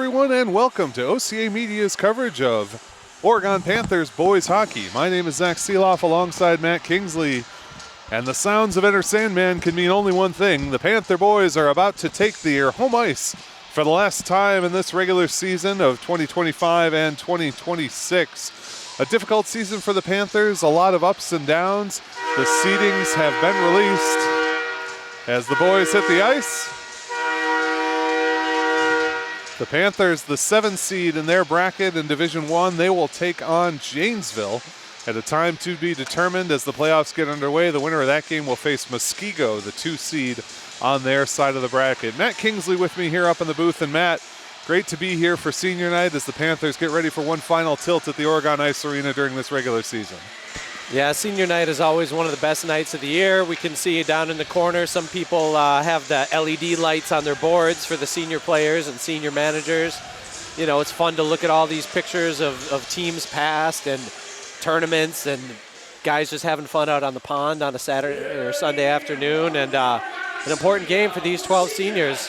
everyone, and welcome to OCA Media's coverage of Oregon Panthers boys hockey. My name is Sielaff alongside Matt Kingsley, and the sounds of Enter Sandman can mean only one thing. The Panther boys are about to take their home ice for the last time in this regular season of 2025 and 2026. A difficult season for the Panthers, a lot of ups and downs. The seedings have been released as the boys hit the ice. The Panthers, the 7th seed in their bracket in Division I, they will take on Janesville at a time to be determined as the playoffs get underway. The winner of that game will face Muskego, the 2 seed on their side of the bracket. Matt Kingsley with me here up in the booth. And Matt, great to be here for senior night as the Panthers get ready for one final tilt at the Oregon Ice Arena during this regular season. Yeah, senior night is always one of the best nights of the year. We can see down in the corner, some people have the LED lights on their boards for the senior players and senior managers. You know, it's fun to look at all these pictures of teams past and tournaments and guys just having fun out on the pond on a Saturday or Sunday afternoon. And an important game for these 12 seniors.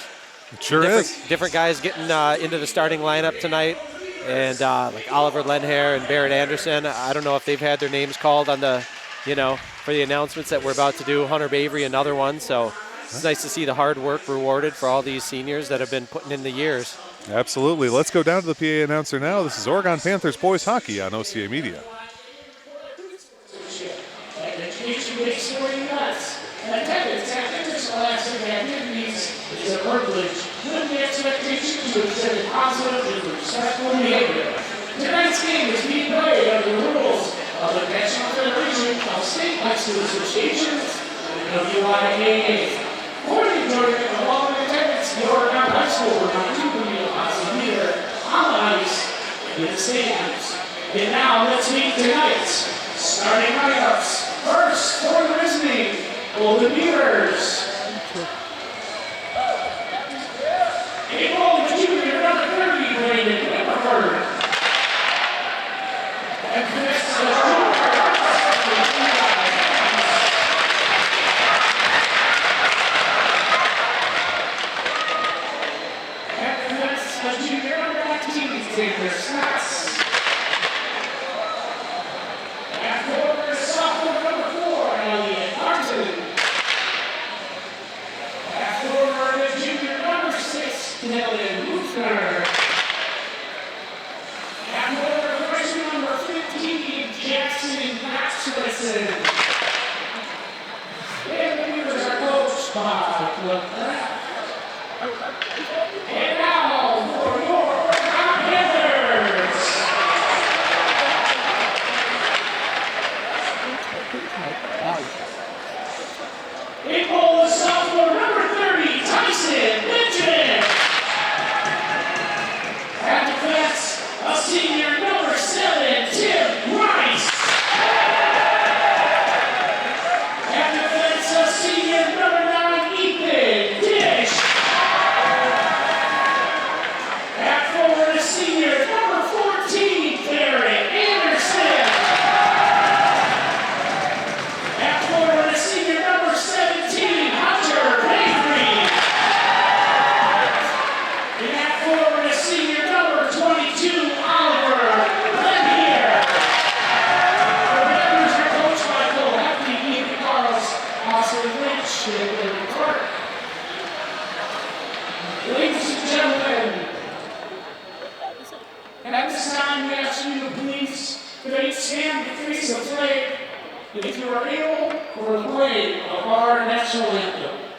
It sure is. Different guys getting into the starting lineup tonight. And like Oliver Lenhair and Barrett Anderson, I don't know if they've had their names called on the, for the announcements that we're about to do. Hunter Bavery, another one. So it's nice to see the hard work rewarded for all these seniors that have been putting in the years. Absolutely. Let's go down to the PA announcer now. This is Oregon Panthers boys hockey on OCA Media. To exhibit positive and respectful behavior. Tonight's game is being played under the rules of the National Federation of State High School Associations, WIAA. For the majority of all in attendance, the Oregon High School will not be positive either on the ice in the stadiums. And now let's meet tonight's starting lineups. First, for the Varsity Golden Beavers. If you are able, for the play of our national anthem.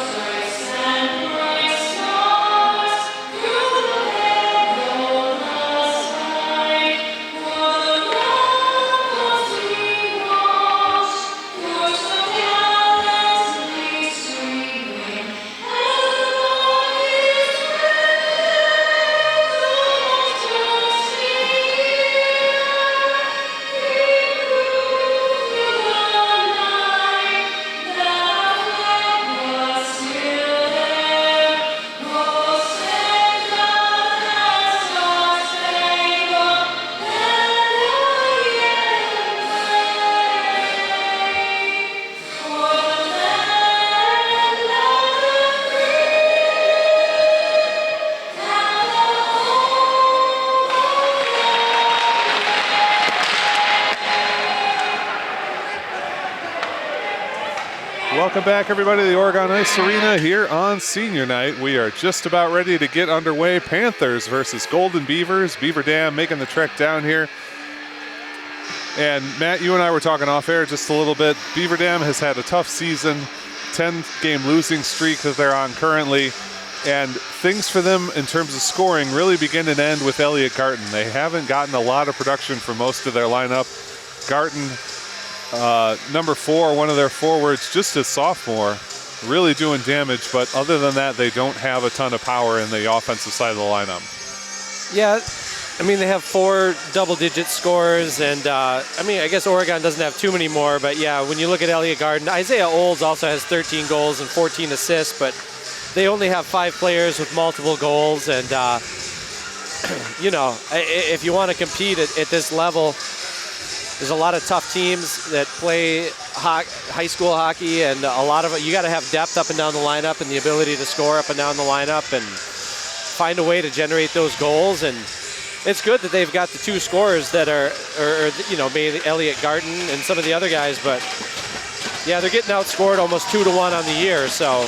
Christ. Welcome back, everybody, to the Oregon Ice Arena here on senior night. We are just about ready to get underway. Panthers versus Golden Beavers. Beaver Dam making the trek down here. And Matt, you and I were talking off air just a little bit. Beaver Dam has had a tough season, 10-game losing streak that they're on currently. And things for them in terms of scoring really begin and end with Elliot Garton. They haven't gotten a lot of production from most of their lineup. Garton, number 4, one of their forwards, just a sophomore, really doing damage. But other than that, they don't have a ton of power in the offensive side of the lineup. Yeah, I mean, they have 4 double-digit scorers, and I guess Oregon doesn't have too many more. But yeah, when you look at Elliot Garton, Isaiah Olds also has 13 goals and 14 assists, but they only have 5 players with multiple goals. And if you want to compete at this level, there's a lot of tough teams that play high school hockey, and a lot of it, you got to have depth up and down the lineup and the ability to score up and down the lineup and find a way to generate those goals. And it's good that they've got the 2 scorers that are maybe Elliot Garton and some of the other guys, but yeah, they're getting outscored almost 2-1 on the year. So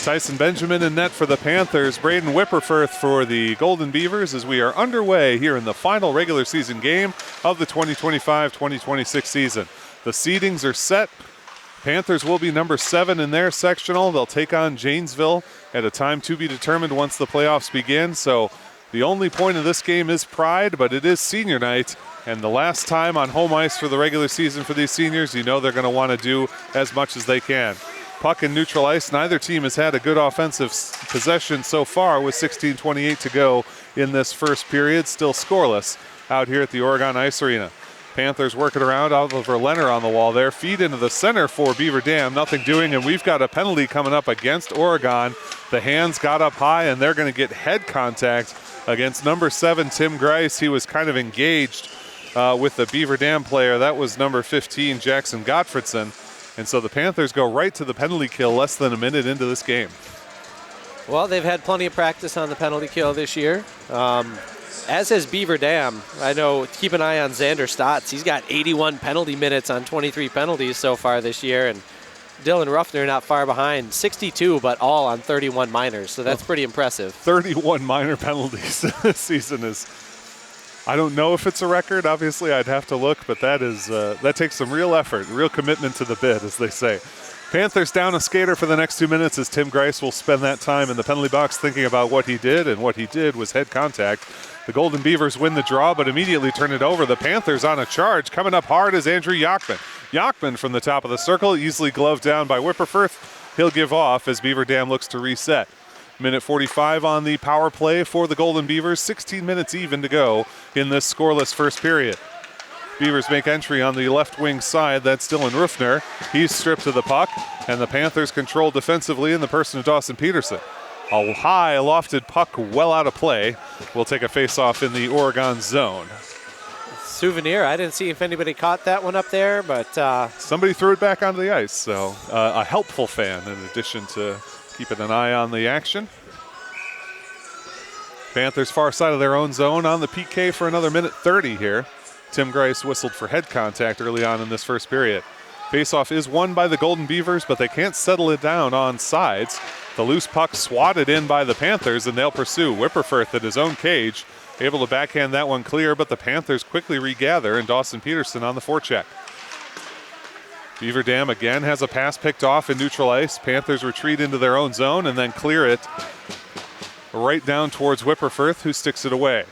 Tyson Benjamin in net for the Panthers. Braden Whipperfirth for the Golden Beavers as we are underway here in the final regular season game of the 2025-2026 season. The seedings are set. Panthers will be number 7 in their sectional. They'll take on Janesville at a time to be determined once the playoffs begin. So the only point of this game is pride, but it is senior night. And the last time on home ice for the regular season for these seniors, you know they're going to want to do as much as they can. Puck in neutral ice. Neither team has had a good offensive possession so far with 16:28 to go in this first period. Still scoreless out here at the Oregon Ice Arena. Panthers working around. Oliver Leonard on the wall there. Feed into the center for Beaver Dam. Nothing doing, and we've got a penalty coming up against Oregon. The hands got up high, and they're going to get head contact against number 7, Tim Grice. He was kind of engaged with the Beaver Dam player. That was number 15, Jackson Gottfredson. And so the Panthers go right to the penalty kill less than a minute into this game. Well, they've had plenty of practice on the penalty kill this year, as has Beaver Dam. I know, keep an eye on Xander Stotts. He's got 81 penalty minutes on 23 penalties so far this year, and Dylan Ruffner not far behind, 62, but all on 31 minors, so that's pretty impressive. 31 minor penalties this season is, I don't know if it's a record. Obviously, I'd have to look, but that takes some real effort, real commitment to the bid, as they say. Panthers down a skater for the next 2 minutes as Tim Grice will spend that time in the penalty box thinking about what he did, and what he did was head contact. The Golden Beavers win the draw, but immediately turn it over. The Panthers on a charge. Coming up hard is Andrew Yachman. Yachman from the top of the circle, easily gloved down by Whipperfirth. He'll give off as Beaver Dam looks to reset. Minute 45 on the power play for the Golden Beavers. 16 minutes even to go in this scoreless first period. Beavers make entry on the left wing side. That's Dylan Ruffner. He's stripped of the puck, and the Panthers control defensively in the person of Dawson Peterson. A high lofted puck well out of play. We'll take a face-off in the Oregon zone. Souvenir. I didn't see if anybody caught that one up there, but somebody threw it back onto the ice. So a helpful fan in addition to keeping an eye on the action. Panthers far side of their own zone on the PK for another minute 30 here. Tim Grice whistled for head contact early on in this first period. Faceoff is won by the Golden Beavers, but they can't settle it down on sides. The loose puck swatted in by the Panthers, and they'll pursue. Whipperfirth at his own cage, able to backhand that one clear, but the Panthers quickly regather, and Dawson Peterson on the forecheck. Beaver Dam again has a pass picked off in neutral ice. Panthers retreat into their own zone and then clear it right down towards Whipperfirth, who sticks it away.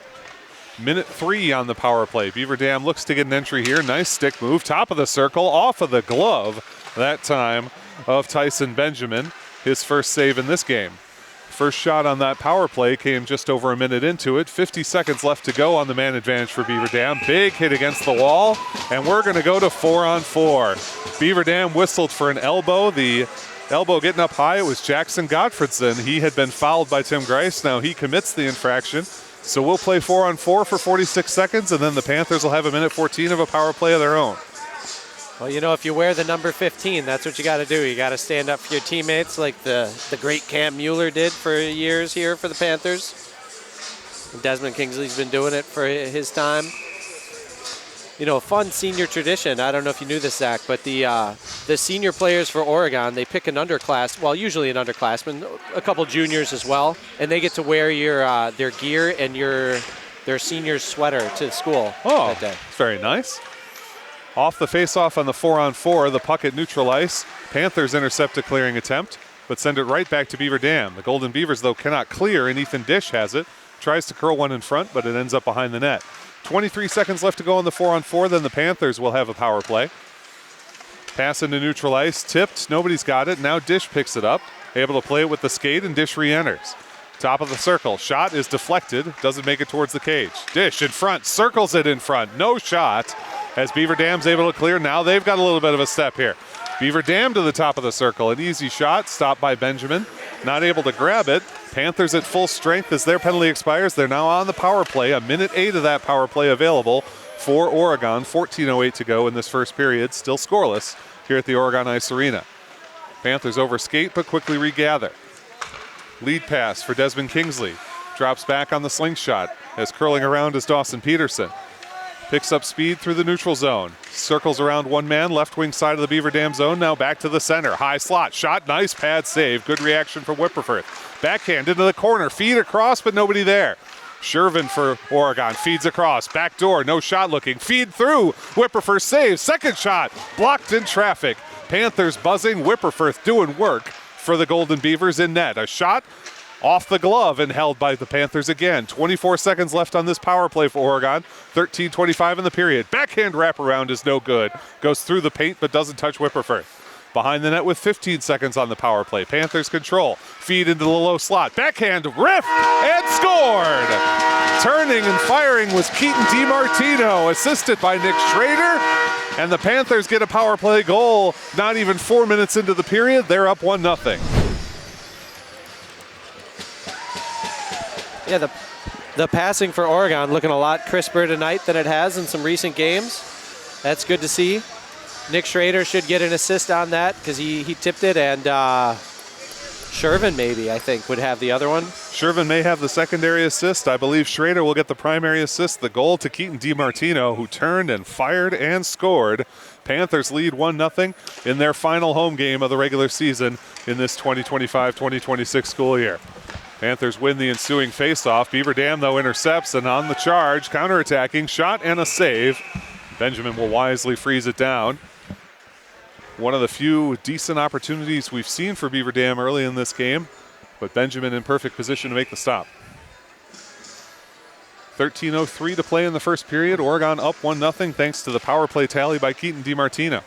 Minute 3 on the power play. Beaver Dam looks to get an entry here. Nice stick move, top of the circle, off of the glove, that time of Tyson Benjamin, his first save in this game. First shot on that power play came just over a minute into it. 50 seconds left to go on the man advantage for Beaver Dam. Big hit against the wall, and we're going to go to 4-on-4. Beaver Dam whistled for an elbow. The elbow getting up high, it was Jackson Gottfredson. He had been fouled by Tim Grice. Now he commits the infraction. So we'll play 4-on-4 for 46 seconds, and then the Panthers will have a minute 14 of a power play of their own. Well, you know, if you wear the number 15, that's what you got to do. You got to stand up for your teammates like the great Cam Mueller did for years here for the Panthers. Desmond Kingsley's been doing it for his time. a fun senior tradition. I don't know if you knew this, Zach, but the senior players for Oregon, they pick an underclass, well, usually an underclassman, a couple juniors as well, and they get to wear their gear and their senior's sweater to school that day. Very nice. Off the face-off on the 4-on-4, the puck at neutral ice. Panthers intercept a clearing attempt, but send it right back to Beaver Dam. The Golden Beavers, though, cannot clear, and Ethan Dish has it. Tries to curl one in front, but it ends up behind the net. 23 seconds left to go on the 4-on-4, then the Panthers will have a power play. Pass into neutral ice, tipped, nobody's got it. Now Dish picks it up, able to play it with the skate, and Dish re-enters. Top of the circle, shot is deflected, doesn't make it towards the cage. Dish in front, circles it in front, no shot. As Beaver Dam's able to clear, now they've got a little bit of a step here. Beaver Dam to the top of the circle, an easy shot, stopped by Benjamin. Not able to grab it. Panthers at full strength as their penalty expires. They're now on the power play. A minute 8 of that power play available for Oregon. 14:08 to go in this first period. Still scoreless here at the Oregon Ice Arena. Panthers overskate but quickly regather. Lead pass for Desmond Kingsley. Drops back on the slingshot as curling around is Dawson Peterson. Picks up speed through the neutral zone. Circles around one man, left wing side of the Beaver Dam zone. Now back to the center. High slot. Shot. Nice pad save. Good reaction from Whipperford. Backhand into the corner. Feed across, but nobody there. Shervin for Oregon. Feeds across. Back door. No shot looking. Feed through. Whipperford saves. Second shot. Blocked in traffic. Panthers buzzing. Whipperford doing work for the Golden Beavers in net. A shot off the glove and held by the Panthers again. 24 seconds left on this power play for Oregon. 13:25 in the period. Backhand wraparound is no good. Goes through the paint but doesn't touch Whipperford. Behind the net with 15 seconds on the power play. Panthers control. Feed into the low slot. Backhand riff and scored. Turning and firing was Keaton DiMartino, assisted by Nick Schrader. And the Panthers get a power play goal. Not even 4 minutes into the period. They're up 1-0. Yeah, the passing for Oregon looking a lot crisper tonight than it has in some recent games. That's good to see. Nick Schrader should get an assist on that because he tipped it, and Shervin maybe, I think, would have the other one. Shervin may have the secondary assist. I believe Schrader will get the primary assist. The goal to Keaton DiMartino, who turned and fired and scored. Panthers lead 1-0 in their final home game of the regular season in this 2025-2026 school year. Panthers win the ensuing faceoff. Beaver Dam, though, intercepts, and on the charge, counterattacking, shot and a save. Benjamin will wisely freeze it down. One of the few decent opportunities we've seen for Beaver Dam early in this game, but Benjamin in perfect position to make the stop. 13:03 to play in the first period. Oregon up 1-0 thanks to the power play tally by Keaton DiMartino.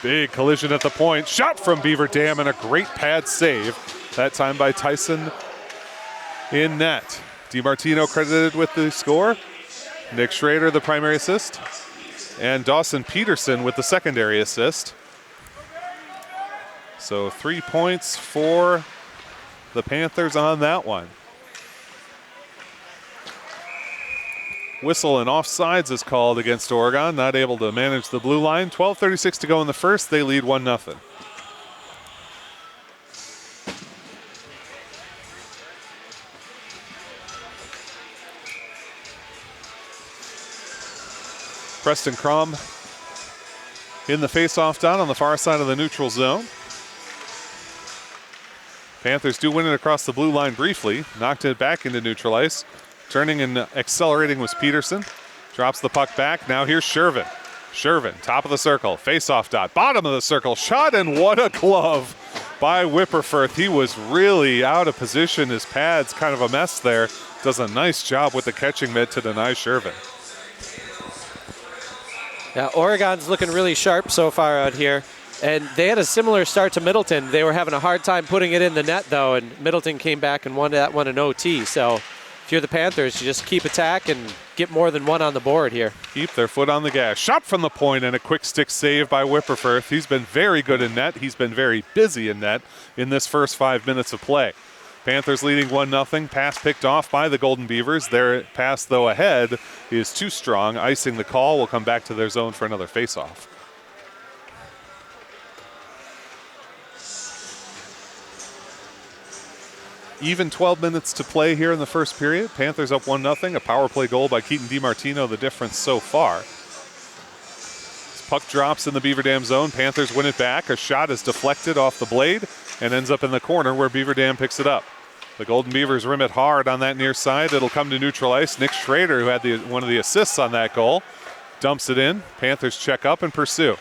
Big collision at the point. Shot from Beaver Dam and a great pad save. That time by Tyson in net. DiMartino credited with the score. Nick Schrader the primary assist. And Dawson Peterson with the secondary assist. So 3 points for the Panthers on that one. Whistle and offsides is called against Oregon. Not able to manage the blue line. 12:36 to go in the first. They lead 1-0. Preston Crum in the face-off down on the far side of the neutral zone. Panthers do win it across the blue line briefly. Knocked it back into neutral ice. Turning and accelerating was Peterson. Drops the puck back. Now here's Shervin. Shervin, top of the circle. Face-off dot. Bottom of the circle. Shot, and what a glove by Whipperford. He was really out of position. His pad's kind of a mess there. Does a nice job with the catching mitt to deny Shervin. Yeah, Oregon's looking really sharp so far out here. And they had a similar start to Middleton. They were having a hard time putting it in the net, though, and Middleton came back and won that one in OT. So if you're the Panthers, you just keep attack and get more than one on the board here. Keep their foot on the gas. Shot from the point and a quick stick save by Whipperford. He's been very good in net. He's been very busy in net in this first 5 minutes of play. Panthers leading 1-0. Pass picked off by the Golden Beavers. Their pass, though, ahead is too strong. Icing the call. Will come back to their zone for another faceoff. Even 12 minutes to play here in the first period. Panthers up 1-0. A power play goal by Keaton DiMartino, the difference so far. As puck drops in the Beaver Dam zone. Panthers win it back. A shot is deflected off the blade and ends up in the corner where Beaver Dam picks it up. The Golden Beavers rim it hard on that near side. It'll come to neutral ice. Nick Schrader, who had one of the assists on that goal, dumps it in. Panthers check up and pursue.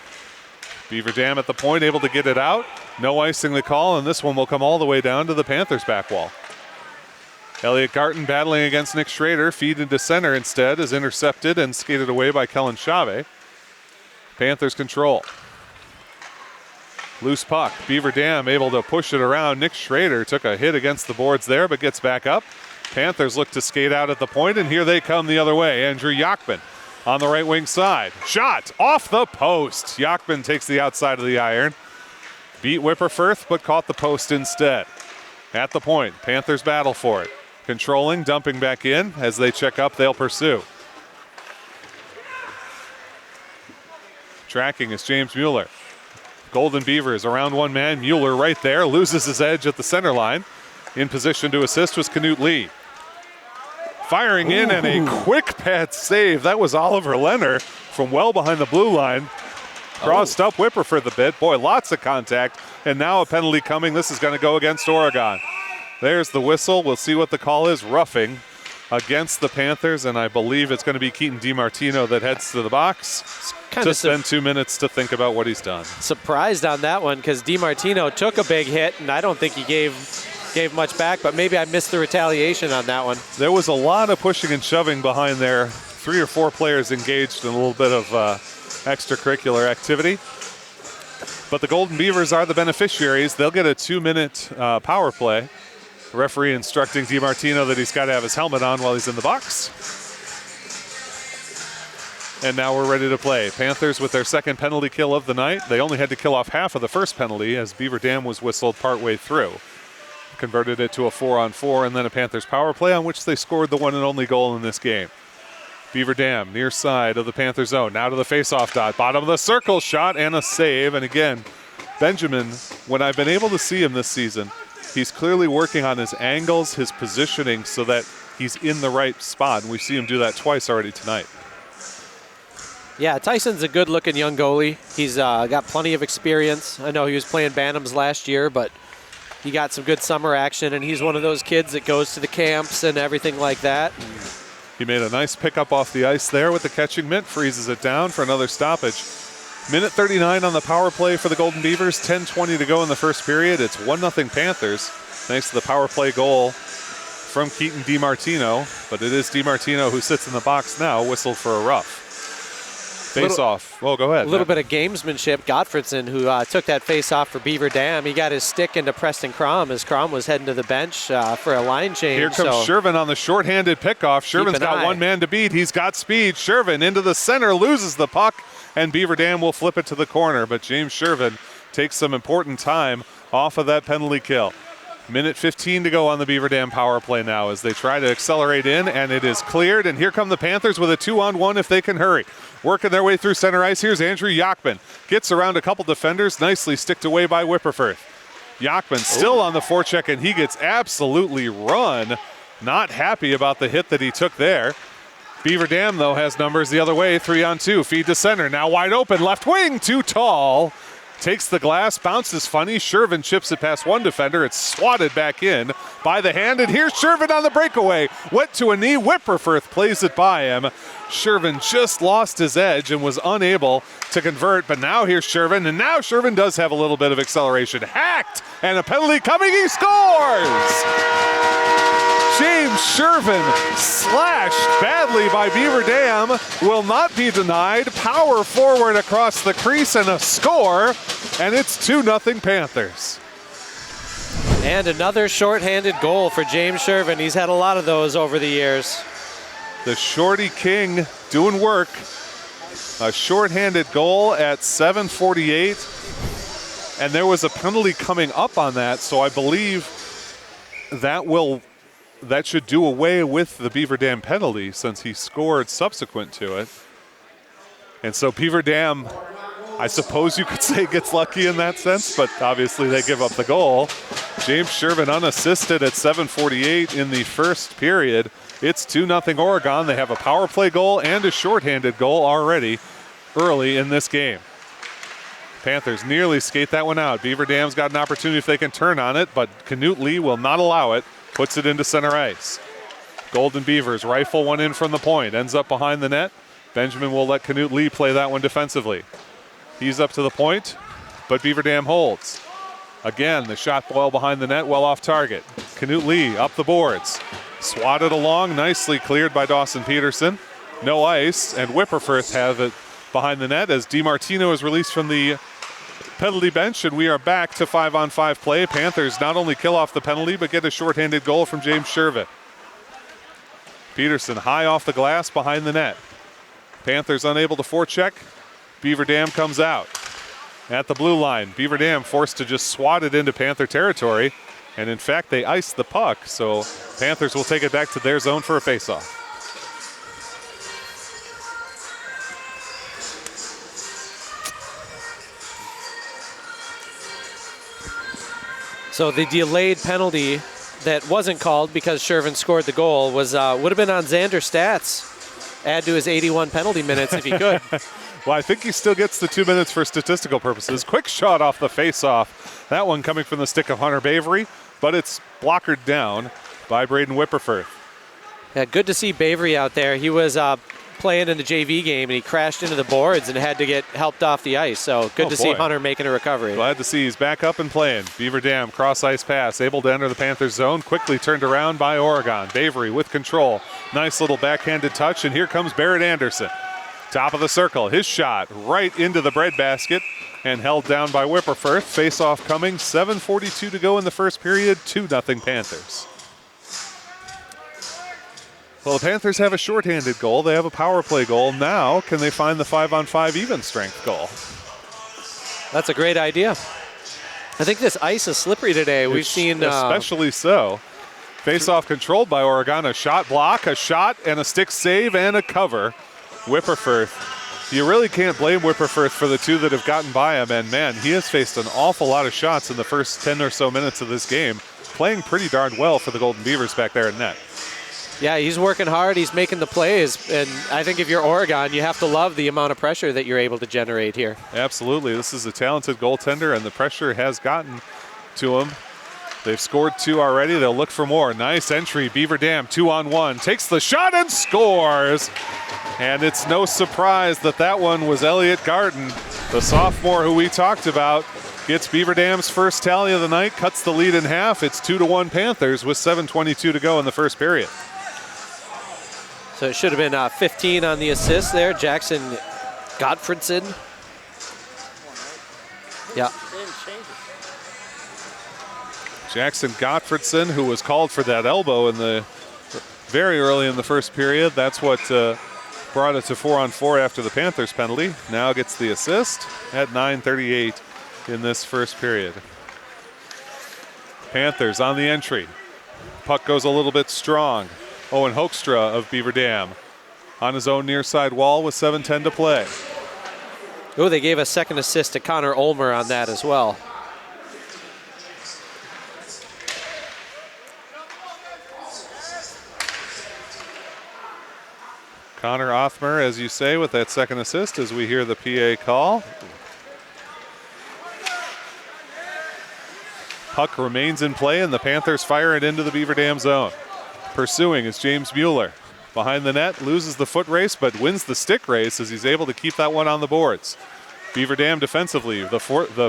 Beaver Dam at the point, able to get it out. No icing the call, and this one will come all the way down to the Panthers' back wall. Elliot Garton battling against Nick Schrader. Feed into center instead is intercepted and skated away by Kellen Chave. Panthers control. Loose puck. Beaver Dam able to push it around. Nick Schrader took a hit against the boards there, but gets back up. Panthers look to skate out at the point, and here they come the other way. Andrew Yachman on the right wing side. Shot off the post. Yachman takes the outside of the iron. Beat Whipperfirth, but caught the post instead. At the point, Panthers battle for it. Controlling, dumping back in. As they check up, they'll pursue. Tracking is James Mueller. Golden Beavers around one man. Mueller right there, loses his edge at the center line. In position to assist was Knut Lee. Firing in and a quick pad save. That was Oliver Leonard from well behind the blue line. Crossed up Whipperfirth a bit. Boy, lots of contact. And now a penalty coming. This is going to go against Oregon. There's the whistle. We'll see what the call is. Roughing against the Panthers. And I believe it's going to be Keaton DiMartino that heads to the box to spend 2 minutes to think about what he's done. Surprised on that one because DiMartino took a big hit, and I don't think he gave much back, but maybe I missed the retaliation on that one. There was a lot of pushing and shoving behind there. 3 or 4 players engaged in a little bit of extracurricular activity. But the Golden Beavers are the beneficiaries. They'll get a 2-minute power play. The referee instructing DiMartino that he's got to have his helmet on while he's in the box. And now we're ready to play. Panthers with their second penalty kill of the night. They only had to kill off half of the first penalty as Beaver Dam was whistled partway through. Converted it to a 4-on-4 and then a Panthers power play on which they scored the one and only goal in this game. Beaver Dam near side of the Panther zone. Now to the face-off dot. Bottom of the circle, shot and a save. And again, Benjamin, when I've been able to see him this season, he's clearly working on his angles, his positioning so that he's in the right spot. And we see him do that twice already tonight. Yeah, Tyson's a good-looking young goalie. He's got plenty of experience. I know he was playing Bantams last year, but he got some good summer action, and he's one of those kids that goes to the camps and everything like that. He made a nice pickup off the ice there with the catching mitt, freezes it down for another stoppage. Minute 39 on the power play for the Golden Beavers, 10:20 to go in the first period. It's 1-0 Panthers, thanks to the power play goal from Keaton DiMartino, but it is DiMartino who sits in the box now, whistled for a rough. Face-off. Oh, go ahead. A little bit of gamesmanship. Gottfredson, who took that face-off for Beaver Dam, he got his stick into Preston Crom as Crom was heading to the bench for a line change. Here comes Shervin on the shorthanded pickoff. Shervin's got one man to beat. He's got speed. Shervin into the center, loses the puck, and Beaver Dam will flip it to the corner. But James Shervin takes some important time off of that penalty kill. Minute 15 to go on the Beaver Dam power play now as they try to accelerate in, and it is cleared. And here come the Panthers with a 2-on-1 if they can hurry. Working their way through center ice. Here's Andrew Yachman. Gets around a couple defenders, nicely sticked away by Whipperfirth. Yachman still on the forecheck, and he gets absolutely run. Not happy about the hit that he took there. Beaver Dam, though, has numbers the other way. 3-on-2. Feed to center. Now wide open. Left wing. Too tall. Takes the glass, bounces funny. Shervin chips it past one defender. It's swatted back in by the hand. And here's Shervin on the breakaway. Went to a knee. Whipperfirth plays it by him. Shervin just lost his edge and was unable to convert. But now here's Shervin. And now Shervin does have a little bit of acceleration. Hacked. And a penalty coming. He scores! James Shervin, slashed badly by Beaver Dam, will not be denied. Power forward across the crease and a score, and it's 2-0 Panthers. And another shorthanded goal for James Shervin. He's had a lot of those over the years. The Shorty King doing work. A shorthanded goal at 7:48, and there was a penalty coming up on that, so I believe that should do away with the Beaver Dam penalty since he scored subsequent to it. And so Beaver Dam, I suppose you could say, gets lucky in that sense, but obviously they give up the goal. James Shervin unassisted at 7:48 in the first period. It's 2-0 Oregon. They have a power play goal and a shorthanded goal already early in this game. Panthers nearly skate that one out. Beaver Dam's got an opportunity if they can turn on it, but Knut Lee will not allow it. Puts it into center ice. Golden Beavers rifle one in from the point. Ends up behind the net. Benjamin will let Knut Lee play that one defensively. He's up to the point, but Beaver Dam holds. Again, the shot boil behind the net, well off target. Knut Lee up the boards. Swatted along, nicely cleared by Dawson Peterson. No ice, and Whipperfirth have it behind the net as DiMartino is released from the penalty bench, and we are back to 5-on-5 play. Panthers not only kill off the penalty, but get a shorthanded goal from James Shervin. Peterson high off the glass behind the net. Panthers unable to forecheck. Beaver Dam comes out. At the blue line, Beaver Dam forced to just swat it into Panther territory. And in fact, they iced the puck, so Panthers will take it back to their zone for a faceoff. So the delayed penalty that wasn't called because Shervin scored the goal was would have been on Xander Stats. Add to his 81 penalty minutes if he could. Well, I think he still gets the 2 minutes for statistical purposes. Quick shot off the face-off. That one coming from the stick of Hunter Bavery, but it's blockered down by Braden Whipperfirth. Yeah, good to see Bavery out there. He was playing in the JV game, and he crashed into the boards and had to get helped off the ice. So good to see Hunter making a recovery. Glad to see he's back up and playing. Beaver Dam cross-ice pass, able to enter the Panthers zone. Quickly turned around by Oregon. Bavery with control. Nice little backhanded touch, and here comes Barrett Anderson. Top of the circle, his shot right into the breadbasket and held down by Whipperfirth. Face-off coming, 7:42 to go in the first period, 2-0 Panthers. Well, the Panthers have a shorthanded goal. They have a power play goal. Now, can they find the 5-on-5 even strength goal? That's a great idea. I think this ice is slippery today. We've seen... Especially so. Face-off controlled by Oregon. A shot block, a shot, and a stick save, and a cover. Whipperfirth. You really can't blame Whipperfirth for the two that have gotten by him. And, man, he has faced an awful lot of shots in the first 10 or so minutes of this game. Playing pretty darn well for the Golden Beavers back there in net. Yeah, he's working hard. He's making the plays. And I think if you're Oregon, you have to love the amount of pressure that you're able to generate here. Absolutely. This is a talented goaltender, and the pressure has gotten to him. They've scored 2 already. They'll look for more. Nice entry. Beaver Dam 2-on-1. Takes the shot and scores. And it's no surprise that that one was Elliot Garden, the sophomore who we talked about. Gets Beaver Dam's first tally of the night, cuts the lead in half. It's 2-1 Panthers with 7:22 to go in the first period. So it should have been 15 on the assist there. Jackson Gottfredson. Yeah. Jackson Gottfredson, who was called for that elbow in the very early in the first period. That's what brought it to 4-on-4 after the Panthers penalty. Now gets the assist at 9:38 in this first period. Panthers on the entry. Puck goes a little bit strong. Owen Hoekstra of Beaver Dam on his own near side wall with 7:10 to play. Oh, they gave a second assist to Connor Ulmer on that as well. Connor Othmer, as you say, with that second assist as we hear the PA call. Puck remains in play, and the Panthers fire it into the Beaver Dam zone. Pursuing is James Mueller. Behind the net, loses the foot race, but wins the stick race as he's able to keep that one on the boards. Beaver Dam defensively, the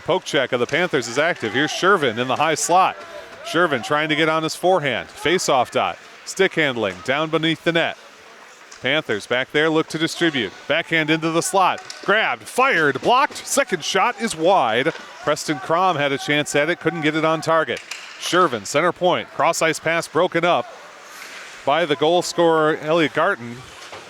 poke check of the Panthers is active. Here's Shervin in the high slot. Shervin trying to get on his forehand. Face-off dot. Stick handling down beneath the net. Panthers back there look to distribute. Backhand into the slot. Grabbed, fired, blocked. Second shot is wide. Preston Crom had a chance at it, couldn't get it on target. Shervin, center point. Cross-ice pass broken up by the goal scorer, Elliot Garten.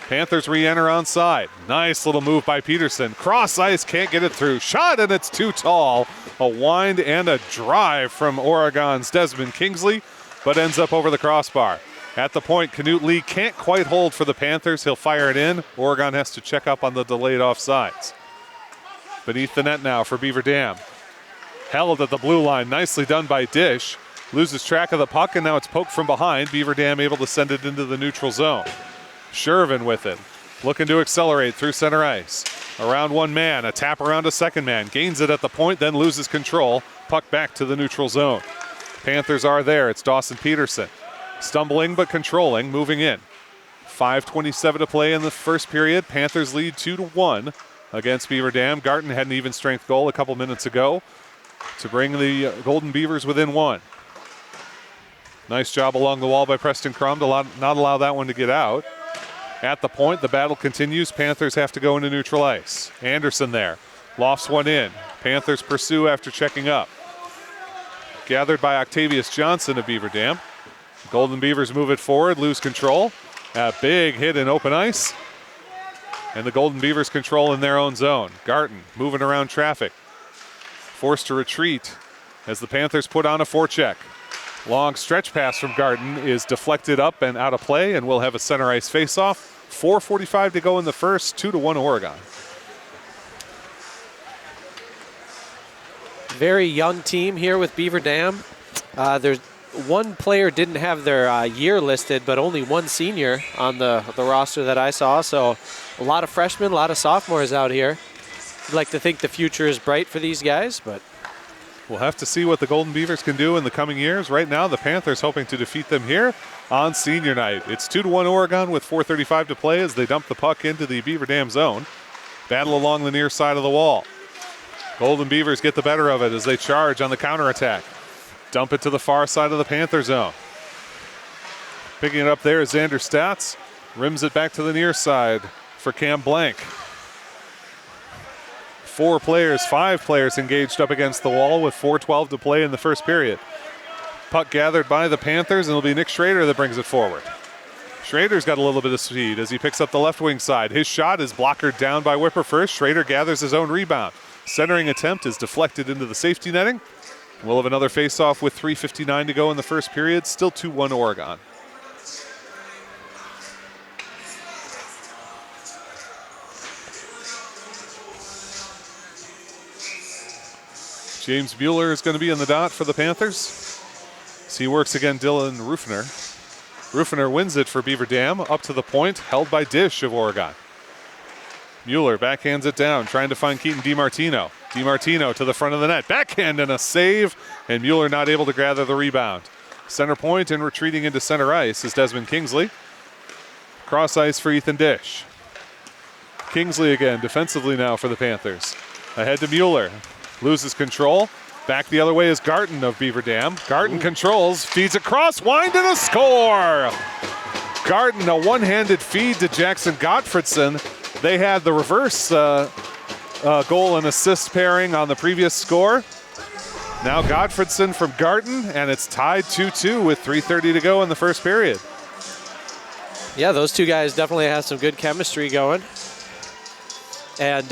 Panthers re-enter on side. Nice little move by Peterson. Cross-ice, can't get it through. Shot, and it's too tall. A wind and a drive from Oregon's Desmond Kingsley, but ends up over the crossbar. At the point, Knut Lee can't quite hold for the Panthers. He'll fire it in. Oregon has to check up on the delayed offsides. Beneath the net now for Beaver Dam. Held at the blue line. Nicely done by Dish. Loses track of the puck, and now it's poked from behind. Beaver Dam able to send it into the neutral zone. Shervin with it, looking to accelerate through center ice. Around one man, a tap around a second man. Gains it at the point, then loses control. Puck back to the neutral zone. Panthers are there. It's Dawson Peterson. Stumbling but controlling, moving in. 5:27 to play in the first period. Panthers lead 2-1 against Beaver Dam. Garton had an even strength goal a couple minutes ago to bring the Golden Beavers within one. Nice job along the wall by Preston Crum to not allow that one to get out. At the point, the battle continues. Panthers have to go into neutral ice. Anderson there. Lofts one in. Panthers pursue after checking up. Gathered by Octavius Johnson of Beaver Dam. Golden Beavers move it forward, lose control. A big hit in open ice. And the Golden Beavers control in their own zone. Garton moving around traffic. Forced to retreat as the Panthers put on a forecheck. Long stretch pass from Garton is deflected up and out of play, and we'll have a center ice faceoff. 4:45 to go in the first, 2-1 Oregon. Very young team here with Beaver Dam. There's one player didn't have their year listed, but only one senior on the roster that I saw. So a lot of freshmen, a lot of sophomores out here. I'd like to think the future is bright for these guys, but we'll have to see what the Golden Beavers can do in the coming years. Right now, the Panthers hoping to defeat them here on senior night. It's 2-1 Oregon with 4:35 to play as they dump the puck into the Beaver Dam zone. Battle along the near side of the wall. Golden Beavers get the better of it as they charge on the counterattack. Dump it to the far side of the Panther zone. Picking it up there is Xander Stats. Rims it back to the near side for Cam Blank. 5 players engaged up against the wall with 4:12 to play in the first period. Puck gathered by the Panthers, and it'll be Nick Schrader that brings it forward. Schrader's got a little bit of speed as he picks up the left wing side. His shot is blockered down by Whipper first. Schrader gathers his own rebound. Centering attempt is deflected into the safety netting. We'll have another face-off with 3:59 to go in the first period. Still 2-1 Oregon. James Mueller is going to be in the dot for the Panthers. As he works again Dylan Rufner. Rufner wins it for Beaver Dam. Up to the point, held by Dish of Oregon. Mueller backhands it down, trying to find Keaton DiMartino. DiMartino to the front of the net. Backhand and a save, and Mueller not able to gather the rebound. Center point and retreating into center ice is Desmond Kingsley. Cross ice for Ethan Dish. Kingsley again, defensively now for the Panthers. Ahead to Mueller. Loses control. Back the other way is Garton of Beaver Dam. Garton controls, feeds across, wind and a score! Garton, a one-handed feed to Jackson Gottfredson. They had the reverse goal and assist pairing on the previous score. Now Gottfredson from Garton, and it's tied 2-2 with 3:30 to go in the first period. yeah, those two guys definitely have some good chemistry going. And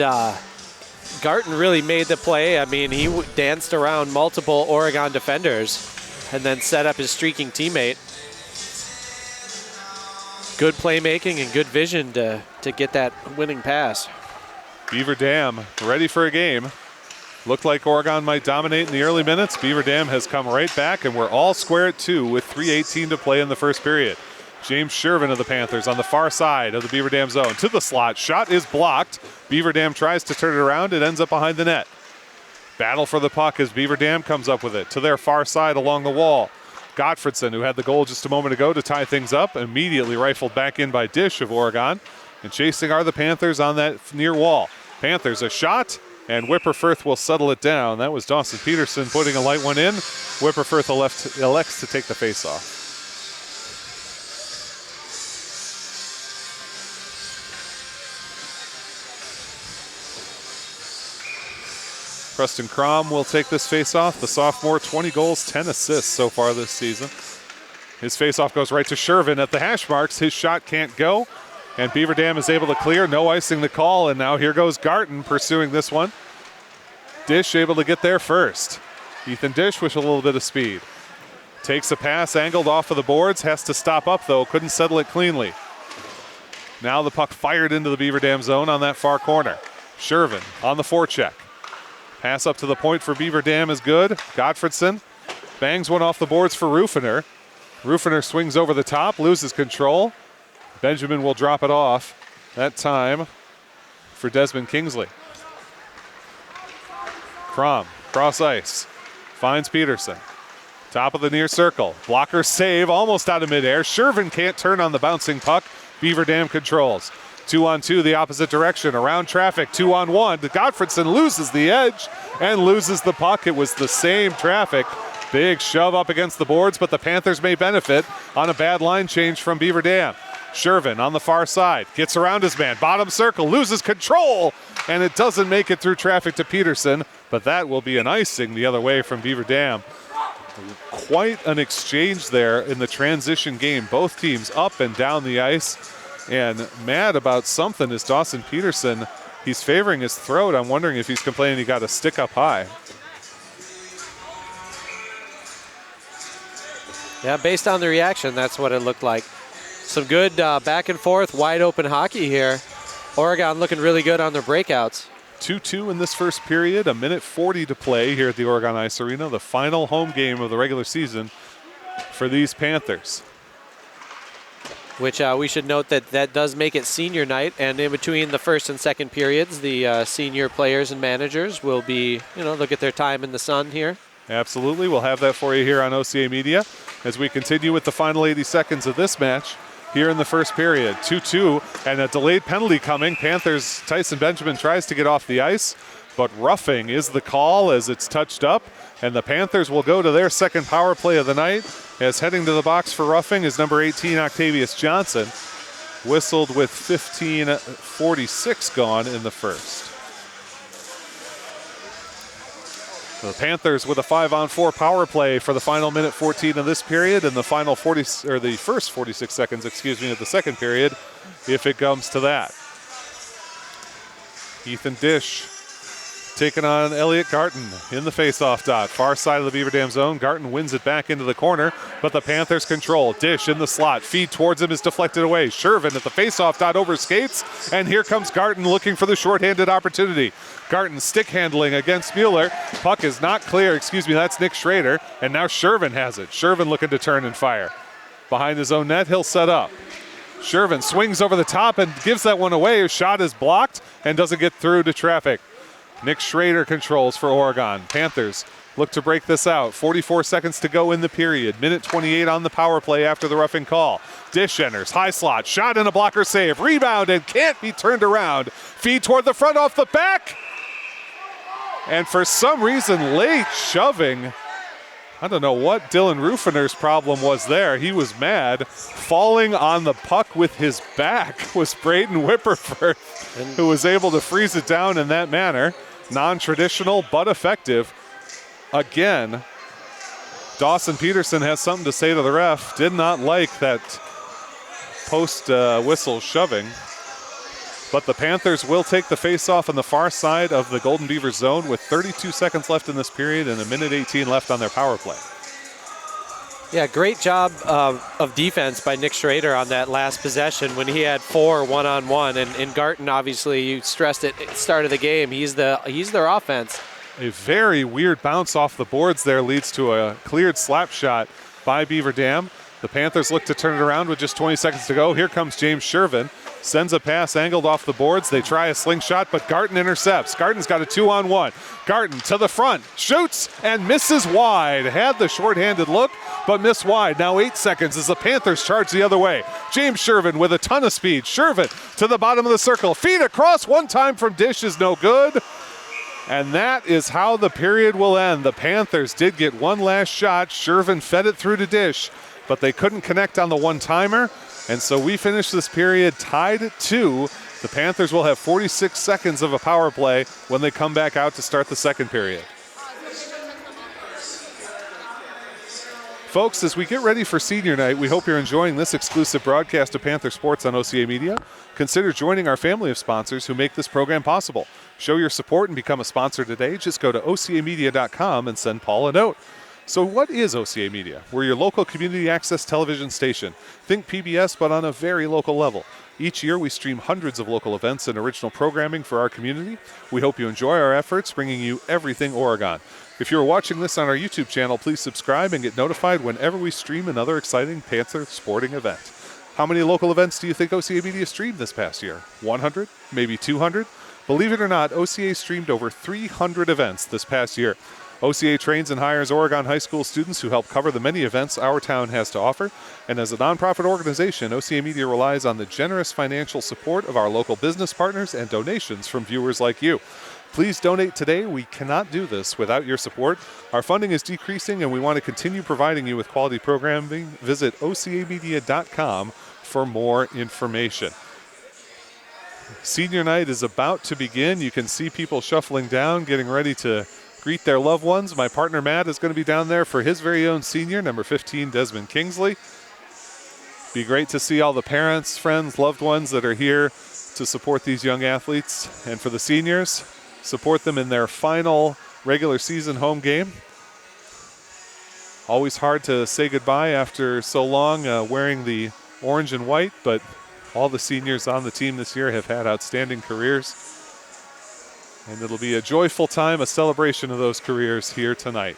Garton really made the play. I mean, he danced around multiple Oregon defenders and then set up his streaking teammate. Good playmaking and good vision to get that winning pass. Beaver Dam ready for a game. Looked like Oregon might dominate in the early minutes. Beaver Dam has come right back, and we're all square at 2 with 3:18 to play in the first period. James Shervin of the Panthers on the far side of the Beaver Dam zone. To the slot. Shot is blocked. Beaver Dam tries to turn it around. It ends up behind the net. Battle for the puck as Beaver Dam comes up with it. To their far side along the wall. Gottfredson, who had the goal just a moment ago to tie things up, immediately rifled back in by Dish of Oregon. And chasing are the Panthers on that near wall. Panthers a shot, and Whipperfirth will settle it down. That was Dawson Peterson putting a light one in. Whipperfirth elects to take the face-off. Preston Crum will take this face-off. The sophomore, 20 goals, 10 assists so far this season. His face-off goes right to Shervin at the hash marks. His shot can't go, and Beaver Dam is able to clear. No icing the call, and now here goes Garton pursuing this one. Dish able to get there first. Ethan Dish with a little bit of speed. Takes a pass, angled off of the boards. Has to stop up, though. Couldn't settle it cleanly. Now the puck fired into the Beaver Dam zone on that far corner. Shervin on the forecheck. Pass up to the point for Beaver Dam is good. Gottfredson Bangs one off the boards for Rufiner. Rufiner swings over the top, loses control. Benjamin will drop it off. That time for Desmond Kingsley. Crom, cross ice, finds Peterson. Top of the near circle. Blocker save, almost out of midair. Shervin can't turn on the bouncing puck. Beaver Dam controls. 2-on-2 the opposite direction. Around traffic, 2-on-1. Gottfredson loses the edge and loses the puck. It was the same traffic. Big shove up against the boards, but the Panthers may benefit on a bad line change from Beaver Dam. Shervin on the far side, gets around his man, bottom circle, loses control, and it doesn't make it through traffic to Peterson, but that will be an icing the other way from Beaver Dam. Quite an exchange there in the transition game. Both teams up and down the ice, and mad about something is Dawson Peterson. He's favoring his throat. I'm wondering if he's complaining he got a stick up high. Yeah, based on the reaction, that's what it looked like. Some good back and forth, wide open hockey here. Oregon looking really good on their breakouts. 2-2 in this first period, 1:40 to play here at the Oregon Ice Arena, the final home game of the regular season for these Panthers. Which we should note that does make it senior night, and in between the first and second periods, the senior players and managers will be, look at their time in the sun here. Absolutely, we'll have that for you here on OCA Media as we continue with the final 80 seconds of this match. Here in the first period, 2-2, and a delayed penalty coming. Panthers, Tyson Benjamin tries to get off the ice, but roughing is the call as it's touched up, and the Panthers will go to their second power play of the night, as heading to the box for roughing is number 18, Octavius Johnson, whistled with 15:46 gone in the first. The Panthers with a 5-on-4 power play for the final minute 14 of this period and the final first 46 seconds, of the second period, if it comes to that. Ethan Dish taking on Elliot Garton in the face-off dot. Far side of the Beaver Dam zone. Garton wins it back into the corner, but the Panthers control. Dish in the slot. Feed towards him is deflected away. Shervin at the face-off dot over skates, and here comes Garton looking for the shorthanded opportunity. Garton stick handling against Mueller. Puck is not clear. That's Nick Schrader, and now Shervin has it. Shervin looking to turn and fire. Behind his own net, he'll set up. Shervin swings over the top and gives that one away. His shot is blocked and doesn't get through to traffic. Nick Schrader controls for Oregon. Panthers look to break this out. 44 seconds to go in the period. Minute 28 on the power play after the roughing call. Dish enters, high slot, shot and a blocker save. Rebound and can't be turned around. Feed toward the front off the back. And for some reason, late shoving. I don't know what Dylan Rufiner's problem was there. He was mad. Falling on the puck with his back was Braden Whipperford, who was able to freeze it down in that manner. Non-traditional, but effective. Again, Dawson Peterson has something to say to the ref. Did not like that post-whistle shoving. But the Panthers will take the face-off on the far side of the Golden Beavers zone with 32 seconds left in this period and 1:18 left on their power play. Yeah, great job of defense by Nick Schrader on that last possession when he had 4 one-on-one. And Garton, obviously, you stressed it at the start of the game. He's their offense. A very weird bounce off the boards there leads to a cleared slap shot by Beaver Dam. The Panthers look to turn it around with just 20 seconds to go. Here comes James Shervin. Sends a pass angled off the boards. They try a slingshot, but Garton intercepts. Garton's got a 2-on-1. Garton to the front, shoots and misses wide. Had the shorthanded look, but missed wide. Now 8 seconds as the Panthers charge the other way. James Shervin with a ton of speed. Shervin to the bottom of the circle. Feed across one time from Dish is no good. And that is how the period will end. The Panthers did get one last shot. Shervin fed it through to Dish, but they couldn't connect on the one-timer. And so we finish this period tied at 2. The Panthers will have 46 seconds of a power play when they come back out to start the second period. Folks, as we get ready for senior night, we hope you're enjoying this exclusive broadcast of Panther Sports on OCA Media. Consider joining our family of sponsors who make this program possible. Show your support and become a sponsor today. Just go to ocamedia.com and send Paul a note. So what is OCA Media? We're your local community access television station. Think PBS, but on a very local level. Each year, we stream hundreds of local events and original programming for our community. We hope you enjoy our efforts, bringing you everything Oregon. If you're watching this on our YouTube channel, please subscribe and get notified whenever we stream another exciting Panther sporting event. How many local events do you think OCA Media streamed this past year? 100? Maybe 200? Believe it or not, OCA streamed over 300 events this past year. OCA trains and hires Oregon high school students who help cover the many events our town has to offer. And as a nonprofit organization, OCA Media relies on the generous financial support of our local business partners and donations from viewers like you. Please donate today. We cannot do this without your support. Our funding is decreasing and we want to continue providing you with quality programming. Visit ocamedia.com for more information. Senior night is about to begin. You can see people shuffling down, getting ready to greet their loved ones. My partner Matt is going to be down there for his very own senior, number 15, Desmond Kingsley. Be great to see all the parents, friends, loved ones that are here to support these young athletes. And for the seniors, support them in their final regular season home game. Always hard to say goodbye after so long wearing the orange and white, but all the seniors on the team this year have had outstanding careers. And it'll be a joyful time, a celebration of those careers here tonight.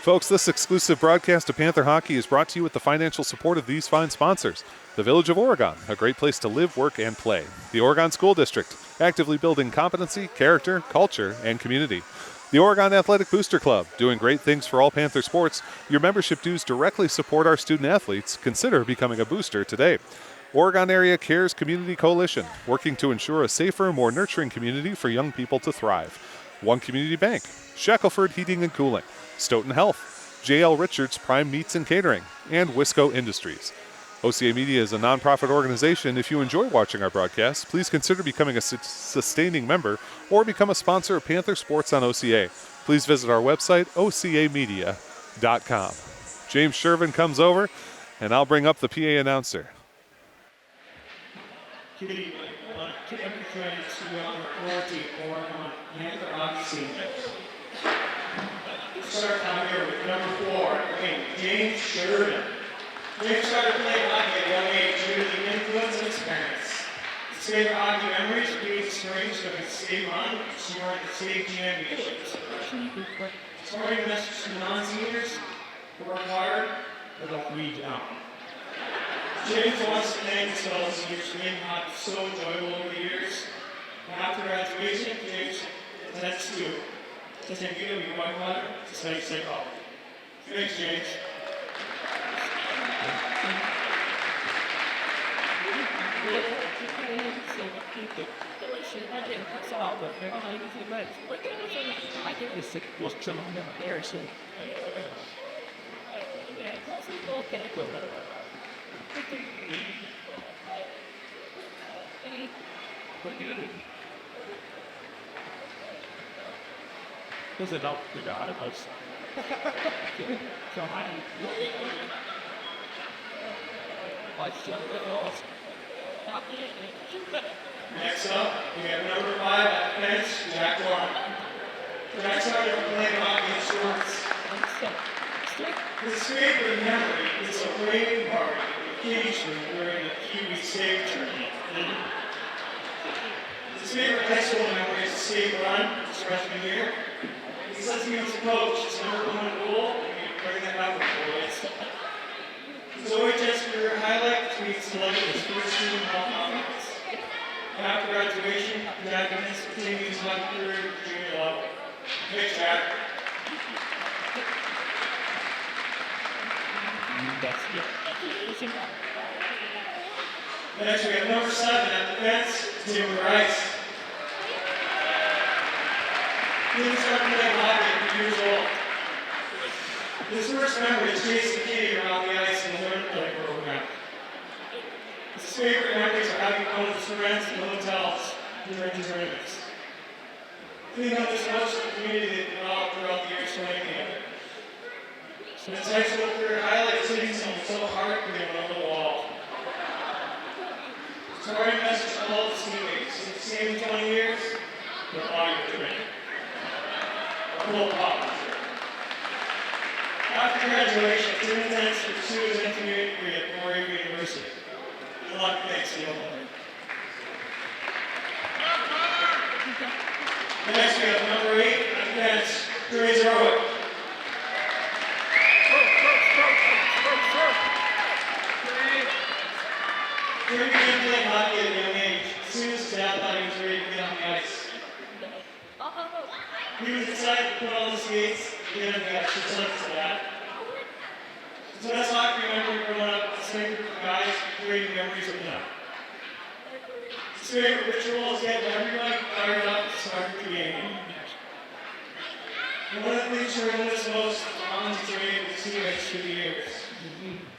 Folks, this exclusive broadcast of Panther Hockey is brought to you with the financial support of these fine sponsors. The Village of Oregon, a great place to live, work, and play. The Oregon School District, actively building competency, character, culture, and community. The Oregon Athletic Booster Club, doing great things for all Panther sports. Your membership dues directly support our student athletes. Consider becoming a booster today. Oregon Area Cares Community Coalition, working to ensure a safer, more nurturing community for young people to thrive. One Community Bank, Shackelford Heating and Cooling, Stoughton Health, J.L. Richards Prime Meats and Catering, and Wisco Industries. OCA Media is a nonprofit organization. If you enjoy watching our broadcasts, please consider becoming a sustaining member or become a sponsor of Panther Sports on OCA. Please visit our website, ocamedia.com. James Shervin comes over, and I'll bring up the PA announcer. Good evening. To demonstrate to our authority Oregon Panther Hockey team. Start out here with number 4, James Shervin. James started playing hockey at a young age due to the influence of his parents. His favorite hockey memories would be the strengths of his state run, scoring the state championships. Scoring a message to non-seniors who work hard but don't lead down. James wants to thank his fellow seniors for making hockey so enjoyable over the years. After graduation, James intends to continue to be whitewater to study psychology. Thanks, James. Because I don't forgot about so I Next up, we have number 5 at defense, Jack Warren. Jack started playing hockey in shorts. His favorite memory is a rain party occasionally during the Kiwi state tournament. His favorite high school memory is a state run his freshman year. He says he was a coach, his number 1 goal, and he'd bring that up with the boys. His OHS career highlight to be selected as first team All-Conference. After graduation, Jack intends to continue his hockey career at the junior level. Thanks, Jack. Next, we have number 7 at defense, Tim Rice. He started playing hockey at 3 years old. His first memory is chasing Kitty around the ice in the learn play program. His favorite memories are having fun with his friends in the hotels during the tournaments. Cleaning up this house for the community that developed throughout the years playing together. His high school career highlights hitting someone so hard that they went on the wall. Sorry message to all his teammates. It's the same 20 years, but all your training. A full pop. graduation, student attendance for 2 is engineering degree at Oregon University. Good luck, thanks, Sielaff. Next, we have number 8, attendance, Grace Irwin. He began playing hockey at a young age. As soon as his dad thought he was ready to get on the ice. He was excited to put on the skates, get on the ice, just like his dad. So that's how I remember growing up, the same group of guys, creating memories of him. His favorite ritual is getting everybody fired up to start the game. And one of the things you notice most is Ron's training with teammates through the years.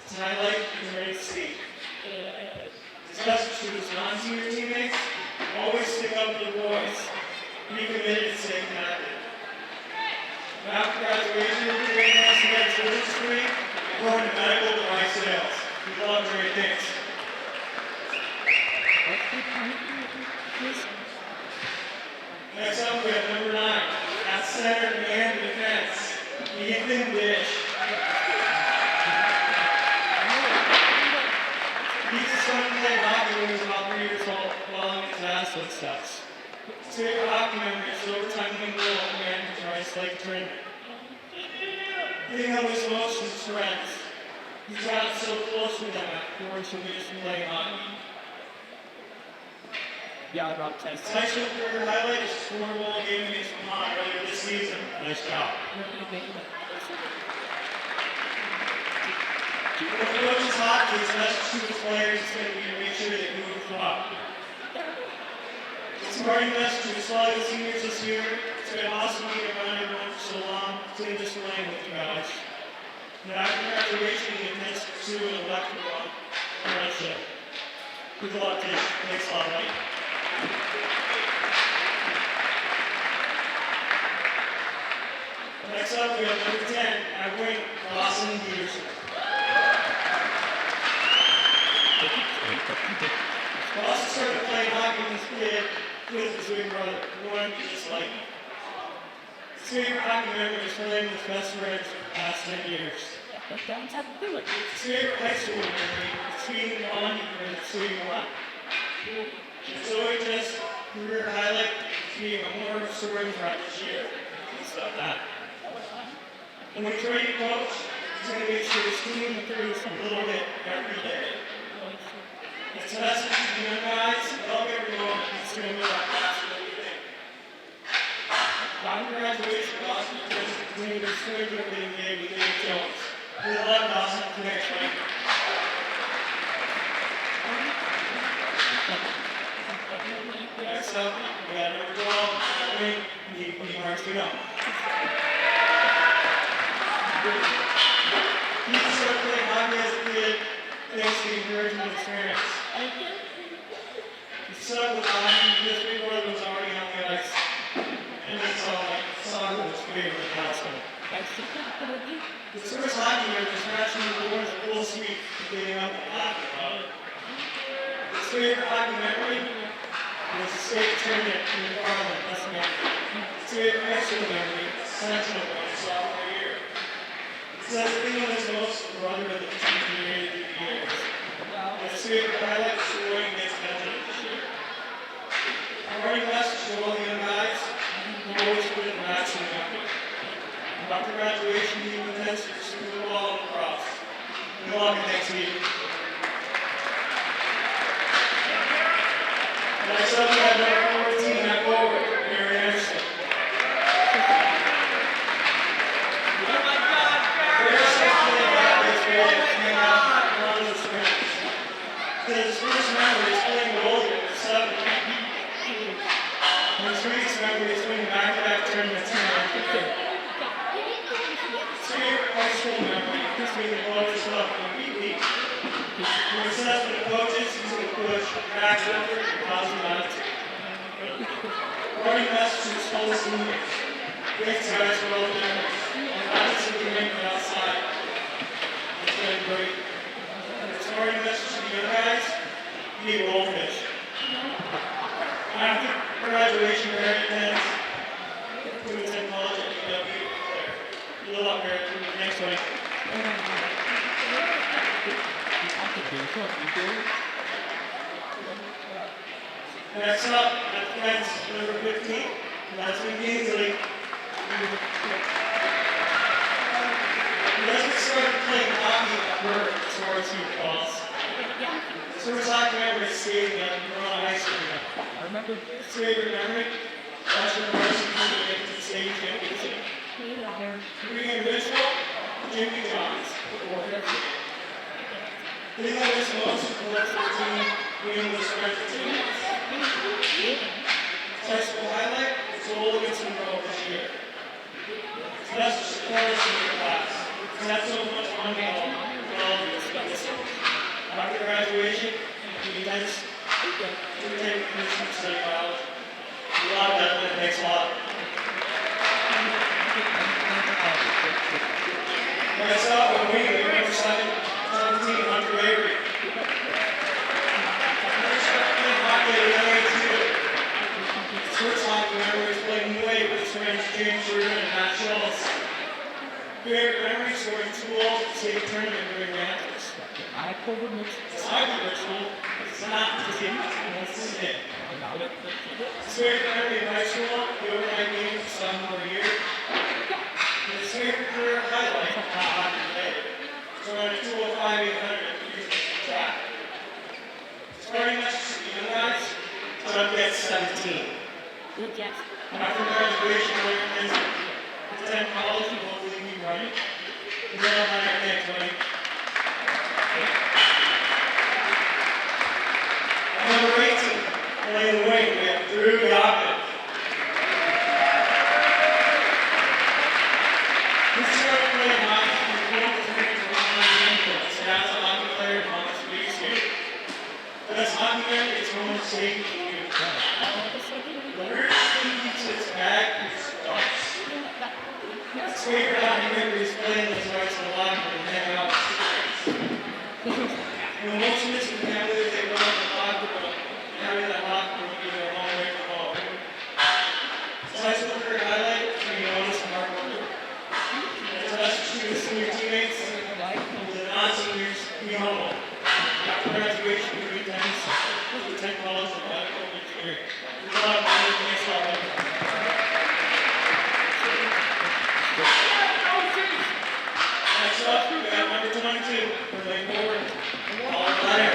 His highlight is ready to see. His message to his non-senior teammates, always stick up for the boys. Be committed to staying connected. After graduation, he wants to get his business degree, going to medical device sales. He loves great things. Next up, we have number 9, at center and defense, Ethan Dish. He's started playing hockey when he was about 3 years old, following his dad's footsteps. His favorite hockey memory is overtime winning goal at the Managers Rice Lake tournament. Hitting up his emotions to friends. He's gotten so close with them afterwards when we used to play hockey. Yeah, Rob Test. His high school career highlight is 4-goal game against Vermont earlier this season. Nice job. When the coach is hockey, his message to the players is going to be to make sure they move the clock. His parting message to the Sielaff seniors this year, it's been awesome being around everyone for so long, doing this playing with you guys. And after graduation, you can pursue an electrical apprenticeship. Good luck to you. Thanks a lot, mate. Next up, we have number 10, Edwin Lawson Peterson. Lawson started playing hockey when he was a kid with his big brother, who wanted to be just like him. His favorite hockey memory is playing with best friends for the past 10 years. His favorite high school memory is skating on and skating left. His OHS career highlight is being a more soaring threat this year. He's about that. And when he's ready to coach, he's going to make sure his team improves a little bit every day. His message to the young guys, help everyone, he's going to move that fast and everything. After graduation, Dawson is continuing to serve their being game with David Jones. We love Dawson to next week. Next up, we got number 12, Wayne Varsity. He started playing hockey as a kid thanks to the encouragement of his parents. He stuck with hockey because his brother was already on the ice, and he saw soccer was his favorite pastime. His first hockey memory was crashing the doors full speed and getting up and hockey. His favorite hockey memory was the state tournament in the Parliament this month. His favorite high school memory was national one sophomore year. He said the thing on his most brother that the team created through the years. His favorite highlight was scoring against Benjamin this year. Our parting message to all the young guys, always put it in maximum effort. After graduation, he intends to pursue the ball and cross. Good luck and thanks to you. Next up, we have number 14 at forward, Mary Anderson. His first memory is playing goalie at 7. And his greatest memory is winning back-to-back tournaments in America. His favorite high school memory is being the coach's up on repeat. When he says to the coaches, he's going to push back over and positive attitude. Parting message to his fellow teammates. Thanks guys for all the memories. I'm glad to see you make it outside. It's been great. Parting message to the young guys, be a goldfish. After graduation, Mary intends to attend college at UW. Good luck, Mary. Thanks, buddy. Next up, that's number 15. That's Kingsley. Let's get started playing hockey at birth as far as he calls. So we're talking about skating and we're on ice cream. I remember. Favorite memory? That's your Varsity to the state championship. Being original, Jimmy Johns. They know this most collective team, being the strength team. High school highlight, goal against Monroe this year. So that's just the chorus in your class. So that's so much fun to all discuss. After graduation, we guys take permission to study biology. A lot of that when it makes a lot. Next up, when we get number 17, Hunter Avery. First hockey memory is playing away with his friends James Bruder and Matt Schultz. Favorite memory scoring 2 goals at the state tournament during Panthers. It's hockey virtual. It's not just him. It's him. His favorite memory in high school, the overnight game of sophomore year. His favorite career highlight, not hockey related. So on a 205-800 using track. Starting matches for the young guys, put up at 17. After graduation, Oregon Panthers attend college and hopefully be running. And then on our next running. Number 18, playing the wing, we have Drew Goffin. He started playing hockey from the field for inputs. Now as a hockey player, on the speed skate. But as hockey player, it's almost safe for you. His bag is stuffed. His favorite hockey memory is playing those rights in the locker room and hanging out with cigarettes. When most of this family, they go in the locker room and having that locker room give a long way from home. So I still heard highlight when you notice the hard work. As best to the senior teammates, the non-seniors, be humble. After graduation, we attend college and medical engineering. There's a lot of money to make stuff like that. Next up, we have number 22, Lane Forward. All right.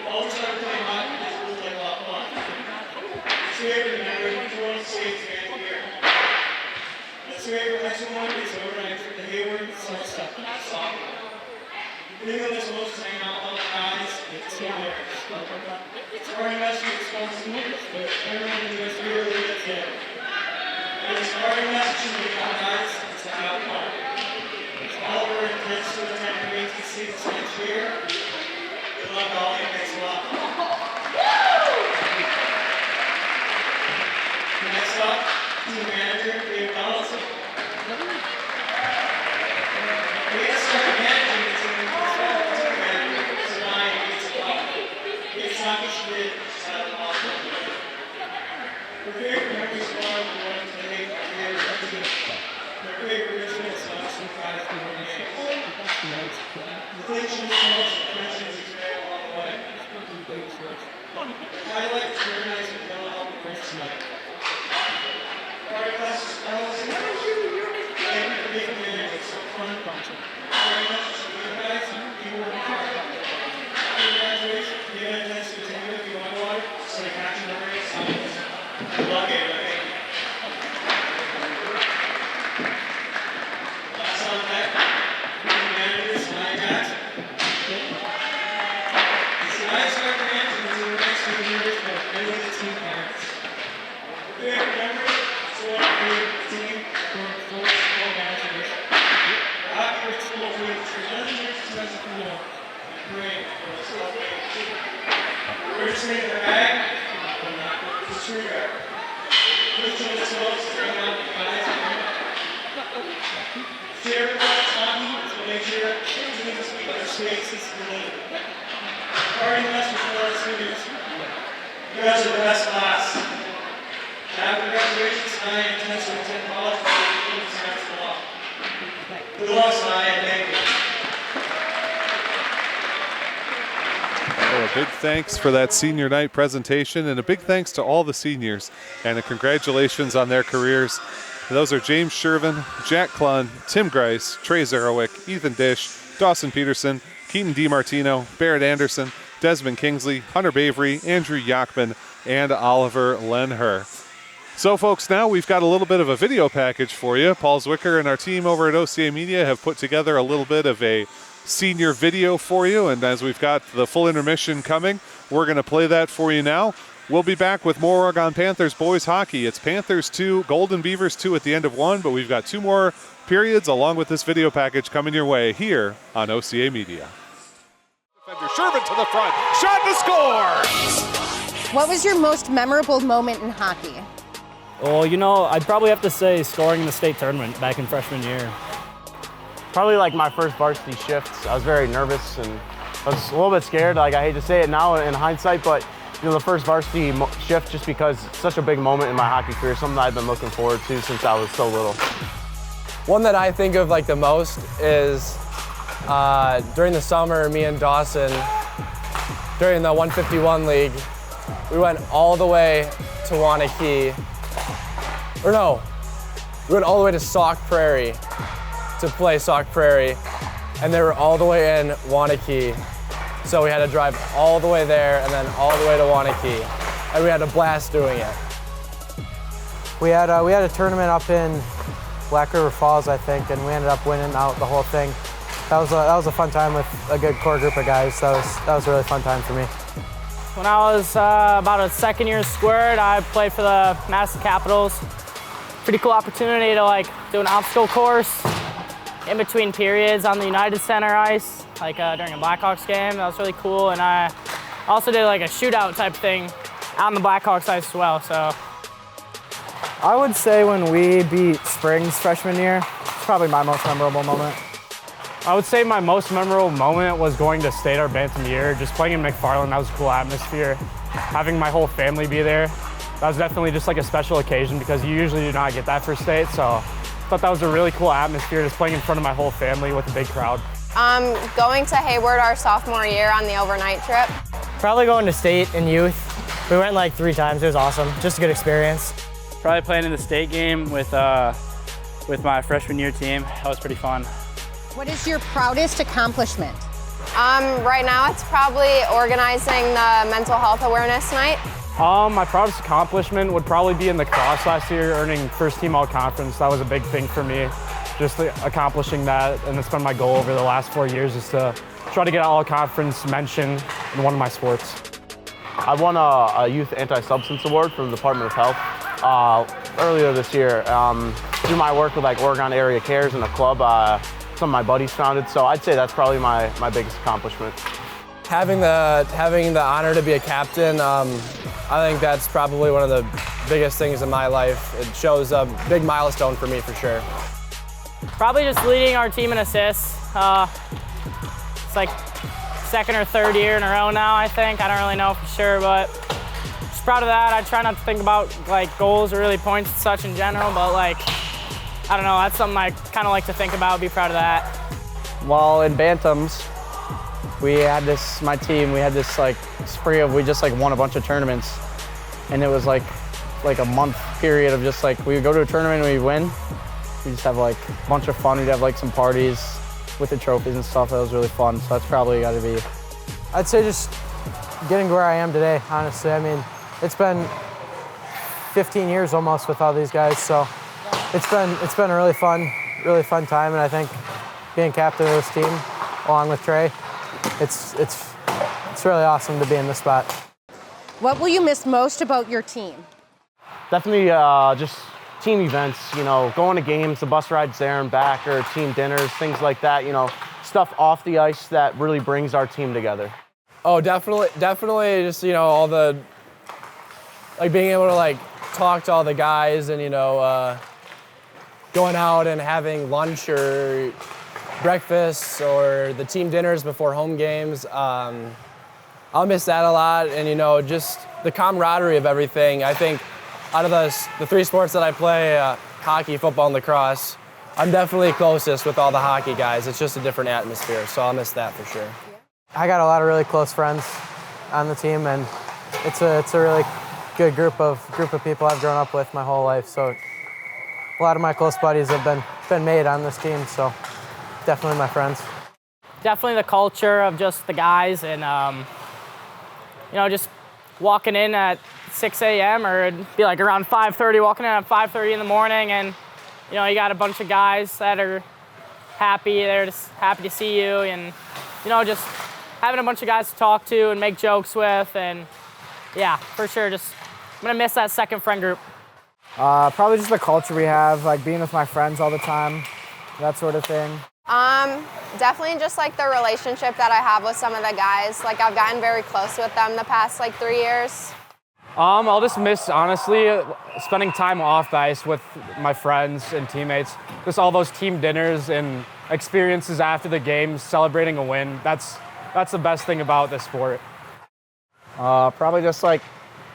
All the time playing hockey is really like a lot of fun. His favorite memory is going to state at the end of the year. His favorite lesson one is overnight for the Hayward soccer. Being on this most hang out all the guys, it's so there. Scoring message is responsible, but everyone in the US really gets it. It's scoring message in the guys, it's the outcome. Oliver intends to attend the ATC this next year. Good luck, Ollie, thanks a lot. Next up, team manager, Dave Donaldson. We get started managing the team. The favorite memories are the ones that they created every day. Their favorite original songs and guys to their names. The clinching songs and friendships is made along the way. Highlights very nice and well help the first night. Party classes, policy. Thank you for being here. It's so fun. Very much to you guys. You work hard. After graduation, you get a chance to continue if you want water. So you catch the race. Good luck, everybody. Last on deck, team manager, Sinai Jackson. Sinai started managing the team the next 2 years, but really the team parents. Favorite memory, so one of the team for full school managers. After school, we had 3 years to rest of the great. We're just in the bag. The tree guard. Listen to the songs, bring out the guys. See everybody's hockey, so make sure everything this week our space is related. Party message for our seniors. You guys are the best class. Congratulations tonight, and thanks for 10 college for the team tonight for the law. Good luck tonight, thank you. So a big thanks for that senior night presentation, and a big thanks to all the seniors, and a congratulations on their careers. Those are James Shervin, Jack Klun, Tim Grice, Trey Zarowick, Ethan Dish, Dawson Peterson, Keaton DiMartino, Barrett Anderson, Desmond Kingsley, Hunter Bavery, Andrew Yachman, and Oliver Lenher. So folks, now we've got a little bit of a video package for you. Paul Zwicker and our team over at OCA Media have put together a little bit of a senior video for you, and as we've got the full intermission coming, we're going to play that for you now. We'll be back with more Oregon Panthers boys hockey. It's Panthers 2, Golden Beavers 2 at the end of 1, but we've got 2 more periods along with this video package coming your way here on OCA Media. Defender Shervin to the front, shot to score! What was your most memorable moment in hockey? Well, you know, I'd probably have to say scoring in the state tournament back in freshman year. Probably like my first varsity shifts. I was very nervous and I was a little bit scared. Like, I hate to say it now in hindsight, but you know, the first varsity shift, just because it's such a big moment in my hockey career, something I've been looking forward to since I was so little. One that I think of like the most is during the summer, me and Dawson, during the 151 league, we went all the way to Wanakee. Or no, we went all the way to Sauk Prairie to play Sauk Prairie, and they were all the way in Wanakee. So we had to drive all the way there and then all the way to Wanakee, and we had a blast doing it. We had a tournament up in Black River Falls, I think, and we ended up winning out the whole thing. That was a fun time with a good core group of guys. That was a really fun time for me. When I was about a second year squared, I played for the Madison Capitals. Pretty cool opportunity to like do an obstacle course in between periods on the United Center ice, like during a Blackhawks game. That was really cool, and I also did like a shootout type thing on the Blackhawks ice as well. So I would say when we beat Springs freshman year, it's probably my most memorable moment. I would say my most memorable moment was going to state our Bantam year, just playing in McFarland. That was a cool atmosphere. Having my whole family be there, that was definitely just like a special occasion because you usually do not get that for state. So I thought that was a really cool atmosphere, just playing in front of my whole family with a big crowd. Going to Hayward our sophomore year on the overnight trip. Probably going to state in youth. We went like 3 times. It was awesome. Just a good experience. Probably playing in the state game with my freshman year team. That was pretty fun. What is your proudest accomplishment? Right now it's probably organizing the mental health awareness night. My proudest accomplishment would probably be in the cross last year, earning first team all conference. That was a big thing for me, just accomplishing that, and that's been my goal over the last 4 years, is to try to get all conference mention in one of my sports. I won a youth anti-substance award from the Department of Health earlier this year. Through my work with like Oregon Area Cares and a club some of my buddies founded, so I'd say that's probably my biggest accomplishment. Having the honor to be a captain, I think that's probably one of the biggest things in my life. It shows a big milestone for me for sure. probably just leading our team in assists. It's like second or third year in a row now, I think. I don't really know for sure, but just proud of that. I try not to think about like goals or really points and such in general, but like, I don't know, that's something I kind of like to think about, be proud of that. Well, in Bantams, we had this, my team, we had this like spree of, we just like won a bunch of tournaments. And it was like a month period of just like, we would go to a tournament and we'd win. We just have like a bunch of fun. We'd have like some parties with the trophies and stuff. That was really fun. So that's probably gotta be. I'd say just getting to where I am today, honestly. I mean, it's been 15 years almost with all these guys. So it's been a really fun time. And I think being captain of this team, along with Trey, it's really awesome to be in this spot. What will you miss most about your team? Definitely just team events, you know, going to games, the bus rides there and back, or team dinners, things like that, you know, stuff off the ice that really brings our team together. Oh, definitely just, you know, all the, like being able to like talk to all the guys and, you know, going out and having lunch or breakfast or the team dinners before home games. I'll miss that a lot, and you know, just the camaraderie of everything. I think out of the three sports that I play, hockey, football, and lacrosse, I'm definitely closest with all the hockey guys. It's just a different atmosphere, so I'll miss that for sure. I got a lot of really close friends on the team, and it's a really good group of people I've grown up with my whole life. So a lot of my close buddies have been made on this team, so definitely my friends. Definitely the culture of just the guys, and just walking in at 6 a.m. or it'd be like around 5:30, walking in at 5:30 in the morning, and you got a bunch of guys that are happy. They're just happy to see you, and just having a bunch of guys to talk to and make jokes with, and yeah, for sure, I'm gonna miss that second friend group. Probably just the culture we have, like being with my friends all the time, that sort of thing. Definitely just like the relationship that I have with some of the guys. Like I've gotten very close with them the past 3 years. I'll just miss, honestly, spending time off the ice with my friends and teammates. Just all those team dinners and experiences after the game, celebrating a win. That's the best thing about this sport. Probably just like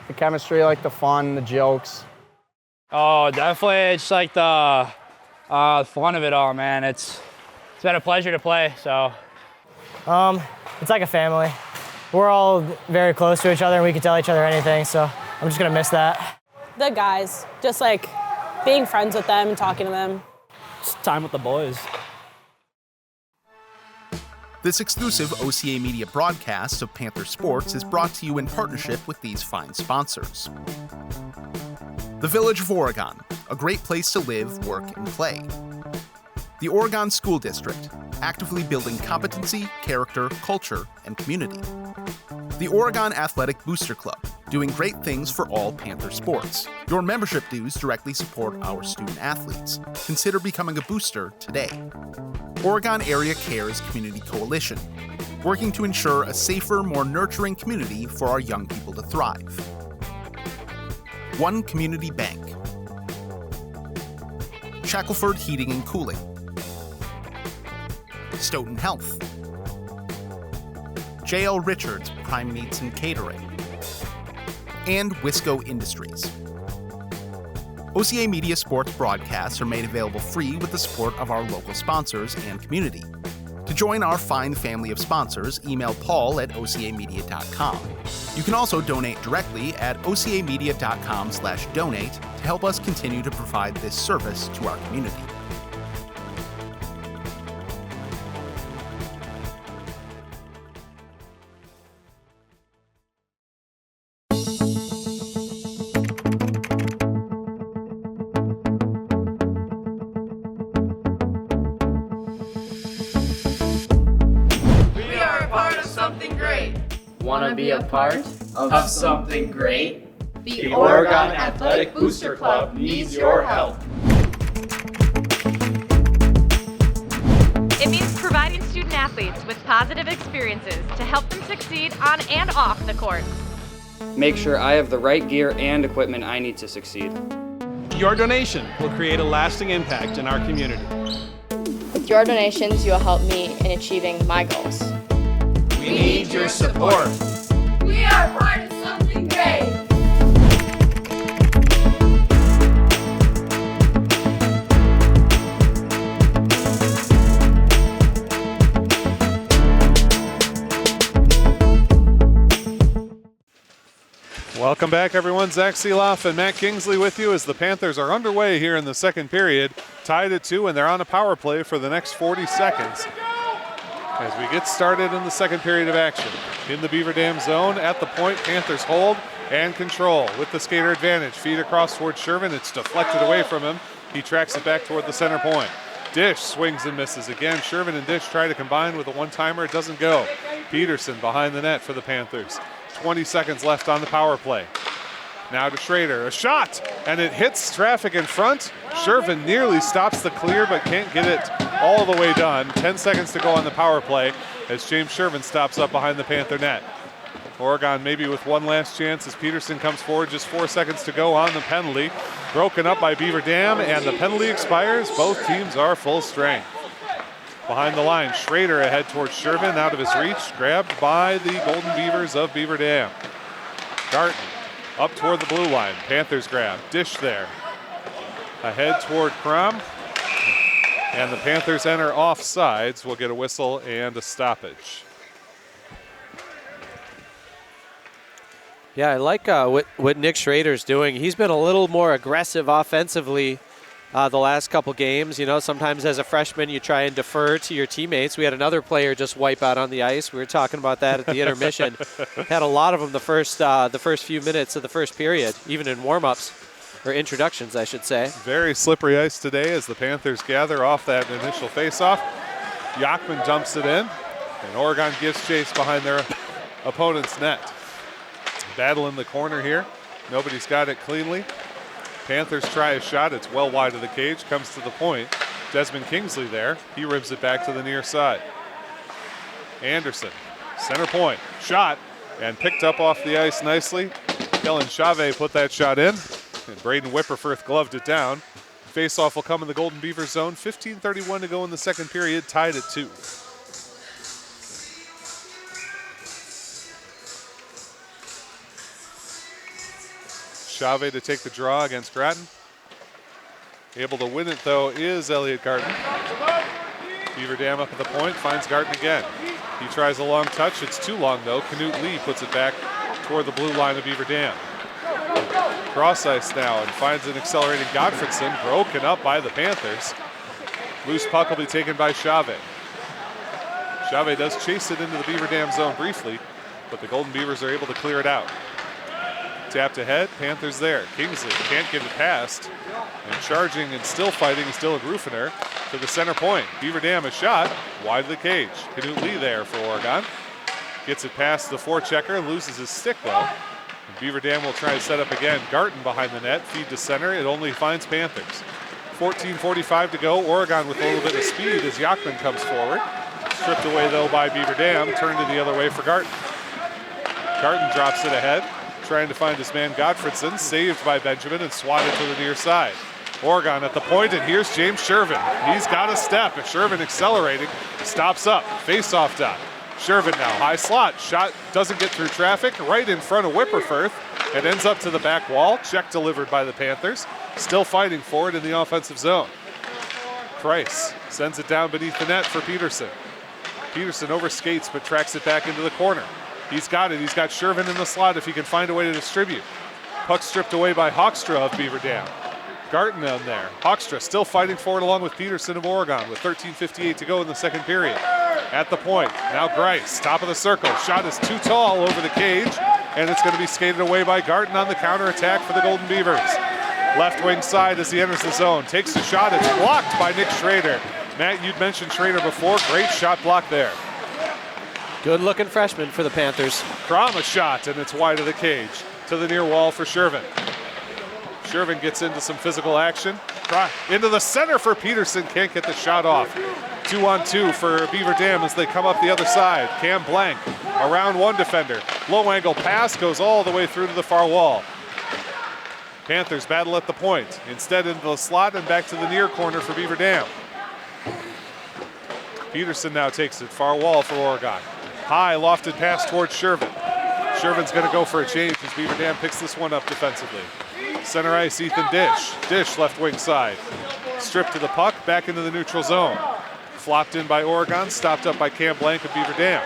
the chemistry, like the fun, the jokes. Oh, definitely. It's like the fun of it all, man. It's been a pleasure to play. So, It's like a family. We're all very close to each other, and we can tell each other anything, so I'm just gonna miss that. The guys, just like being friends with them, talking to them. Just time with the boys. This exclusive OCA Media broadcast of Panther Sports is brought to you in partnership with these fine sponsors. The Village of Oregon, a great place to live, work, and play. The Oregon School District, actively building competency, character, culture, and community. The Oregon Athletic Booster Club, doing great things for all Panther sports. Your membership dues directly support our student athletes. Consider becoming a booster today. Oregon Area Cares Community Coalition, working to ensure a safer, more nurturing community for our young people to thrive. One Community Bank. Shackelford Heating and Cooling. Stoughton Health. J.L. Richards Prime Meats and Catering. And Wisco Industries. OCA Media sports broadcasts are made available free with the support of our local sponsors and community. To join our fine family of sponsors, email Paul at ocamedia.com. You can also donate directly at ocamedia.com/donate to help us continue to provide this service to our community. Want to be a part of something great? The Oregon Athletic Booster Club needs your help. It means providing student athletes with positive experiences to help them succeed on and off the court. Make sure I have the right gear and equipment I need to succeed. Your donation will create a lasting impact in our community. With your donations, you will help me in achieving my goals. We need your support. We are part of something great. Welcome back, everyone. Zach Sielaff and Matt Kingsley with you as the Panthers are underway here in the second period, tied at 2, and they're on a power play for the next 40 seconds. As we get started in the second period of action. In the Beaver Dam zone, at the point, Panthers hold and control with the skater advantage. Feed across towards Shervin. It's deflected away from him. He tracks it back toward the center point. Dish swings and misses again. Shervin and Dish try to combine with a one-timer. It doesn't go. Peterson behind the net for the Panthers. 20 seconds left on the power play. Now to Schrader, a shot, and it hits traffic in front. Shervin nearly stops the clear, but can't get it all the way done. 10 seconds to go on the power play as James Shervin stops up behind the Panther net. Oregon maybe with one last chance as Peterson comes forward, just 4 seconds to go on the penalty. Broken up by Beaver Dam, and the penalty expires. Both teams are full strength. Behind the line, Schrader ahead towards Shervin, out of his reach, grabbed by the Golden Beavers of Beaver Dam. Garten Up toward the blue line. Panthers grab. Dish there. Ahead toward Crom. And the Panthers enter offsides. We'll get a whistle and a stoppage. Yeah, I like what Nick Schrader's doing. He's been a little more aggressive offensively the last couple games. You know, sometimes as a freshman you try and defer to your teammates. We had another player just wipe out on the ice. We were talking about that at the intermission. Had a lot of them the first few minutes of the first period, even in warm-ups, or introductions, I should say. Very slippery ice today as the Panthers gather off that initial faceoff. Yachman dumps it in, and Oregon gives chase behind their opponent's net. Battle in the corner here. Nobody's got it cleanly. Panthers try a shot. It's well wide of the cage. Comes to the point. Desmond Kingsley there. He ribs it back to the near side. Anderson, center point. Shot, and picked up off the ice nicely. Kellen Chavez put that shot in, and Braden Whipperfirth gloved it down. Face-off will come in the Golden Beavers zone. 15:31 to go in the second period, tied at 2. Chavez to take the draw against Grattan. Able to win it, though, is Elliot Garten. Beaver Dam up at the point, finds Garten again. He tries a long touch. It's too long, though. Knut Lee puts it back toward the blue line of Beaver Dam. Cross ice now and finds an accelerating Gottfredson, broken up by the Panthers. Loose puck will be taken by Chavez. Chavez does chase it into the Beaver Dam zone briefly, but the Golden Beavers are able to clear it out. Tapped ahead, Panthers there. Kingsley can't get it past. And charging and still fighting is Dylan Rufiner to the center point. Beaver Dam a shot, wide of the cage. Knut Lee there for Oregon. Gets it past the forechecker, loses his stick though. And Beaver Dam will try to set up again. Garten behind the net, feed to center. It only finds Panthers. 14:45 to go. Oregon with a little bit of speed as Yachman comes forward. Stripped away though by Beaver Dam, turned it the other way for Garten. Garten drops it ahead. Trying to find his man Gottfredson, saved by Benjamin and swatted to the near side. Oregon at the point, and here's James Shervin. He's got a step, and Shervin accelerating, stops up, face-off dot. Shervin now, high slot, shot doesn't get through traffic, right in front of Whipperfirth, and ends up to the back wall. Check delivered by the Panthers, still fighting for it in the offensive zone. Price sends it down beneath the net for Peterson. Peterson overskates, but tracks it back into the corner. He's got it. He's got Shervin in the slot if he can find a way to distribute. Puck stripped away by Hawkstra of Beaver Dam. Garten on there. Hawkstra still fighting for it along with Peterson of Oregon with 13:58 to go in the second period. At the point, now Grice, top of the circle. Shot is too tall over the cage, and it's going to be skated away by Garten on the counterattack for the Golden Beavers. Left wing side as he enters the zone. Takes the shot. It's blocked by Nick Schrader. Matt, you'd mentioned Schrader before. Great shot block there. Good looking freshman for the Panthers. Crom a shot, and it's wide of the cage to the near wall for Shervin. Shervin gets into some physical action. Into the center for Peterson, can't get the shot off. 2-on-2 for Beaver Dam as they come up the other side. Cam Blank around one defender. Low angle pass goes all the way through to the far wall. Panthers battle at the point. Instead into the slot and back to the near corner for Beaver Dam. Peterson now takes it, far wall for Oregon. High lofted pass towards Shervin. Shervin's going to go for a change as Beaver Dam picks this one up defensively. Center ice, Ethan Dish. Dish left wing side. Stripped to the puck, back into the neutral zone. Flopped in by Oregon, stopped up by Cam Blank of Beaver Dam.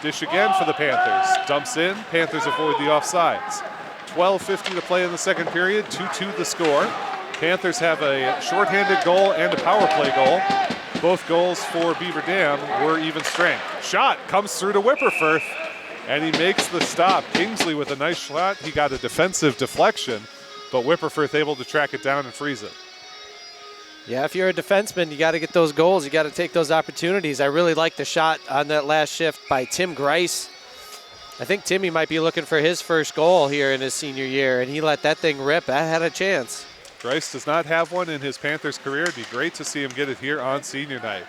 Dish again for the Panthers. Dumps in, Panthers avoid the offsides. 12:50 to play in the second period, 2-2 the score. Panthers have a shorthanded goal and a power play goal. Both goals for Beaver Dam were even strength. Shot comes through to Whipperfirth, and he makes the stop. Kingsley with a nice shot. He got a defensive deflection, but Whipperfirth able to track it down and freeze it. Yeah, if you're a defenseman, you got to get those goals. You got to take those opportunities. I really like the shot on that last shift by Tim Grice. I think Timmy might be looking for his first goal here in his senior year, and he let that thing rip. That had a chance. Grice does not have one in his Panthers career. It'd be great to see him get it here on senior night.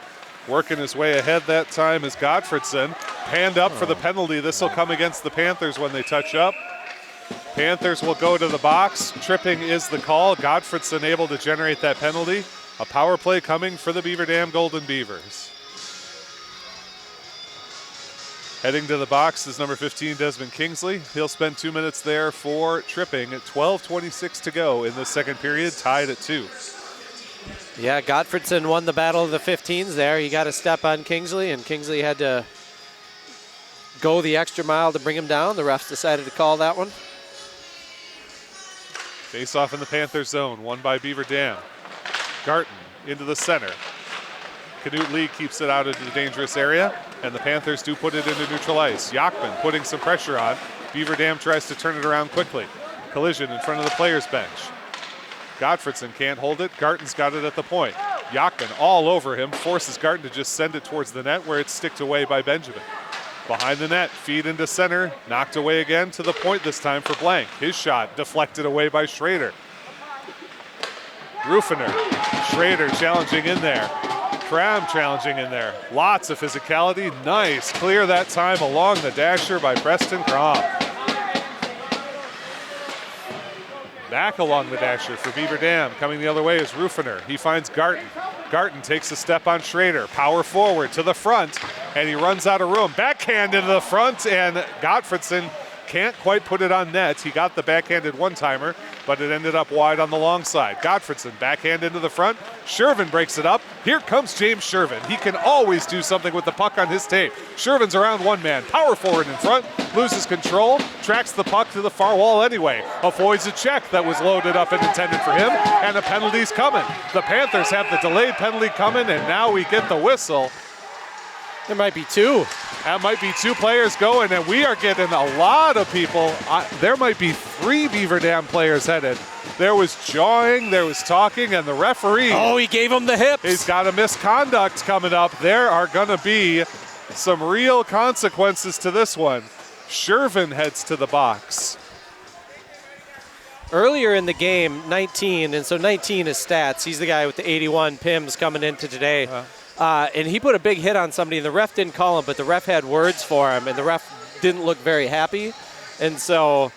Working his way ahead that time is Gottfredson. Panned up for the penalty. This will come against the Panthers when they touch up. Panthers will go to the box. Tripping is the call. Gottfredson able to generate that penalty. A power play coming for the Beaver Dam Golden Beavers. Heading to the box is number 15, Desmond Kingsley. He'll spend 2 minutes there for tripping at 12:26 to go in the second period, tied at 2. Yeah, Gottfredson won the battle of the 15s there. He got a step on Kingsley, and Kingsley had to go the extra mile to bring him down. The refs decided to call that one. Face off in the Panthers zone, won by Beaver Dam. Garten into the center. Canute Lee keeps it out into the dangerous area, and the Panthers do put it into neutral ice. Yachman putting some pressure on. Beaver Dam tries to turn it around quickly. Collision in front of the players' bench. Gottfredson can't hold it. Garten's got it at the point. Yachman all over him, forces Garten to just send it towards the net where it's sticked away by Benjamin. Behind the net, feed into center, knocked away again to the point this time for Blank. His shot deflected away by Schrader. Rufiner, Schrader challenging in there. Cram challenging in there. Lots of physicality. Nice clear that time along the dasher by Preston Crom. Back along the dasher for Beaver Dam. Coming the other way is Rufiner. He finds Garten. Garten takes a step on Schrader. Power forward to the front, and he runs out of room. Backhand into the front, and Gottfredson can't quite put it on net. He got the backhanded one-timer, but it ended up wide on the long side. Gottfredson backhand into the front. Shervin breaks it up. Here comes James Shervin. He can always do something with the puck on his tape. Shervin's around one man. Power forward in front. Loses control. Tracks the puck to the far wall anyway. Avoids a check that was loaded up and intended for him. And a penalty's coming. The Panthers have the delayed penalty coming, and now we get the whistle. There might be two. That might be two players going, and we are getting a lot of people. There might be 3 Beaver Dam players headed. There was jawing, there was talking, and the referee. Oh, he gave him the hips. He's got a misconduct coming up. There are going to be some real consequences to this one. Shervin heads to the box. Earlier in the game, 19, and so 19 is stats. He's the guy with the 81 PIMs coming into today. And he put a big hit on somebody, and the ref didn't call him, but the ref had words for him, and the ref didn't look very happy. And so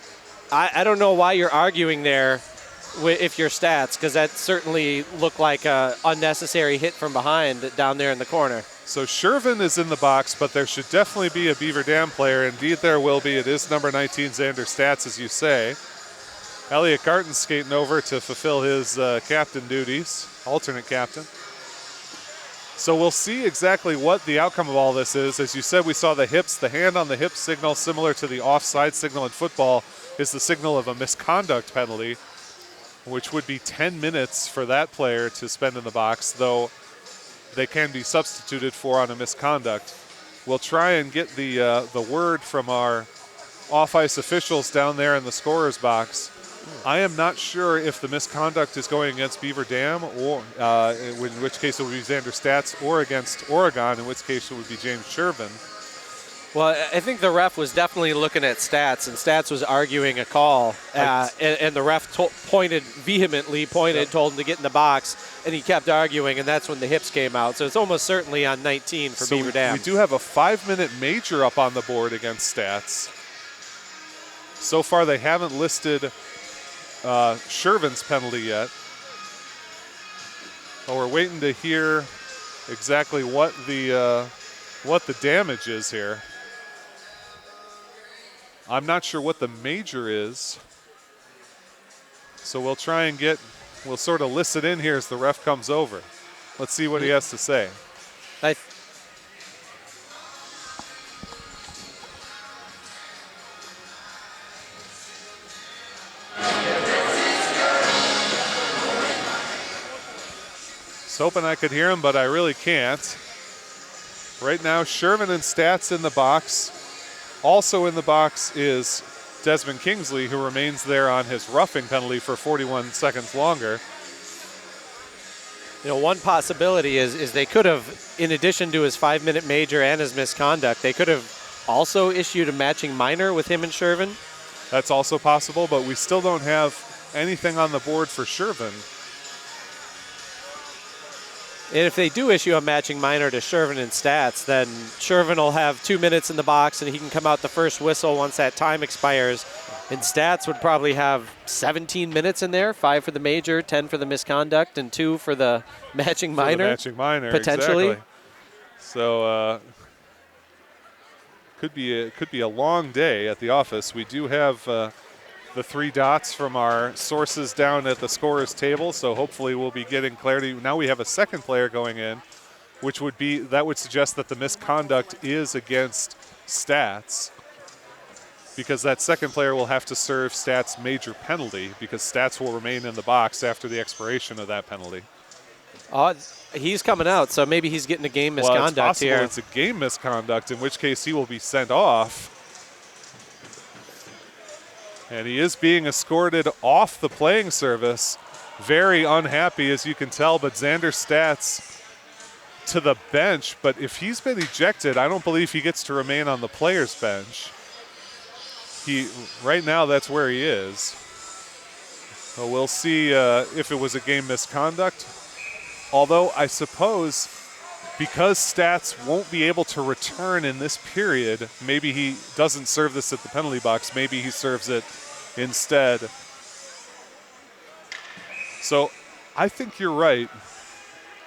I don't know why you're arguing there if you're stats, because that certainly looked like an unnecessary hit from behind down there in the corner. So Shervin is in the box, but there should definitely be a Beaver Dam player. Indeed, there will be. It is number 19, Xander Stats, as you say. Elliot Garten skating over to fulfill his captain duties, alternate captain. So we'll see exactly what the outcome of all this is. As you said, we saw the hips, the hand on the hip signal, similar to the offside signal in football, is the signal of a misconduct penalty, which would be 10 minutes for that player to spend in the box, though they can be substituted for on a misconduct. We'll try and get the word from our off-ice officials down there in the scorer's box. I am not sure if the misconduct is going against Beaver Dam, or in which case it would be Xander Stats, or against Oregon, in which case it would be James Shervin. Well, I think the ref was definitely looking at Stats, and Stats was arguing a call, and the ref vehemently told him to get in the box, and he kept arguing, and that's when the hips came out. So it's almost certainly on 19 for Beaver Dam. We do have a 5-minute major up on the board against Stats. So far, they haven't listed Shervin's penalty yet. Well, we're waiting to hear exactly what the damage is here. I'm not sure what the major is. So we'll try and we'll sort of listen in here as the ref comes over. Let's see what he has to say. Hoping I could hear him, but I really can't. Right now, Shervin and Stats in the box. Also in the box is Desmond Kingsley, who remains there on his roughing penalty for 41 seconds longer. You know, one possibility is they could have, in addition to his 5-minute major and his misconduct, they could have also issued a matching minor with him and Shervin. That's also possible, but we still don't have anything on the board for Shervin. And if they do issue a matching minor to Shervin and Stats, then Shervin will have 2 minutes in the box, and he can come out the first whistle once that time expires. And Stats would probably have 17 minutes in there, 5 for the major, 10 for the misconduct, and 2 for the matching minor. Matching minor, potentially. Exactly. So could be a long day at the office. We do have the 3 dots from our sources down at the scorer's table, so hopefully we'll be getting clarity. Now we have a second player going in, which would suggest that the misconduct is against Stats, because that second player will have to serve Stats' major penalty, because Stats will remain in the box after the expiration of that penalty. He's coming out, so maybe he's getting a game misconduct well, it's possible here. It's a game misconduct, in which case he will be sent off. And he is being escorted off the playing surface. Very unhappy, as you can tell, but Xander Stats to the bench. But if he's been ejected, I don't believe he gets to remain on the player's bench. Right now, that's where he is. So we'll see if it was a game misconduct. Although I suppose because Stats won't be able to return in this period, maybe he doesn't serve this at the penalty box. Maybe he serves it instead. So I think you're right,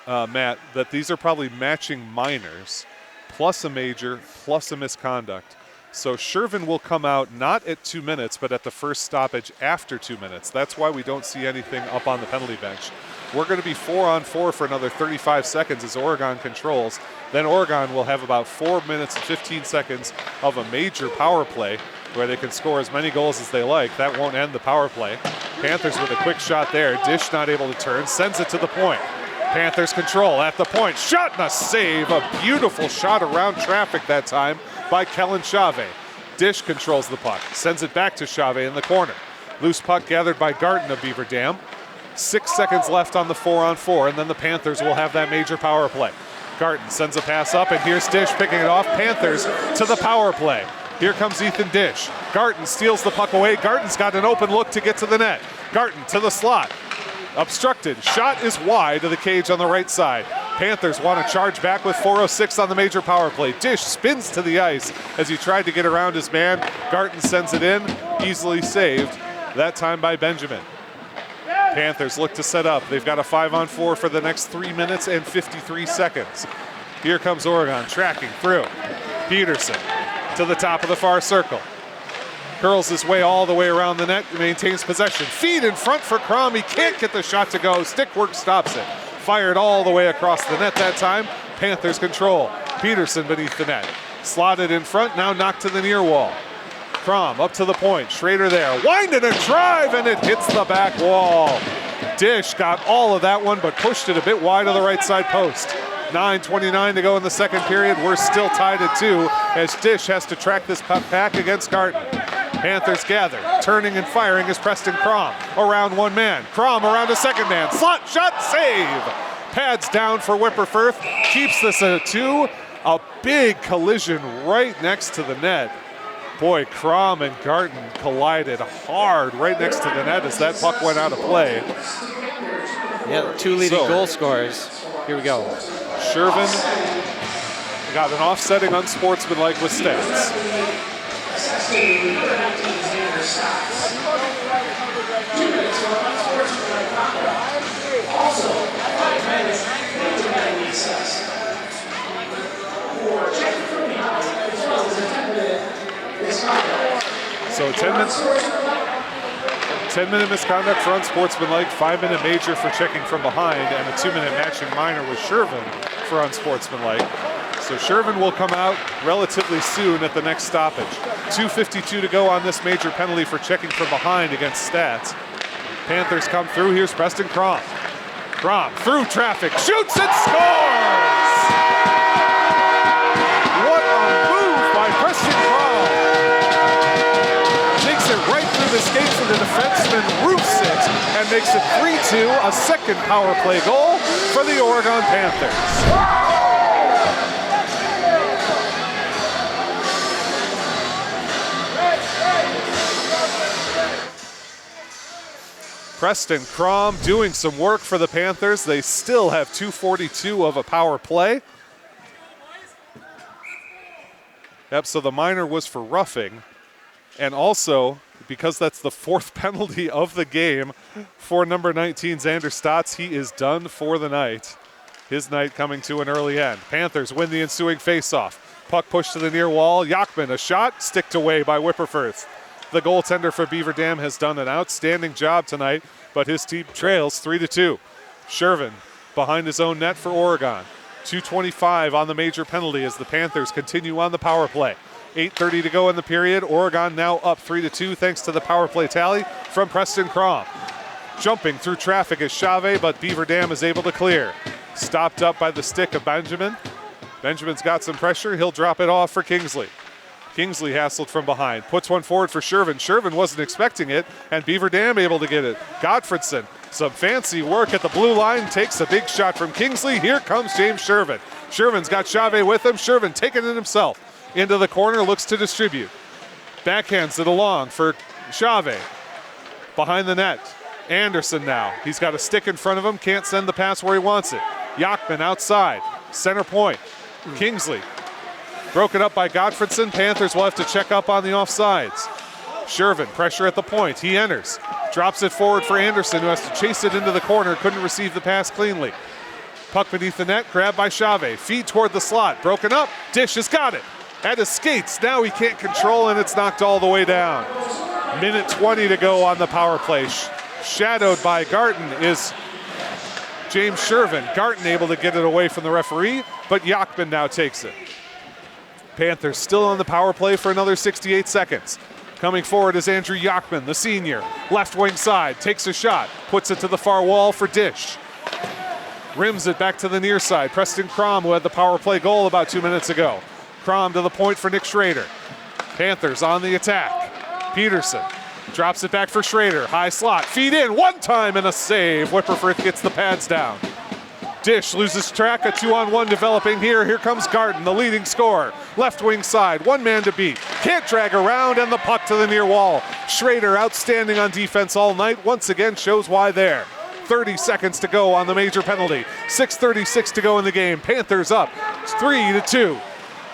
Matt, that these are probably matching minors, plus a major, plus a misconduct. So Shervin will come out not at 2 minutes, but at the first stoppage after 2 minutes. That's why we don't see anything up on the penalty bench. We're going to be 4-on-4 for another 35 seconds as Oregon controls. Then Oregon will have about 4 minutes and 15 seconds of a major power play where they can score as many goals as they like. That won't end the power play. Panthers with a quick shot there. Dish not able to turn, sends it to the point. Panthers control at the point. Shot and a save. A beautiful shot around traffic that time by Kellen Chave. Dish controls the puck, sends it back to Chave in the corner. Loose puck gathered by Garten of Beaver Dam. 6 seconds left on the 4-on-4, and then the Panthers will have that major power play. Garten sends a pass up, and here's Dish picking it off. Panthers to the power play. Here comes Ethan Dish. Garten steals the puck away. Garten's got an open look to get to the net. Garten to the slot. Obstructed. Shot is wide of the cage on the right side. Panthers want to charge back with 4:06 on the major power play. Dish spins to the ice as he tried to get around his man. Garten sends it in, easily saved, that time by Benjamin. Panthers look to set up. They've got a 5-on-4 for the next 3 minutes and 53 seconds. Here comes Oregon tracking through. Peterson to the top of the far circle. Curls his way all the way around the net, maintains possession. Feed in front for Crom. He can't get the shot to go. Stick work stops it. Fired all the way across the net that time. Panthers control. Peterson beneath the net. Slotted in front, now knocked to the near wall. Crom up to the point. Schrader there. Winded a drive, and it hits the back wall. Dish got all of that one, but pushed it a bit wide of the right side post. 9:29 to go in the second period. We're still tied at 2 as Dish has to track this puck back against Garten. Panthers gather. Turning and firing is Preston Crom. Around one man. Crom around a second man. Slot shot, save. Pads down for Whipperfirth. Keeps this at 2. A big collision right next to the net. Boy, Crom and Garten collided hard right next to the net as that puck went out of play. Yeah, the 2 leading goal scorers. Here we go. Shervin got an offsetting unsportsmanlike with Stats. So 10-minute misconduct for unsportsmanlike, 5-minute major for checking from behind, and a 2-minute matching minor with Shervin for unsportsmanlike. So Shervin will come out relatively soon at the next stoppage. 2:52 to go on this major penalty for checking from behind against Stats. Panthers come through. Here's Preston Crom. Crom through traffic, shoots and scores! What a move by Preston Crom! Takes it right through the skates of the defenseman, roofs it, and makes it 3-2, a second power play goal for the Oregon Panthers. Preston Crom doing some work for the Panthers. They still have 2:42 of a power play. Yep, so the minor was for roughing. And also, because that's the 4th penalty of the game for number 19, Xander Stotts, he is done for the night. His night coming to an early end. Panthers win the ensuing faceoff. Puck pushed to the near wall. Yachman, a shot, sticked away by Whipperfirth. The goaltender for Beaver Dam has done an outstanding job tonight, but his team trails 3-2. Shervin behind his own net for Oregon. 2:25 on the major penalty as the Panthers continue on the power play. 8:30 to go in the period. Oregon now up 3-2 thanks to the power play tally from Preston Crom. Jumping through traffic is Chavez, but Beaver Dam is able to clear. Stopped up by the stick of Benjamin. Benjamin's got some pressure. He'll drop it off for Kingsley. Kingsley hassled from behind. Puts one forward for Shervin. Shervin wasn't expecting it, and Beaver Dam able to get it. Gottfredson, some fancy work at the blue line. Takes a big shot from Kingsley. Here comes James Shervin. Shervin's got Chavez with him. Shervin taking it himself. Into the corner, looks to distribute. Backhands it along for Chavez. Behind the net. Anderson now. He's got a stick in front of him. Can't send the pass where he wants it. Yachman outside. Center point. Kingsley. Broken up by Gottfredson. Panthers will have to check up on the offsides. Shervin, pressure at the point. He enters. Drops it forward for Anderson, who has to chase it into the corner. Couldn't receive the pass cleanly. Puck beneath the net. Grabbed by Chavez. Feed toward the slot. Broken up. Dish has got it. At his skates. Now he can't control, and it's knocked all the way down. Minute 20 to go on the power play. Shadowed by Garten is James Shervin. Garten able to get it away from the referee, but Yachman now takes it. Panthers still on the power play for another 68 seconds. Coming forward is Andrew Yachman, the senior. Left wing side, takes a shot, puts it to the far wall for Dish. Rims it back to the near side. Preston Crom, who had the power play goal about 2 minutes ago. Crom to the point for Nick Schrader. Panthers on the attack. Peterson drops it back for Schrader. High slot, feed in, one time and a save. Whipperfirth gets the pads down. Dish loses track, a 2-on-1 developing here. Here comes Garten, the leading scorer. Left wing side, one man to beat. Can't drag around, and the puck to the near wall. Schrader outstanding on defense all night. Once again shows why there. 30 seconds to go on the major penalty. 6:36 to go in the game. Panthers up 3-2.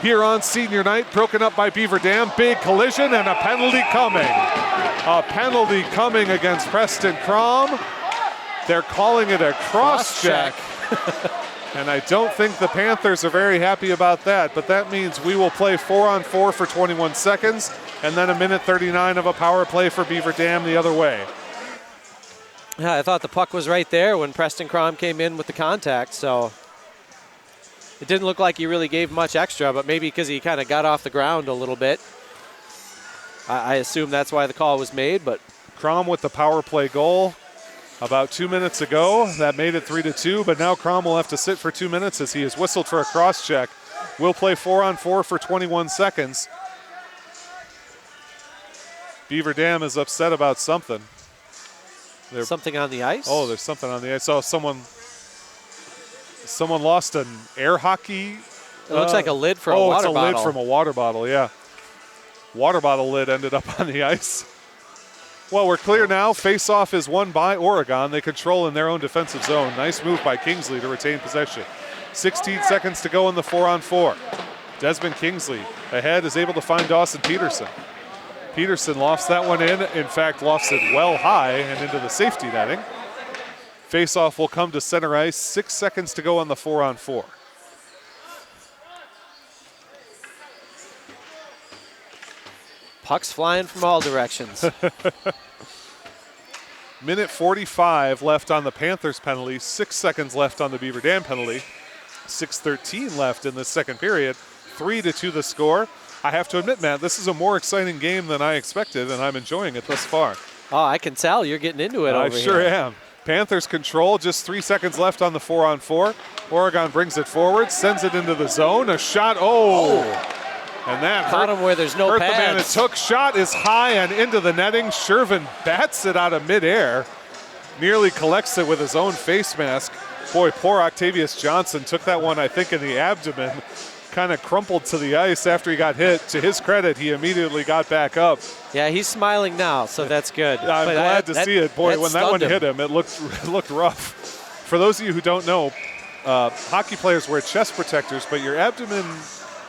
Here on senior night, broken up by Beaver Dam. Big collision and a penalty coming. A penalty coming against Preston Crom. They're calling it a cross-check. And I don't think the Panthers are very happy about that, but that means we will play 4-on-4 for 21 seconds and then a minute 39 of a power play for Beaver Dam the other way. Yeah, I thought the puck was right there when Preston Crom came in with the contact, so it didn't look like he really gave much extra, but maybe because he kind of got off the ground a little bit. I assume that's why the call was made, but Crom with the power play goal about 2 minutes ago. That made it 3-2, but now Crom will have to sit for 2 minutes as he is whistled for a cross check. We'll play 4-on-4 for 21 seconds. Beaver Dam is upset about something. Something on the ice? Oh, there's something on the ice. Oh, someone lost an air hockey. It looks like a lid for a water bottle. Oh, it's a lid from a water bottle, yeah. Water bottle lid ended up on the ice. Well, we're clear now. Face-off is won by Oregon. They control in their own defensive zone. Nice move by Kingsley to retain possession. 16 seconds to go in the 4-on-4. Desmond Kingsley ahead is able to find Dawson Peterson. Peterson lofts that one in fact, lofts it well high and into the safety netting. Face-off will come to center ice. 6 seconds to go on the 4-on-4. Pucks flying from all directions. Minute 45 left on the Panthers penalty. 6 seconds left on the Beaver Dam penalty. 6:13 left in the second period. 3-2 the score. I have to admit, Matt, this is a more exciting game than I expected, and I'm enjoying it thus far. Oh, I can tell you're getting into it over here. I sure am. Panthers control, just 3 seconds left on the 4-on-4. Oregon brings it forward, sends it into the zone. A shot, and that caught him where there's no pads. The man it took. Shot is high and into the netting. Shervin bats it out of midair. Nearly collects it with his own face mask. Boy, poor Octavius Johnson took that one, I think, in the abdomen. Kind of crumpled to the ice after he got hit. To his credit, he immediately got back up. Yeah, he's smiling now, so that's good. I'm glad to see it. Boy, when that one hit him, it looked rough. For those of you who don't know, hockey players wear chest protectors, but your abdomen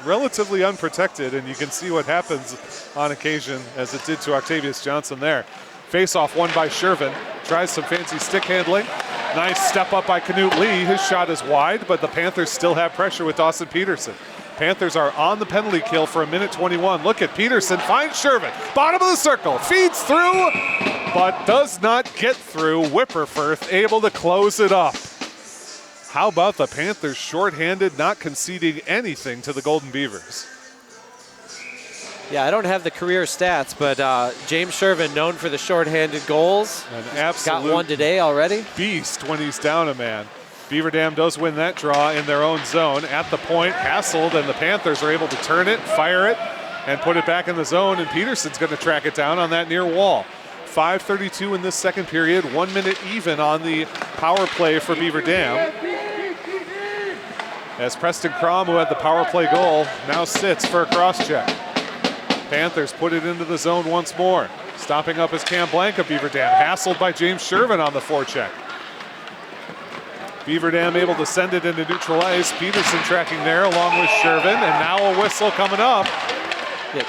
relatively unprotected, and you can see what happens on occasion, as it did to Octavius Johnson there. Face-off won by Shervin. Tries some fancy stick handling. Nice step up by Knut Lee. His shot is wide, but the Panthers still have pressure with Dawson Peterson. Panthers are on the penalty kill for 1:21. Look at Peterson, finds Shervin, bottom of the circle, feeds through, but does not get through. Whipperfirth able to close it up. How about the Panthers shorthanded, not conceding anything to the Golden Beavers? Yeah, I don't have the career stats, but James Shervin, known for the shorthanded goals. An absolute got one today already. Beast when he's down a man. Beaver Dam does win that draw in their own zone. At the point, hassled, and the Panthers are able to turn it, fire it, and put it back in the zone, and Peterson's going to track it down on that near wall. 5:32 in this second period, 1 minute even on the power play for Beaver Dam. As Preston Crom, who had the power play goal, now sits for a cross check. Panthers put it into the zone once more. Stopping up is Cam Blank of Beaver Dam, hassled by James Shervin on the forecheck. Beaver Dam able to send it into neutral ice. Peterson tracking there along with Shervin, and now a whistle coming up. Yeah,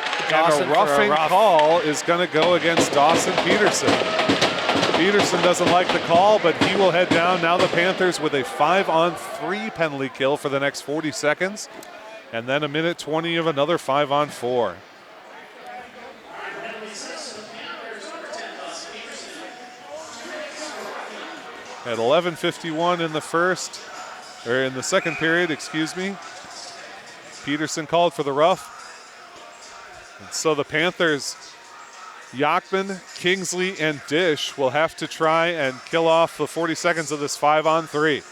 and a roughing call is going to go against Dawson Peterson. Peterson doesn't like the call, but he will head down. Now the Panthers with a 5-on-3 penalty kill for the next 40 seconds. And then 1:20 of another 5-on-4. At 11:51 in the in the second period, excuse me. Peterson called for the rough. And so the Panthers, Yachman, Kingsley, and Dish will have to try and kill off the 40 seconds of this 5-on-3.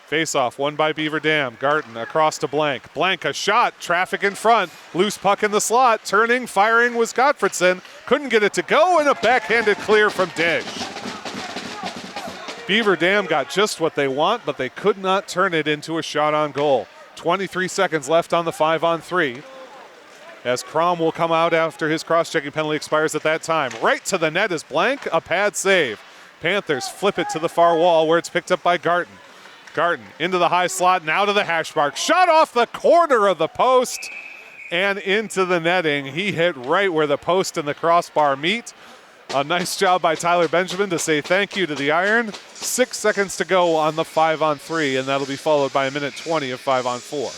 Face-off, won by Beaver Dam. Garten across to Blank. Blank, a shot, traffic in front. Loose puck in the slot, turning, firing was Gottfredson. Couldn't get it to go, and a backhanded clear from Dish. Beaver Dam got just what they want, but they could not turn it into a shot on goal. 23 seconds left on the 5-on-3. As Crom will come out after his cross-checking penalty expires at that time. Right to the net is Blank, a pad save. Panthers flip it to the far wall where it's picked up by Garten. Garten into the high slot, now to the hash mark. Shot off the corner of the post and into the netting. He hit right where the post and the crossbar meet. A nice job by Tyler Benjamin to say thank you to the Iron. 6 seconds to go on the 5-on-3, and that'll be followed by 1:20 of 5-on-4.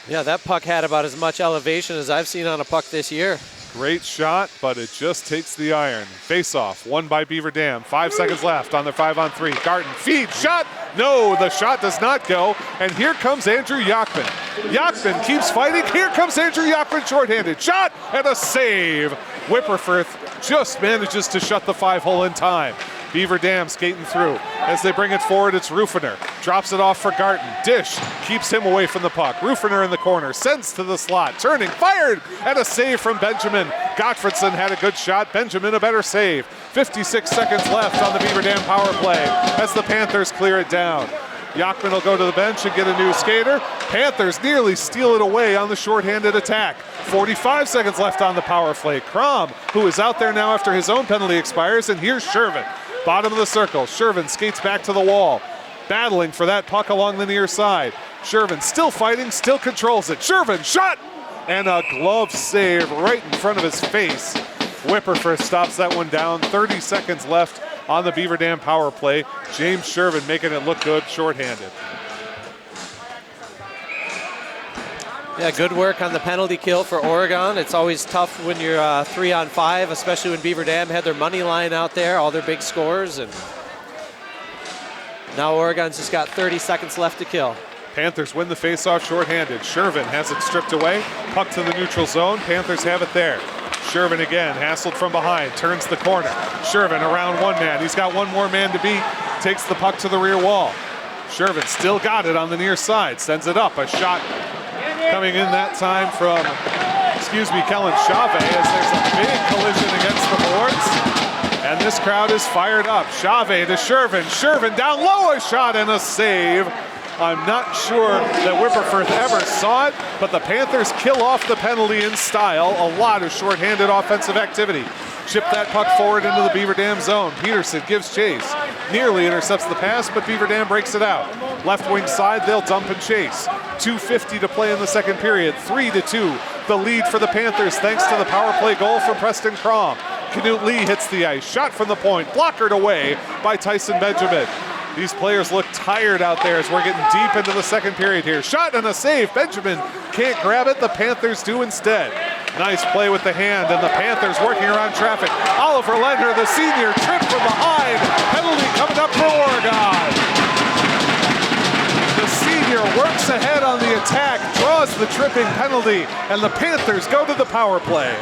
Yeah, that puck had about as much elevation as I've seen on a puck this year. Great shot, but it just takes the Iron. Face-off, won by Beaver Dam. 5 seconds left on the 5-on-3. Garten, feed, shot. No, the shot does not go. And here comes Andrew Yachman. Yachman keeps fighting. Here comes Andrew Yachman shorthanded. Shot and a save. Whipperfirth just manages to shut the 5-hole in time. Beaver Dam skating through. As they bring it forward, it's Rufiner. Drops it off for Garten. Dish keeps him away from the puck. Rufiner in the corner, sends to the slot. Turning, fired, and a save from Benjamin. Gottfredson had a good shot. Benjamin a better save. 56 seconds left on the Beaver Dam power play as the Panthers clear it down. Yachman will go to the bench and get a new skater. Panthers nearly steal it away on the shorthanded attack. 45 seconds left on the power play. Crom, who is out there now after his own penalty expires, and here's Shervin. Bottom of the circle. Shervin skates back to the wall. Battling for that puck along the near side. Shervin still fighting, still controls it. Shervin, shot! And a glove save right in front of his face. Whipperfirth stops that one down. 30 seconds left on the Beaver Dam power play. James Shervin making it look good, shorthanded. Yeah, good work on the penalty kill for Oregon. It's always tough when you're 3-on-5, especially when Beaver Dam had their money line out there, all their big scores. And now Oregon's just got 30 seconds left to kill. Panthers win the faceoff shorthanded. Shervin has it stripped away. Puck to the neutral zone. Panthers have it there. Shervin again, hassled from behind, turns the corner. Shervin around one man. He's got one more man to beat. Takes the puck to the rear wall. Shervin still got it on the near side. Sends it up. A shot coming in that time from, Kellen Chave, as there's a big collision against the boards. And this crowd is fired up. Chave to Shervin. Shervin down low, a shot and a save. I'm not sure that Whipperfirth ever saw it, but the Panthers kill off the penalty in style. A lot of shorthanded offensive activity. Chip that puck forward into the Beaver Dam zone. Peterson gives chase. Nearly intercepts the pass, but Beaver Dam breaks it out. Left wing side, they'll dump and chase. 2:50 to play in the second period. 3-2, the lead for the Panthers thanks to the power play goal from Preston Crom. Knut Lee hits the ice. Shot from the point, blockered away by Tyson Benjamin. These players look tired out there as we're getting deep into the second period here. Shot and a save. Benjamin can't grab it. The Panthers do instead. Nice play with the hand, and the Panthers working around traffic. Oliver Lender, the senior, tripped from behind. Penalty coming up for Oregon. The senior works ahead on the attack, draws the tripping penalty, and the Panthers go to the power play.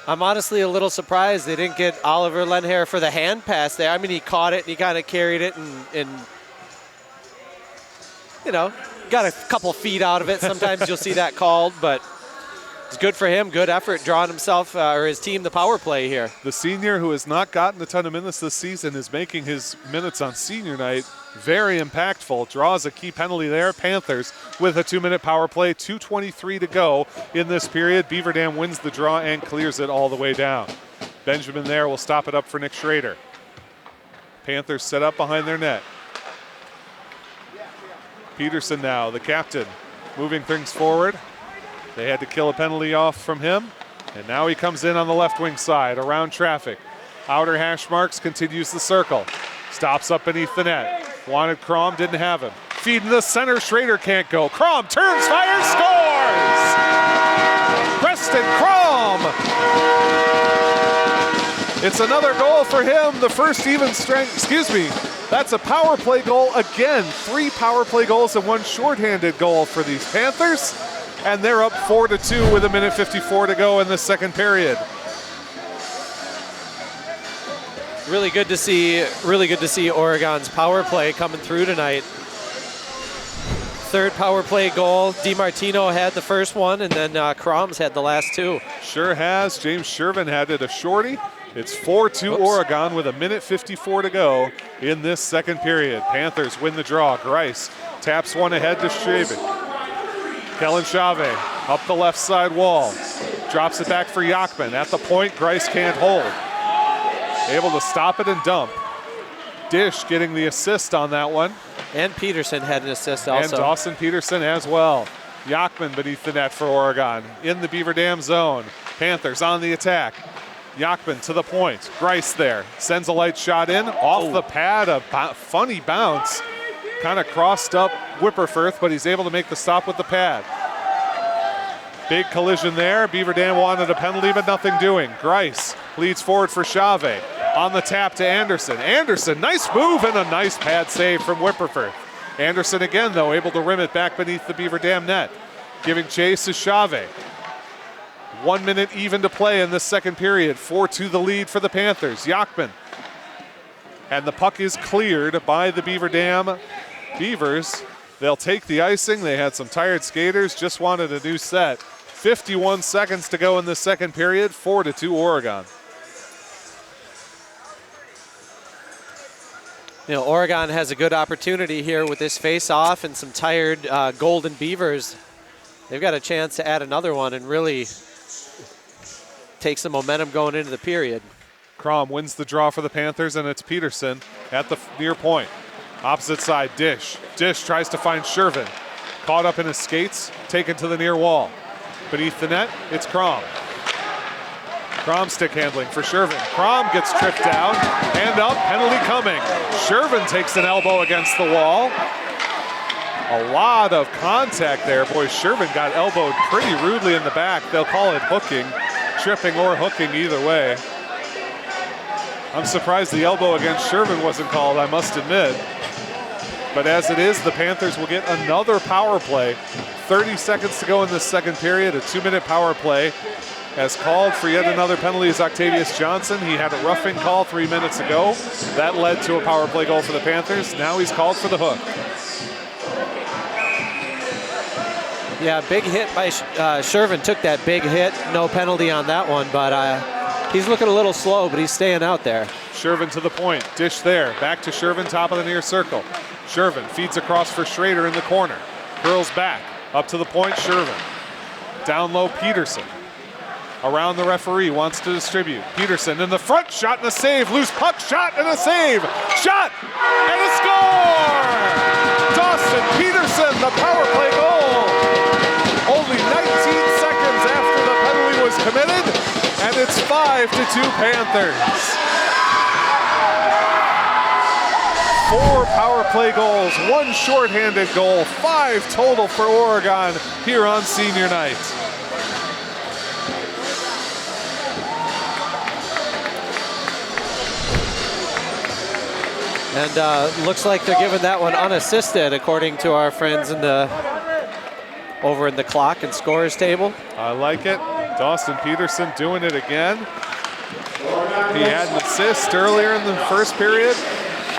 I'm honestly a little surprised they didn't get Oliver Lenhair for the hand pass there. I mean, he caught it and he kind of carried it and you know, got a couple feet out of it. Sometimes you'll see that called, but it's good for him. Good effort drawing himself or his team the power play here. The senior, who has not gotten a ton of minutes this season, is making his minutes on senior night very impactful. Draws a key penalty there. Panthers with a 2-minute power play. 2:23 to go in this period. Beaver Dam wins the draw and clears it all the way down. Benjamin there will stop it up for Nick Schrader. Panthers set up behind their net. Peterson now, the captain, moving things forward. They had to kill a penalty off from him, and now he comes in on the left wing side around traffic. Outer hash marks, continues the circle. Stops up beneath the net. Wanted Crom, didn't have him. Feed in the center, Schrader can't go. Crom turns, fires, scores! Preston Crom! It's another goal for him, the first even strength, that's a power play goal again. 3 power play goals and 1 shorthanded goal for these Panthers. And they're up 4-2 with 1:54 to go in the second period. Really good to see Oregon's power play coming through tonight. 3rd power play goal. DiMartino had the first one, and then Crom's had the last 2. Sure has. James Shervin had it a shorty. It's 4-2 Oregon with 1:54 to go in this second period. Panthers win the draw. Grice taps one ahead to Shavin. Kellen Chave up the left side wall. Drops it back for Yachman. At the point, Grice can't hold. Able to stop it and dump. Dish getting the assist on that one. And Peterson had an assist also. And Dawson Peterson as well. Yachman beneath the net for Oregon. In the Beaver Dam zone. Panthers on the attack. Yachman to the point. Grice there. Sends a light shot in. Off the pad, a funny bounce. Kind of crossed up Whipperfirth, but he's able to make the stop with the pad. Big collision there. Beaver Dam wanted a penalty, but nothing doing. Grice leads forward for Chave. On the tap to Anderson. Anderson, nice move and a nice pad save from Whipperfirth. Anderson again, though, able to rim it back beneath the Beaver Dam net. Giving chase to Chave. 1 minute even to play in this second period. 4-2 the lead for the Panthers. Yachman. And the puck is cleared by the Beaver Dam Beavers. They'll take the icing. They had some tired skaters, just wanted a new set. 51 seconds to go in the second period. 4-2 Oregon. You know, Oregon has a good opportunity here with this face-off and some tired Golden Beavers. They've got a chance to add another one and really take some momentum going into the period. Crom wins the draw for the Panthers, and it's Peterson at the near point. Opposite side, Dish. Dish tries to find Shervin. Caught up in his skates, taken to the near wall. Beneath the net, it's Crom. Crom stick handling for Shervin. Crom gets tripped down, hand up, penalty coming. Shervin takes an elbow against the wall. A lot of contact there. Boy, Shervin got elbowed pretty rudely in the back. They'll call it hooking, tripping or hooking either way. I'm surprised the elbow against Shervin wasn't called, I must admit. But as it is, the Panthers will get another power play. 30 seconds to go in this second period, a 2-minute power play. As called for yet another penalty is Octavius Johnson. He had a roughing call 3 minutes ago. That led to a power play goal for the Panthers. Now he's called for the hook. Yeah, big hit by Shervin. Took that big hit. No penalty on that one, but he's looking a little slow, but he's staying out there. Shervin to the point. Dish there. Back to Shervin, top of the near circle. Shervin feeds across for Schrader in the corner. Curls back. Up to the point, Shervin. Down low, Peterson. Around the referee, wants to distribute. Peterson in the front, shot and a save. Loose puck, shot and a save. Shot and a score! Dawson Peterson, the power play goal. Only 19 seconds after the penalty was committed, and it's 5-2 Panthers. 4 power play goals, 1 shorthanded goal, 5 total for Oregon here on senior night. And looks like they're giving that one unassisted, according to our friends over in the clock and scores table. I like it. Dawson Peterson doing it again. He had an assist earlier in the first period.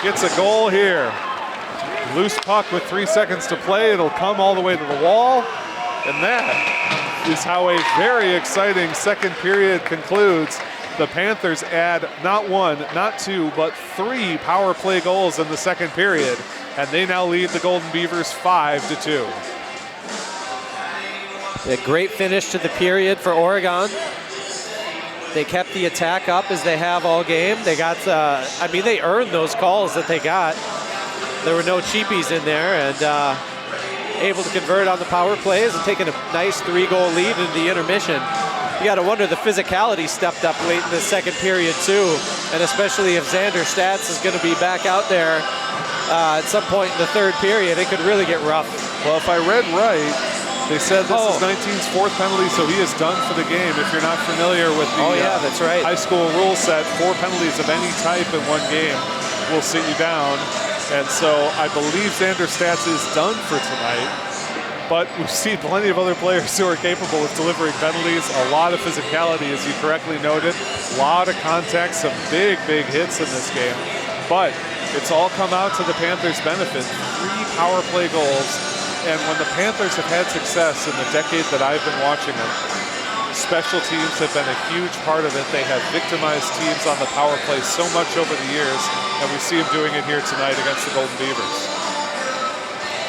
Gets a goal here. Loose puck with 3 seconds to play. It'll come all the way to the wall. And that is how a very exciting second period concludes. The Panthers add not 1, not 2, but 3 power play goals in the second period. And they now lead the Golden Beavers 5-2. A great finish to the period for Oregon. They kept the attack up as they have all game. They got, they earned those calls that they got. There were no cheapies in there, and able to convert on the power plays and taking a nice 3-goal lead into the intermission. You got to wonder, the physicality stepped up late in the second period too, and especially if Xander Stats is going to be back out there at some point in the third period, it could really get rough. Well, if I read right, they said this is 19's 4th penalty, so he is done for the game. If you're not familiar with the that's right. high school rule set, 4 penalties of any type in one game will sit you down. And so I believe Xander Stats is done for tonight. But we've seen plenty of other players who are capable of delivering penalties. A lot of physicality, as you correctly noted. A lot of contact, some big, big hits in this game. But it's all come out to the Panthers' benefit. 3 power play goals. And when the Panthers have had success in the decade that I've been watching them, special teams have been a huge part of it. They have victimized teams on the power play so much over the years, and we see them doing it here tonight against the Golden Beavers.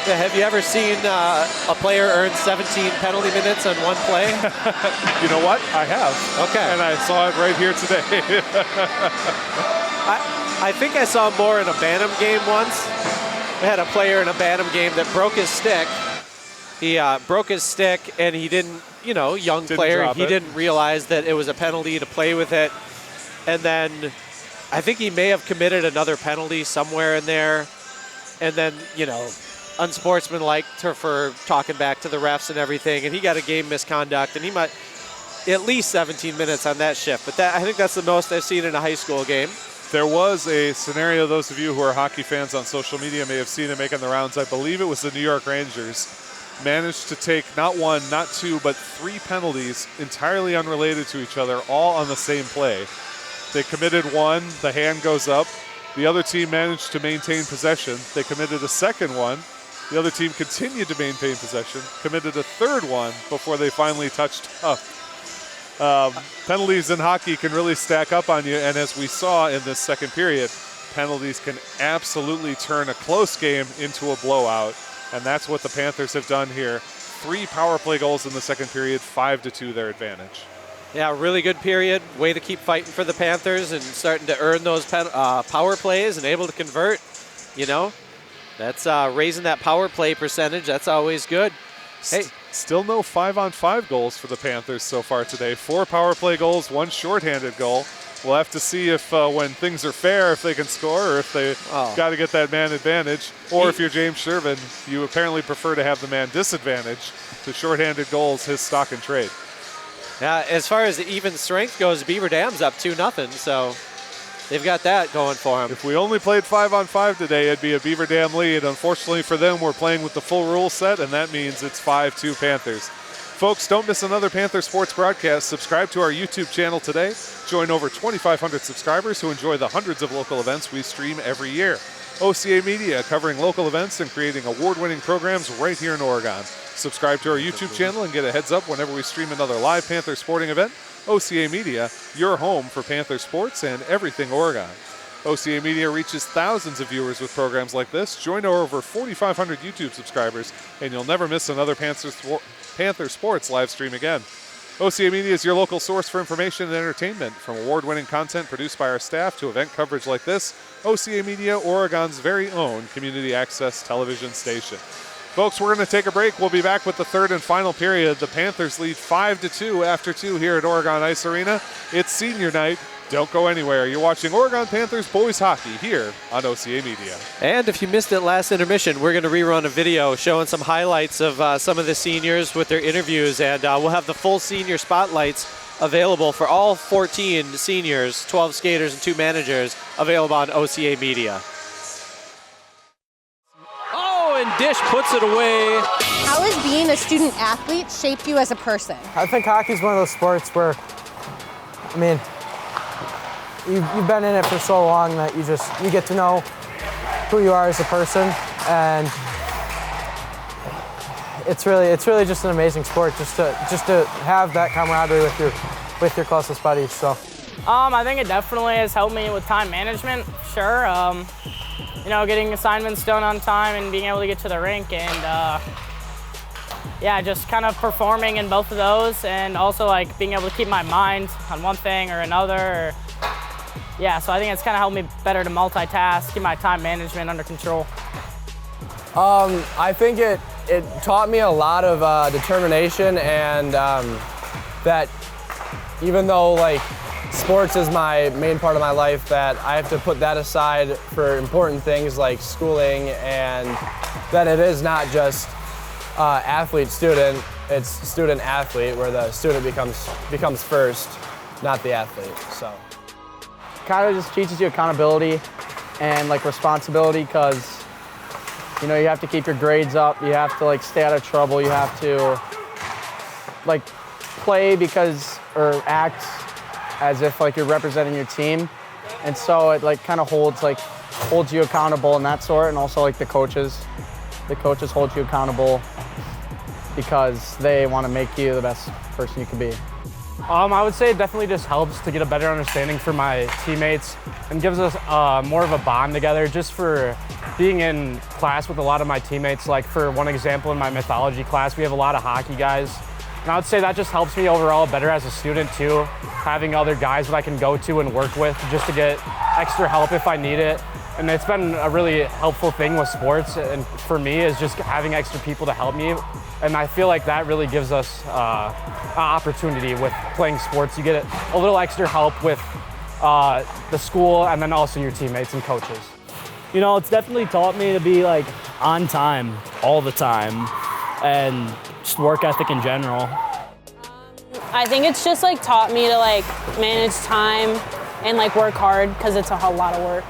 Yeah, have you ever seen a player earn 17 penalty minutes on one play? You know what? I have. Okay. And I saw it right here today. I think I saw more in a Bantam game once. We had a player in a Bantam game that broke his stick. He broke his stick, and he didn't, young player, he didn't realize that it was a penalty to play with it. And then I think he may have committed another penalty somewhere in there. And then, unsportsmanlike for talking back to the refs and everything. And he got a game misconduct, and he might at least 17 minutes on that shift. But I think that's the most I've seen in a high school game. There was a scenario, those of you who are hockey fans on social media may have seen it making the rounds. I believe it was the New York Rangers. Managed to take not 1, not 2, but 3 penalties entirely unrelated to each other, all on the same play. They committed 1, the hand goes up. The other team managed to maintain possession. They committed a second one. The other team continued to maintain possession, committed a third one before they finally touched up. Penalties in hockey can really stack up on you, and as we saw in this second period, penalties can absolutely turn a close game into a blowout, and that's what the Panthers have done here. 3 power play goals in the second period, 5-2 their advantage. Yeah, really good period. Way to keep fighting for the Panthers and starting to earn those power plays and able to convert. That's raising that power play percentage. That's always good. Hey, still no 5-on-5 goals for the Panthers so far today. 4 power play goals, 1 shorthanded goal. We'll have to see if when things are fair, if they can score, or if they got to get that man advantage. Or if you're James Shervin, you apparently prefer to have the man disadvantage. The shorthanded goals, his stock and trade. Yeah, as far as the even strength goes, Beaver Dam's up 2-0, so they've got that going for them. If we only played 5-on-5 today, it'd be a Beaver Dam lead. Unfortunately for them, we're playing with the full rule set, and that means it's 5-2 Panthers. Folks, don't miss another Panther Sports broadcast. Subscribe to our YouTube channel today. Join over 2,500 subscribers who enjoy the hundreds of local events we stream every year. OCA Media, covering local events and creating award-winning programs right here in Oregon. Subscribe to our YouTube channel and get a heads up whenever we stream another live Panther sporting event. OCA Media, your home for Panther sports and everything Oregon. OCA Media reaches thousands of viewers with programs like this. Join our over 4,500 YouTube subscribers, and you'll never miss another Panther Sports live stream again. OCA Media is your local source for information and entertainment. From award-winning content produced by our staff to event coverage like this, OCA Media, Oregon's very own community access television station. Folks, we're going to take a break. We'll be back with the third and final period. The Panthers lead 5-2 after 2 here at Oregon Ice Arena. It's senior night. Don't go anywhere. You're watching Oregon Panthers boys hockey here on OCA Media. And if you missed it last intermission, we're going to rerun a video showing some highlights of some of the seniors with their interviews, and we'll have the full senior spotlights available for all 14 seniors, 12 skaters and 2 managers, available on OCA Media. Oh, and Dish puts it away. How has being a student athlete shaped you as a person? I think hockey's one of those sports where, I mean, you've been in it for so long that you get to know who you are as a person, and it's really just an amazing sport just to have that camaraderie with your closest buddies. So, I think it definitely has helped me with time management. Sure, you know, getting assignments done on time and being able to get to the rink, and yeah, just kind of performing in both of those, and also like being able to keep my mind on one thing or another. Yeah, so I think it's kind of helped me better to multitask, keep my time management under control. I think it taught me a lot of determination, and that even though like sports is my main part of my life, that I have to put that aside for important things like schooling, and that it is not just athlete-student, it's student-athlete, where the student becomes first, not the athlete. So. Kind of just teaches you accountability and like responsibility, because you know you have to keep your grades up, you have to like stay out of trouble, you have to like play or act as if like you're representing your team, and so it like kind of holds you accountable in that sort. And also like the coaches hold you accountable because they want to make you the best person you can be. I would say it definitely just helps to get a better understanding for my teammates and gives us more of a bond together, just for being in class with a lot of my teammates. Like for one example, in my mythology class, we have a lot of hockey guys. And I would say that just helps me overall better as a student too, having other guys that I can go to and work with just to get extra help if I need it. And it's been a really helpful thing with sports, and for me is just having extra people to help me. And I feel like that really gives us an opportunity with playing sports. You get a little extra help with the school, and then also your teammates and coaches. You know, it's definitely taught me to be like on time all the time, and just work ethic in general. I think it's just like taught me to like manage time and like work hard, because it's a whole lot of work.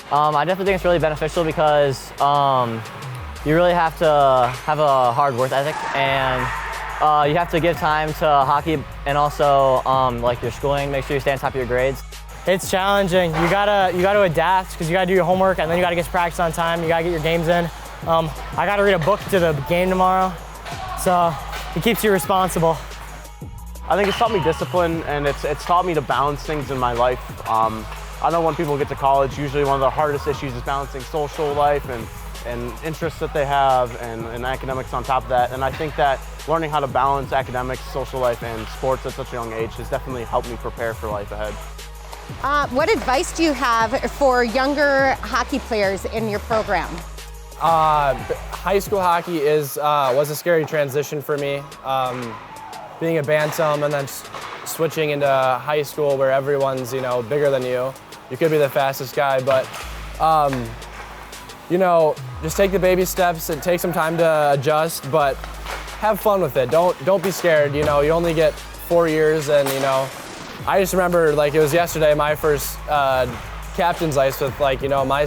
I definitely think it's really beneficial because you really have to have a hard work ethic, and you have to give time to hockey and also like your schooling, make sure you stay on top of your grades. It's challenging. You gotta adapt, because you gotta do your homework, and then you gotta get to practice on time. You gotta get your games in. I gotta read a book to the game tomorrow, so it keeps you responsible. I think it's taught me discipline, and it's taught me to balance things in my life. I know when people get to college, usually one of the hardest issues is balancing social life and interests that they have, and academics on top of that. And I think that learning how to balance academics, social life, and sports at such a young age has definitely helped me prepare for life ahead. What advice do you have for younger hockey players in your program? High school hockey was a scary transition for me. Being a bantam and then switching into high school where everyone's, you know, bigger than you. You could be the fastest guy, but you know, just take the baby steps and take some time to adjust, but have fun with it. Don't be scared. You know, you only get 4 years, and you know, I just remember like it was yesterday my first captain's ice with like, you know, my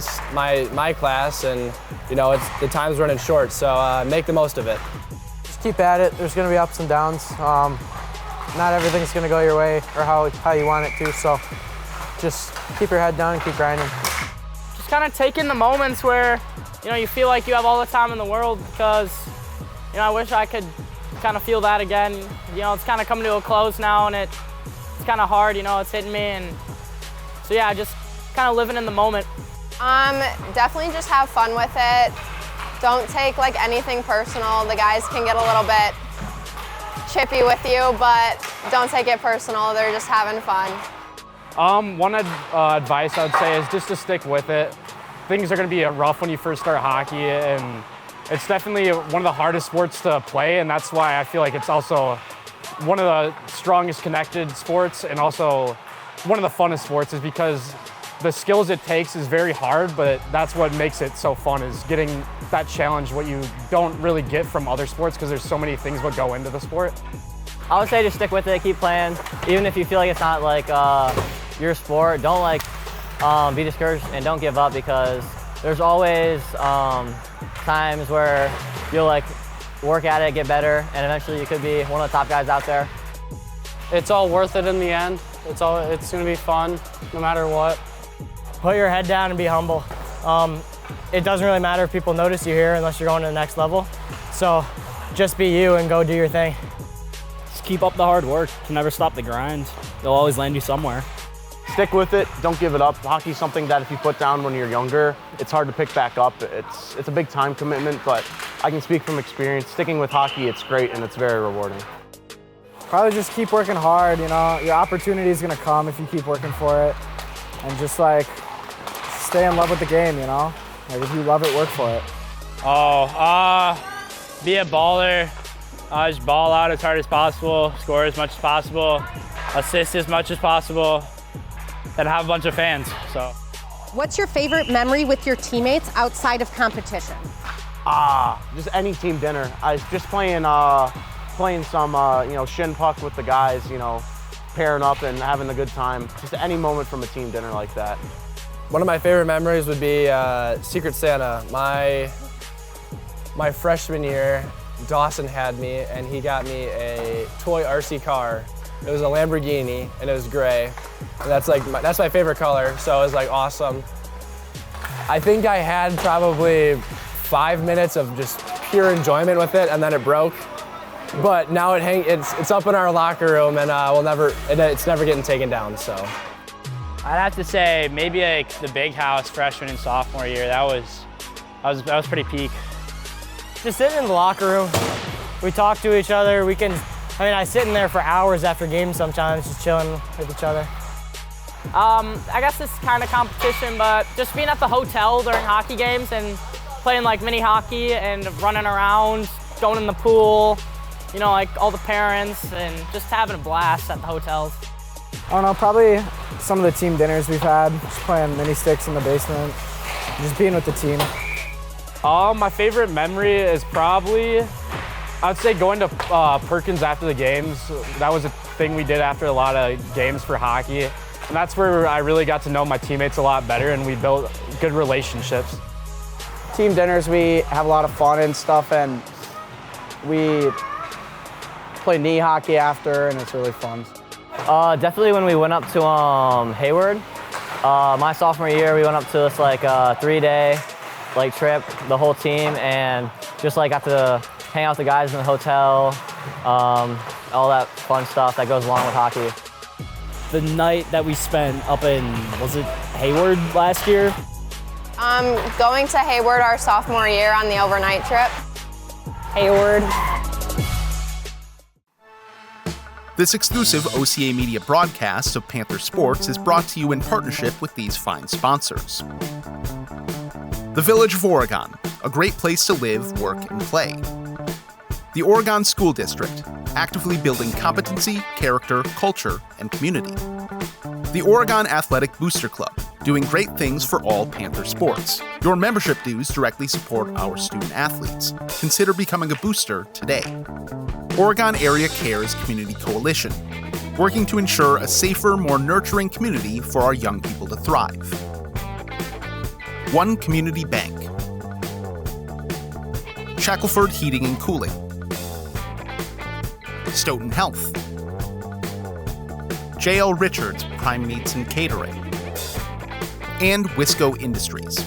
class, and you know, the time's running short, so make the most of it. Just keep at it. There's gonna be ups and downs. Not everything's gonna go your way or how you want it to, so just keep your head down and keep grinding. Just kind of take in the moments where, you know, you feel like you have all the time in the world, because, you know, I wish I could kind of feel that again. You know, it's kind of coming to a close now, and it's kind of hard, you know, it's hitting me, and so yeah, just kind of living in the moment. Definitely just have fun with it. Don't take like anything personal. The guys can get a little bit chippy with you, but don't take it personal. They're just having fun. One advice I would say is just to stick with it. Things are going to be rough when you first start hockey, and it's definitely one of the hardest sports to play, and that's why I feel like it's also one of the strongest connected sports, and also one of the funnest sports is because the skills it takes is very hard, but that's what makes it so fun, is getting that challenge, what you don't really get from other sports because there's so many things that go into the sport. I would say just stick with it, keep playing. Even if you feel like it's not like your sport, don't like be discouraged and don't give up, because there's always times where you'll like work at it, get better, and eventually you could be one of the top guys out there. It's all worth it in the end. It's gonna be fun no matter what. Put your head down and be humble. It doesn't really matter if people notice you here unless you're going to the next level. So just be you and go do your thing. Just keep up the hard work. You can never stop the grind. They'll always land you somewhere. Stick with it, don't give it up. Hockey's something that if you put down when you're younger, it's hard to pick back up. It's a big time commitment, but I can speak from experience. Sticking with hockey, it's great and it's very rewarding. Probably just keep working hard, you know. Your opportunity is gonna come if you keep working for it. And just like, stay in love with the game, you know? Like if you love it, work for it. Be a baller. Just ball out as hard as possible, score as much as possible, assist as much as possible, and have a bunch of fans, so. What's your favorite memory with your teammates outside of competition? Just any team dinner. I was just playing some, you know, shin puck with the guys, you know, pairing up and having a good time. Just any moment from a team dinner like that. One of my favorite memories would be Secret Santa. My freshman year, Dawson had me, and he got me a toy RC car. It was a Lamborghini, and it was gray. And that's my favorite color, so it was like awesome. I think I had probably 5 minutes of just pure enjoyment with it, and then it broke. But now it's up in our locker room, and it's never getting taken down. So I'd have to say maybe like the big house freshman and sophomore year. That was pretty peak. Just sitting in the locker room, we talk to each other. I sit in there for hours after games sometimes, just chilling with each other. I guess this is kind of competition, but just being at the hotel during hockey games and playing like mini hockey and running around, going in the pool, you know, like all the parents, and just having a blast at the hotels. I don't know, probably some of the team dinners we've had, just playing mini sticks in the basement, just being with the team. My favorite memory is probably, I'd say going to Perkins after the games. That was a thing we did after a lot of games for hockey. And that's where I really got to know my teammates a lot better, and we built good relationships. Team dinners, we have a lot of fun and stuff, and we play knee hockey after, and it's really fun. Definitely when we went up to Hayward. My sophomore year, we went up to this like 3-day trip, the whole team, and just like got to hang out with the guys in the hotel, all that fun stuff that goes along with hockey. The night that we spent up in, was it Hayward last year? Going to Hayward our sophomore year on the overnight trip. Hayward. This exclusive OCA Media broadcast of Panther Sports is brought to you in partnership with these fine sponsors. The Village of Oregon, a great place to live, work, and play. The Oregon School District, actively building competency, character, culture, and community. The Oregon Athletic Booster Club, doing great things for all Panther sports. Your membership dues directly support our student athletes. Consider becoming a booster today. Oregon Area Cares Community Coalition, working to ensure a safer, more nurturing community for our young people to thrive. One Community Bank. Shackelford Heating and Cooling. Stoughton Health. J.L. Richards Prime Meats and Catering. And Wisco Industries.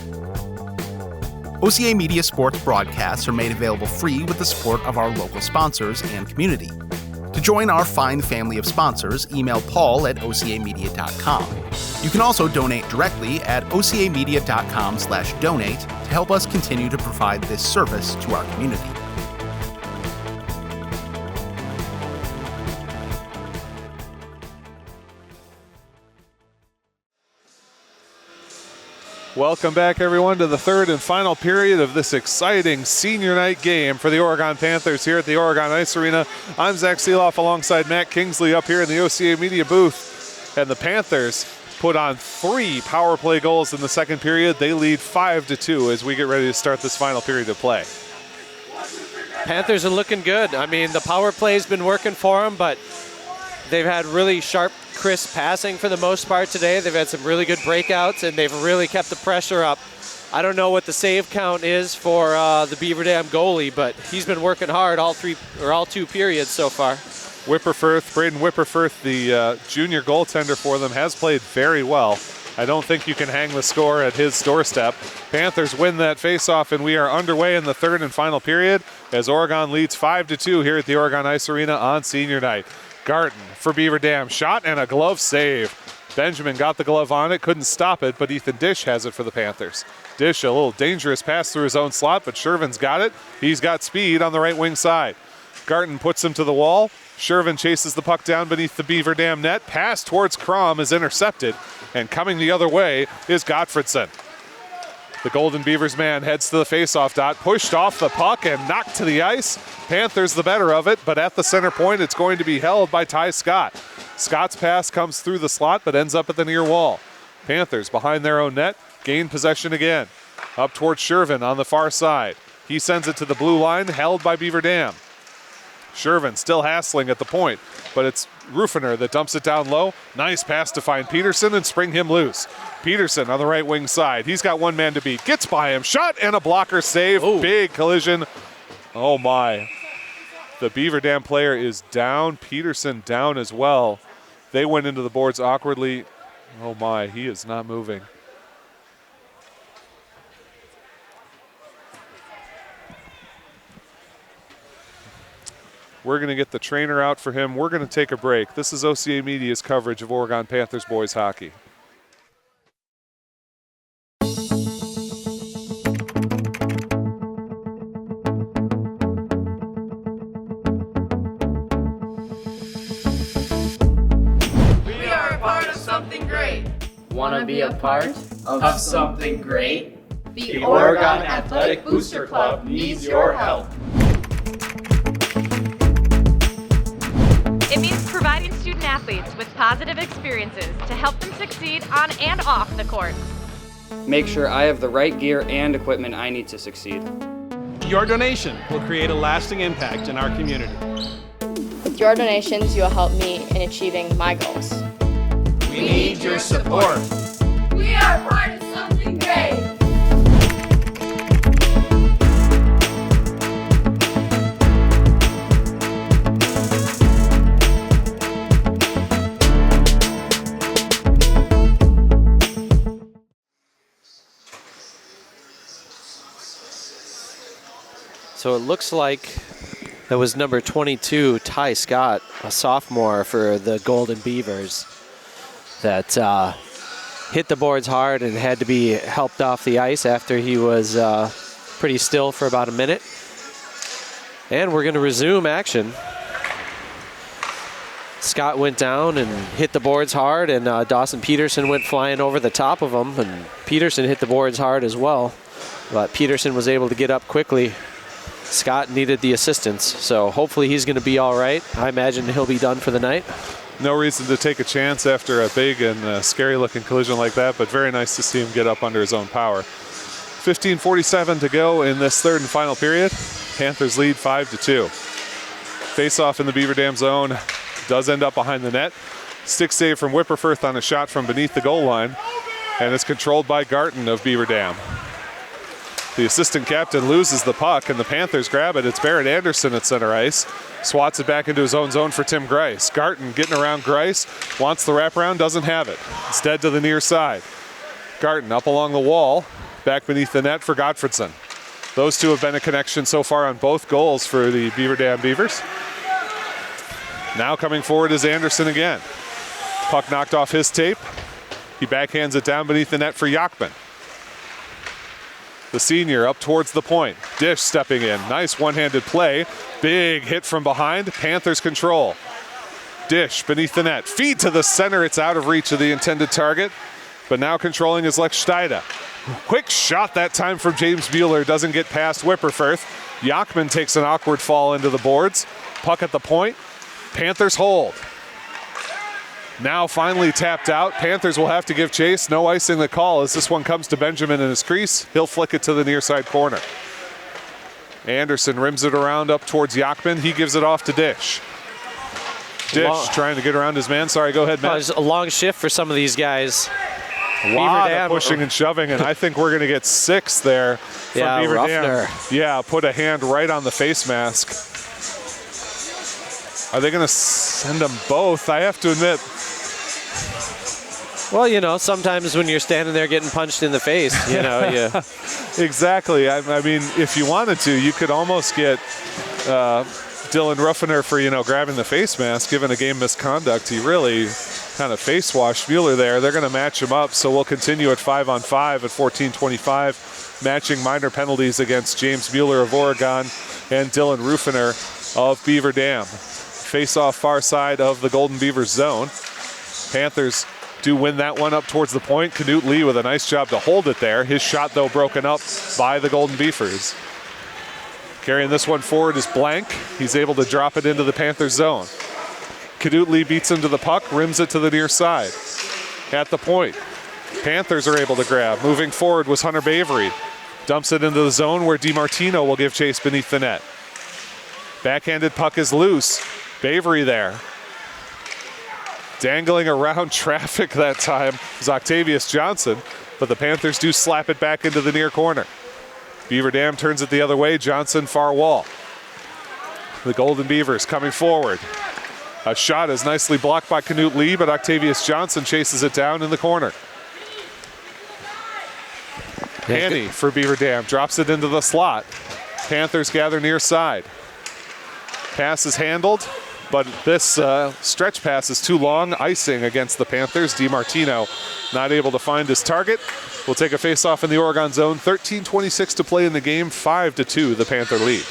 OCA Media sports broadcasts are made available free with the support of our local sponsors and community. To join our fine family of sponsors, email Paul at ocamedia.com. You can also donate directly at ocamedia.com/donate to help us continue to provide this service to our community. Welcome back, everyone, to the third and final period of this exciting senior night game for the Oregon Panthers here at the Oregon Ice Arena. I'm Zach Sielaff alongside Matt Kingsley up here in the OCA Media booth. And the Panthers put on 3 power play goals in the second period. They lead 5-2 as we get ready to start this final period of play. Panthers are looking good. I mean, the power play's been working for them, but they've had really sharp, crisp passing for the most part today. They've had some really good breakouts, and they've really kept the pressure up. I don't know what the save count is for the Beaver Dam goalie, but he's been working hard all 2 periods so far. Braden Whipperfirth, the junior goaltender for them, has played very well. I don't think you can hang the score at his doorstep. Panthers win that faceoff, and we are underway in the third and final period as Oregon leads 5-2 here at the Oregon Ice Arena on senior night. Garten for Beaver Dam, shot and a glove save. Benjamin got the glove on it, couldn't stop it, but Ethan Dish has it for the Panthers. Dish, a little dangerous pass through his own slot, but Shervin's got it. He's got speed on the right wing side. Garten puts him to the wall. Shervin chases the puck down beneath the Beaver Dam net. Pass towards Crom is intercepted, and coming the other way is Gottfredson. The Golden Beavers man heads to the faceoff dot, pushed off the puck and knocked to the ice. Panthers the better of it, but at the center point, it's going to be held by Ty Scott. Scott's pass comes through the slot, but ends up at the near wall. Panthers behind their own net, gain possession again. Up towards Shervin on the far side. He sends it to the blue line, held by Beaver Dam. Shervin still hassling at the point, but it's Rufiner that dumps it down low. Nice pass to find Peterson and spring him loose. Peterson on the right wing side. He's got one man to beat. Gets by him. Shot and a blocker save. Ooh. Big collision. Oh my. The Beaver Dam player is down. Peterson down as well. They went into the boards awkwardly. Oh my, he is not moving. We're going to get the trainer out for him. We're going to take a break. This is OCA Media's coverage of Oregon Panthers boys hockey. We are a part of something great. Want to be a part of something great? The Oregon Athletic Booster Club needs your help. It means providing student athletes with positive experiences to help them succeed on and off the court. Make sure I have the right gear and equipment I need to succeed. Your donation will create a lasting impact in our community. With your donations, you will help me in achieving my goals. We need your support. We are part of something great. So it looks like that was number 22, Ty Scott, a sophomore for the Golden Beavers, that hit the boards hard and had to be helped off the ice after he was pretty still for about a minute. And we're going to resume action. Scott went down and hit the boards hard, and Dawson Peterson went flying over the top of him, and Peterson hit the boards hard as well. But Peterson was able to get up quickly. Scott needed the assistance, so hopefully he's going to be all right. I imagine he'll be done for the night. No reason to take a chance after a big and scary-looking collision like that, but very nice to see him get up under his own power. 15:47 to go in this third and final period. Panthers lead 5-2. Face-off in the Beaver Dam zone does end up behind the net. Stick save from Whipperfirth on a shot from beneath the goal line, and it's controlled by Garten of Beaver Dam. The assistant captain loses the puck, and the Panthers grab it. It's Barrett Anderson at center ice. Swats it back into his own zone for Tim Grice. Garten getting around Grice, wants the wraparound, doesn't have it. Instead to the near side. Garten up along the wall, back beneath the net for Gottfredson. Those two have been a connection so far on both goals for the Beaver Dam Beavers. Now coming forward is Anderson again. Puck knocked off his tape. He backhands it down beneath the net for Yachman. The senior up towards the point. Dish stepping in. Nice one-handed play. Big hit from behind. Panthers control. Dish beneath the net. Feed to the center. It's out of reach of the intended target. But now controlling is Lex Steida. Quick shot that time from James Bueller. Doesn't get past Whipperfirth. Yachman takes an awkward fall into the boards. Puck at the point. Panthers hold. Now finally tapped out. Panthers will have to give chase. No icing the call as this one comes to Benjamin in his crease. He'll flick it to the near side corner. Anderson rims it around up towards Yachman. He gives it off to Dish. Dish trying to get around his man. Sorry, go ahead, Matt. It's a long shift for some of these guys. A lot of pushing and shoving, and I think we're going to get 6 there from Beaver Dam. Yeah, put a hand right on the face mask. Are they going to send them both? I have to admit. Well, you know, sometimes when you're standing there getting punched in the face, you know, yeah. Exactly. I mean, if you wanted to, you could almost get Dylan Ruffiner for, you know, grabbing the face mask, given a game misconduct. He really kind of face washed Mueller there. They're going to match him up, so we'll continue at 5-on-5 at 14:25, matching minor penalties against James Mueller of Oregon and Dylan Ruffiner of Beaver Dam. Face off far side of the Golden Beavers zone. Panthers do win that one up towards the point. Knut Lee with a nice job to hold it there. His shot, though, broken up by the Golden Beavers. Carrying this one forward is Blank. He's able to drop it into the Panthers zone. Knut Lee beats him to the puck, rims it to the near side. At the point, Panthers are able to grab. Moving forward was Hunter Bavery. Dumps it into the zone where DiMartino will give chase beneath the net. Backhanded puck is loose. Bavery there. Dangling around traffic that time was Octavius Johnson, but the Panthers do slap it back into the near corner. Beaver Dam turns it the other way. Johnson far wall. The Golden Beavers coming forward. A shot is nicely blocked by Knut Lee, but Octavius Johnson chases it down in the corner. Hanny for Beaver Dam drops it into the slot. Panthers gather near side. Pass is handled, but this stretch pass is too long. Icing against the Panthers. DiMartino not able to find his target. We'll take a face-off in the Oregon zone. 13:26 to play in the game. 5-2, the Panther lead.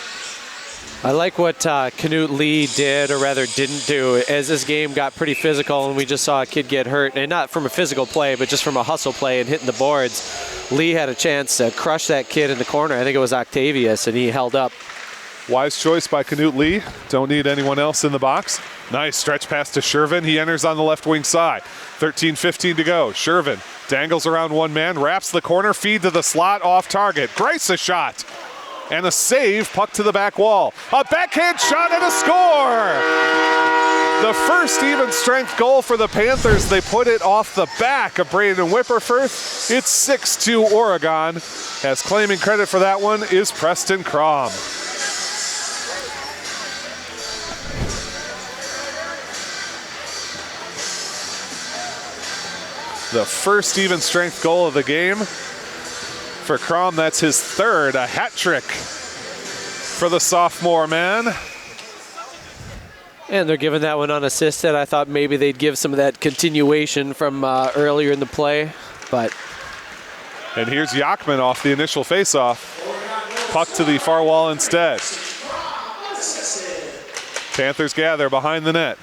I like what Knut Lee did, or rather didn't do, as this game got pretty physical and we just saw a kid get hurt. And not from a physical play, but just from a hustle play and hitting the boards. Lee had a chance to crush that kid in the corner. I think it was Octavius, and he held up. Wise choice by Knut Lee. Don't need anyone else in the box. Nice stretch pass to Shervin. He enters on the left wing side. 13:15 to go. Shervin dangles around one man, wraps the corner, feed to the slot, off target. Grice a shot. And a save, puck to the back wall. A backhand shot and a score! The first even strength goal for the Panthers. They put it off the back of Braden Whipperfirth. It's 6-2 Oregon. As claiming credit for that one is Preston Crom. The first even strength goal of the game. For Crom, that's his third, a hat trick for the sophomore man. And they're giving that one unassisted. I thought maybe they'd give some of that continuation from earlier in the play, but. And here's Yachman off the initial faceoff. Puck to the far wall instead. Panthers gather behind the net.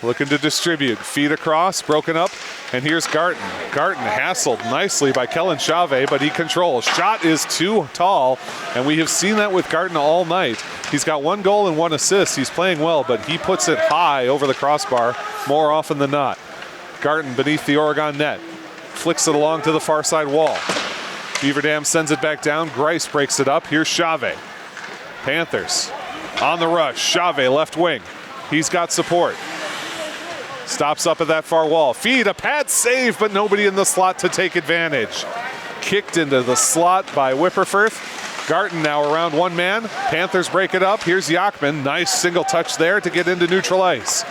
Looking to distribute. Feed across, broken up, and here's Garten. Garten hassled nicely by Kellen Chave, but he controls. Shot is too tall, and we have seen that with Garten all night. He's got 1 goal and 1 assist. He's playing well, but he puts it high over the crossbar more often than not. Garten beneath the Oregon net. Flicks it along to the far side wall. Beaver Dam sends it back down. Grice breaks it up. Here's Chave. Panthers on the rush. Chave left wing. He's got support. Stops up at that far wall. Feed, a pad save, but nobody in the slot to take advantage. Kicked into the slot by Whipperfirth. Garten now around one man. Panthers break it up. Here's Yachman. Nice single touch there to get into neutral ice.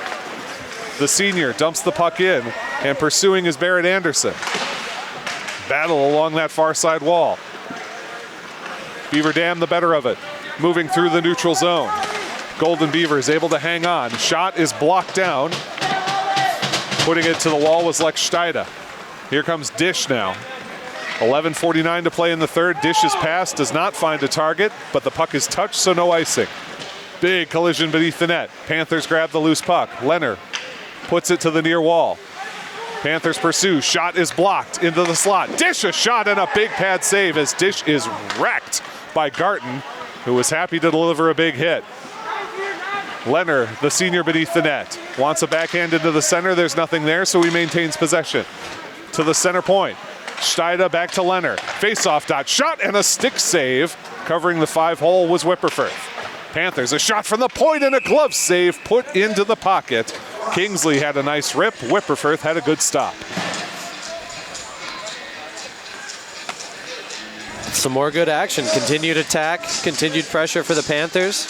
The senior dumps the puck in, and pursuing is Barrett Anderson. Battle along that far side wall. Beaver Dam the better of it. Moving through the neutral zone. Golden Beavers able to hang on. Shot is blocked down. Putting it to the wall was Lex Steida. Here comes Dish now. 11:49 to play in the third. Dish's pass does not find a target, but the puck is touched, so no icing. Big collision beneath the net. Panthers grab the loose puck. Leonard puts it to the near wall. Panthers pursue. Shot is blocked into the slot. Dish a shot and a big pad save as Dish is wrecked by Garten, who was happy to deliver a big hit. Leonard, the senior beneath the net, wants a backhand into the center. There's nothing there, so he maintains possession. To the center point. Steida back to Leonard. Face-off dot shot and a stick save. Covering the 5-hole was Whipperfirth. Panthers, a shot from the point and a glove save put into the pocket. Kingsley had a nice rip. Whipperfirth had a good stop. Some more good action. Continued attack, continued pressure for the Panthers.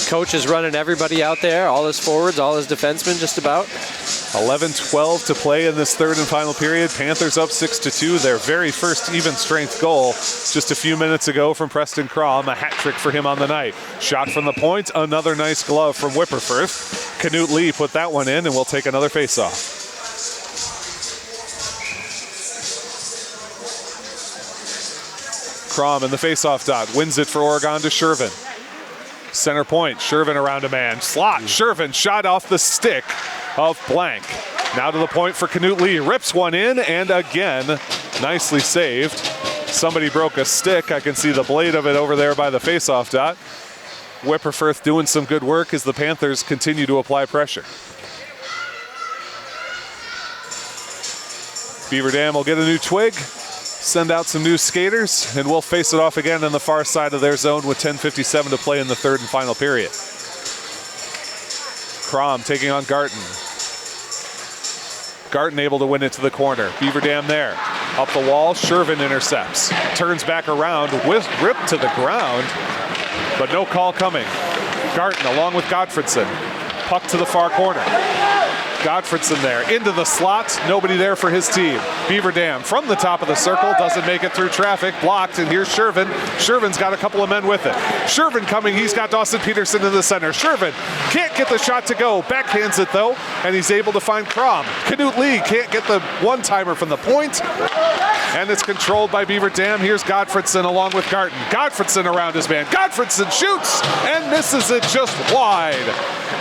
Coach is running everybody out there, all his forwards, all his defensemen just about. 11-12 to play in this third and final period. Panthers up 6-2, their very first even strength goal just a few minutes ago from Preston Crom, a hat trick for him on the night. Shot from the point, another nice glove from Whipperfirth. Knut Lee put that one in, and we'll take another face-off. Crom in the face-off dot, wins it for Oregon to Shervin. Center point, Shervin around a man. Slot, Shervin shot off the stick of Blank. Now to the point for Knut Lee, rips one in, and again, nicely saved. Somebody broke a stick. I can see the blade of it over there by the face-off dot. Whipperfirth doing some good work as the Panthers continue to apply pressure. Beaver Dam will get a new twig, send out some new skaters, and we'll face it off again on the far side of their zone with 10:57 to play in the third and final period. Crom taking on Garten. Garten able to win it to the corner. Beaver Dam there. Up the wall, Shervin intercepts. Turns back around, ripped to the ground, but no call coming. Garten along with Gottfredson. Puck to the far corner. Gottfredson there, into the slot, nobody there for his team. Beaver Dam from the top of the circle, doesn't make it through traffic, blocked, and here's Shervin. Shervin's got a couple of men with it. Shervin coming, he's got Dawson Peterson in the center. Shervin can't get the shot to go, backhands it though, and he's able to find Crom. Knut Lee can't get the one-timer from the point, and it's controlled by Beaver Dam. Here's Gottfredson along with Garten. Gottfredson around his man. Gottfredson shoots and misses it just wide.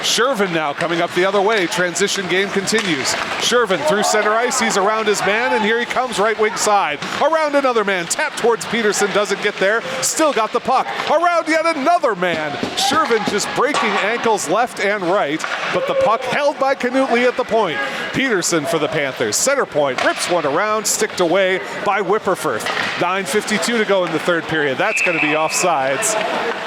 Shervin now coming up the other way. Transition game continues. Shervin through center ice. He's around his man, and here he comes right wing side. Around another man. Tap towards Peterson. Doesn't get there. Still got the puck. Around yet another man. Shervin just breaking ankles left and right, but the puck held by Knut Lee at the point. Peterson for the Panthers. Center point. Rips one around. Sticked away by Whipperfirth. 9:52 to go in the third period. That's going to be offsides,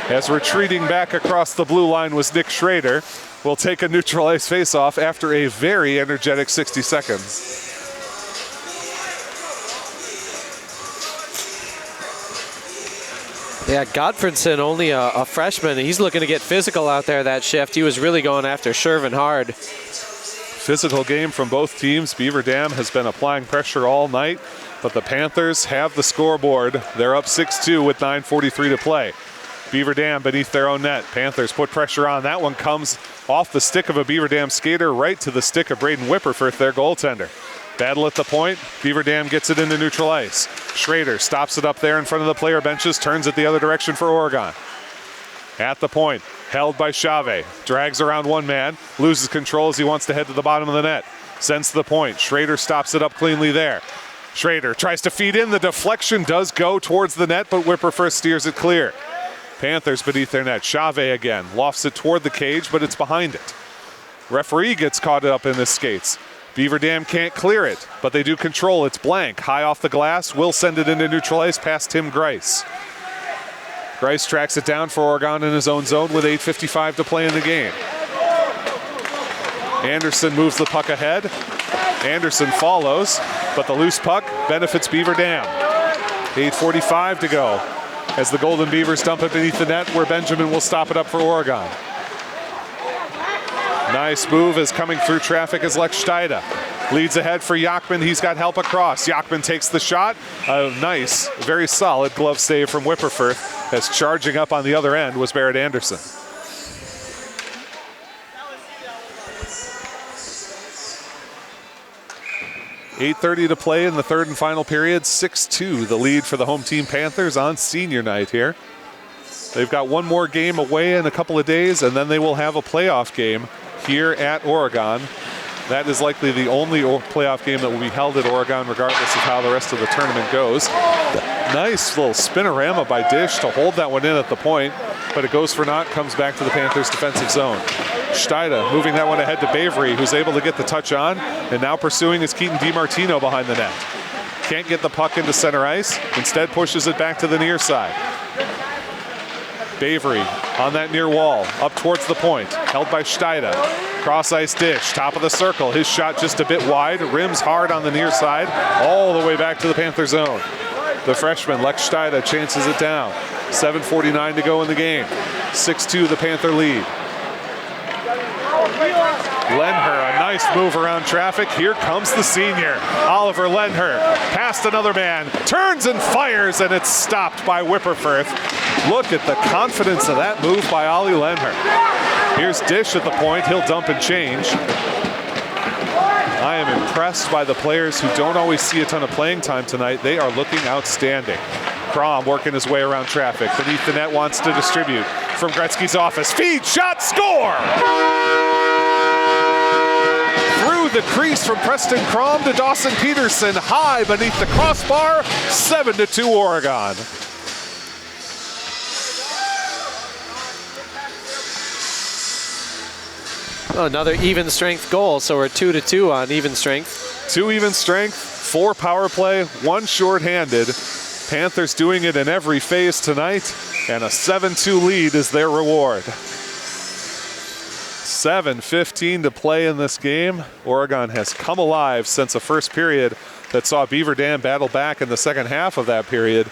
as retreating back across the blue line was Nick Schrader. We'll take a neutral ice face-off after a very energetic 60 seconds. Yeah, Gottfredson, only a freshman. He's looking to get physical out there that shift. He was really going after Shervin hard. Physical game from both teams. Beaver Dam has been applying pressure all night, but the Panthers have the scoreboard. They're up 6-2 with 9:43 to play. Beaver Dam beneath their own net. Panthers put pressure on. That one comes off the stick of a Beaver Dam skater right to the stick of Braden Whipperfirth, their goaltender. Battle at the point. Beaver Dam gets it into neutral ice. Schrader stops it up there in front of the player benches, turns it the other direction for Oregon. At the point, held by Chave. Drags around one man, loses control as he wants to head to the bottom of the net. Sends to the point. Schrader stops it up cleanly there. Schrader tries to feed in. The deflection does go towards the net, but Whipperfirth steers it clear. Panthers beneath their net. Chave again lofts it toward the cage, but it's behind it. Referee gets caught up in his skates. Beaver Dam can't clear it, but they do control. It's Blank, high off the glass, will send it into neutral ice past Tim Grice. Grice tracks it down for Oregon in his own zone with 8:55 to play in the game. Anderson moves the puck ahead. Anderson follows, but the loose puck benefits Beaver Dam. 8:45 to go as the Golden Beavers dump it beneath the net, where Benjamin will stop it up for Oregon. Nice move as coming through traffic is Lex Steida. Leads ahead for Yachman. He's got help across. Yachman takes the shot. A nice, very solid glove save from Whipperfirth, as charging up on the other end was Barrett Anderson. .8:30 to play in the third and final period. 6-2 the lead for the home team Panthers on senior night here. They've got one more game away in a couple of days, and then they will have a playoff game here at Oregon. That is likely the only playoff game that will be held at Oregon, regardless of how the rest of the tournament goes. Nice little spinorama by Dish to hold that one in at the point. but it goes for naught, comes back to the Panthers' defensive zone. Steida moving that one ahead to Bavery, who's able to get the touch on, and now pursuing is Keaton DiMartino behind the net. Can't get the puck into center ice, instead pushes it back to the near side. Bavery on that near wall, up towards the point, held by Steida. Cross ice dish, top of the circle. His shot just a bit wide, rims hard on the near side, all the way back to the Panther zone. The freshman, Lex Steida, chances it down. 7:49 to go in the game. 6-2 the Panther lead. Lenher, a nice move around traffic. Here comes the senior, Oliver Lenher. Past another man, turns and fires, and it's stopped by Whipperfirth. Look at the confidence of that move by Ollie Lenher. Here's Dish at the point, he'll dump and change. I am impressed by the players who don't always see a ton of playing time tonight. They are looking outstanding. Crom working his way around traffic. Beneath the net, wants to distribute. From Gretzky's office, feed, shot, score! Through the crease from Preston Crom to Dawson Peterson, high beneath the crossbar, 7-2 Oregon. Oh, another even strength goal, so we're 2-2 on even strength. 2 even strength, 4 power play, 1 shorthanded. Panthers doing it in every phase tonight, and a 7-2 lead is their reward. 7:15 to play in this game. Oregon has come alive since the first period that saw Beaver Dam battle back in the second half of that period.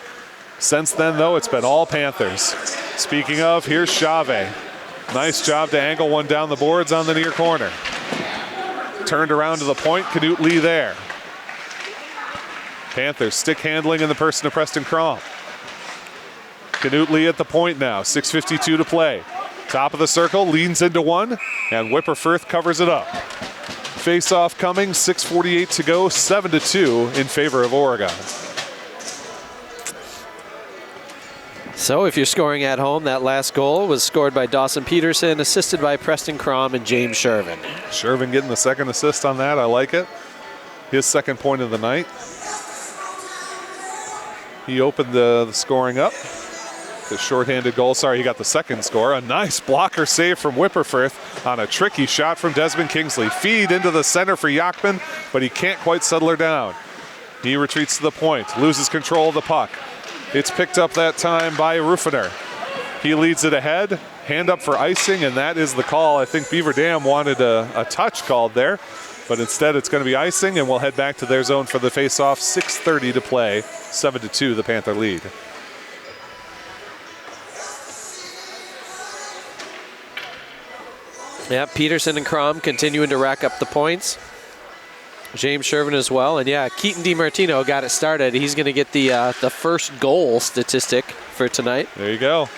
Since then, though, it's been all Panthers. Speaking of, here's Chave. Nice job to angle one down the boards on the near corner. Turned around to the point, Knut Lee there. Panthers stick handling in the person of Preston Crom. Knut Lee at the point now, 6:52 to play. Top of the circle, leans into one, and Whipperfirth covers it up. Face-off coming, 6:48 to go, 7-2 in favor of Oregon. So if you're scoring at home, that last goal was scored by Dawson Peterson, assisted by Preston Crom and James Shervin. Shervin getting the second assist on that, I like it. His second point of the night. He opened the scoring up. The shorthanded goal, he got the second score. A nice blocker save from Whipperfirth on a tricky shot from Desmond Kingsley. Feed into the center for Yachman, but he can't quite settle her down. He retreats to the point, loses control of the puck. It's picked up that time by Ruffiner. He leads it ahead, hand up for icing, and that is the call. I think Beaver Dam wanted a touch called there, but instead it's going to be icing, and we'll head back to their zone for the face-off. 6:30 to play, 7-2 the Panther lead. Yeah, Peterson and Crom continuing to rack up the points. James Shervin as well. And yeah, Keaton DiMartino got it started. He's going to get the first goal statistic for tonight. There you go.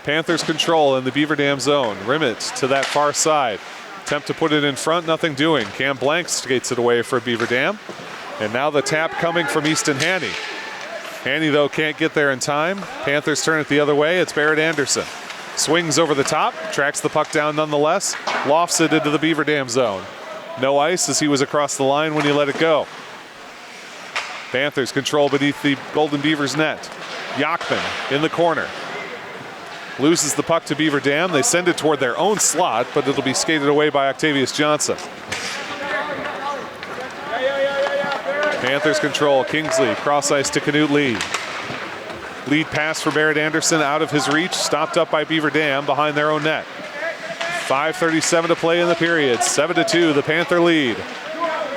Panthers control in the Beaver Dam zone. Rimmett to that far side. Attempt to put it in front, nothing doing. Cam Blank skates it away for Beaver Dam. And now the tap coming from Easton Haney. Haney, though, can't get there in time. Panthers turn it the other way. It's Barrett Anderson. Swings over the top, tracks the puck down nonetheless, lofts it into the Beaver Dam zone. No ice as he was across the line when he let it go. Panthers control beneath the Golden Beavers net. Yachman in the corner. Loses the puck to Beaver Dam. They send it toward their own slot, but it'll be skated away by Octavius Johnson. Panthers control, Kingsley, cross ice to Knut Lee. Lead pass for Barrett Anderson out of his reach, stopped up by Beaver Dam behind their own net. 5:37 to play in the period, 7-2 the Panther lead.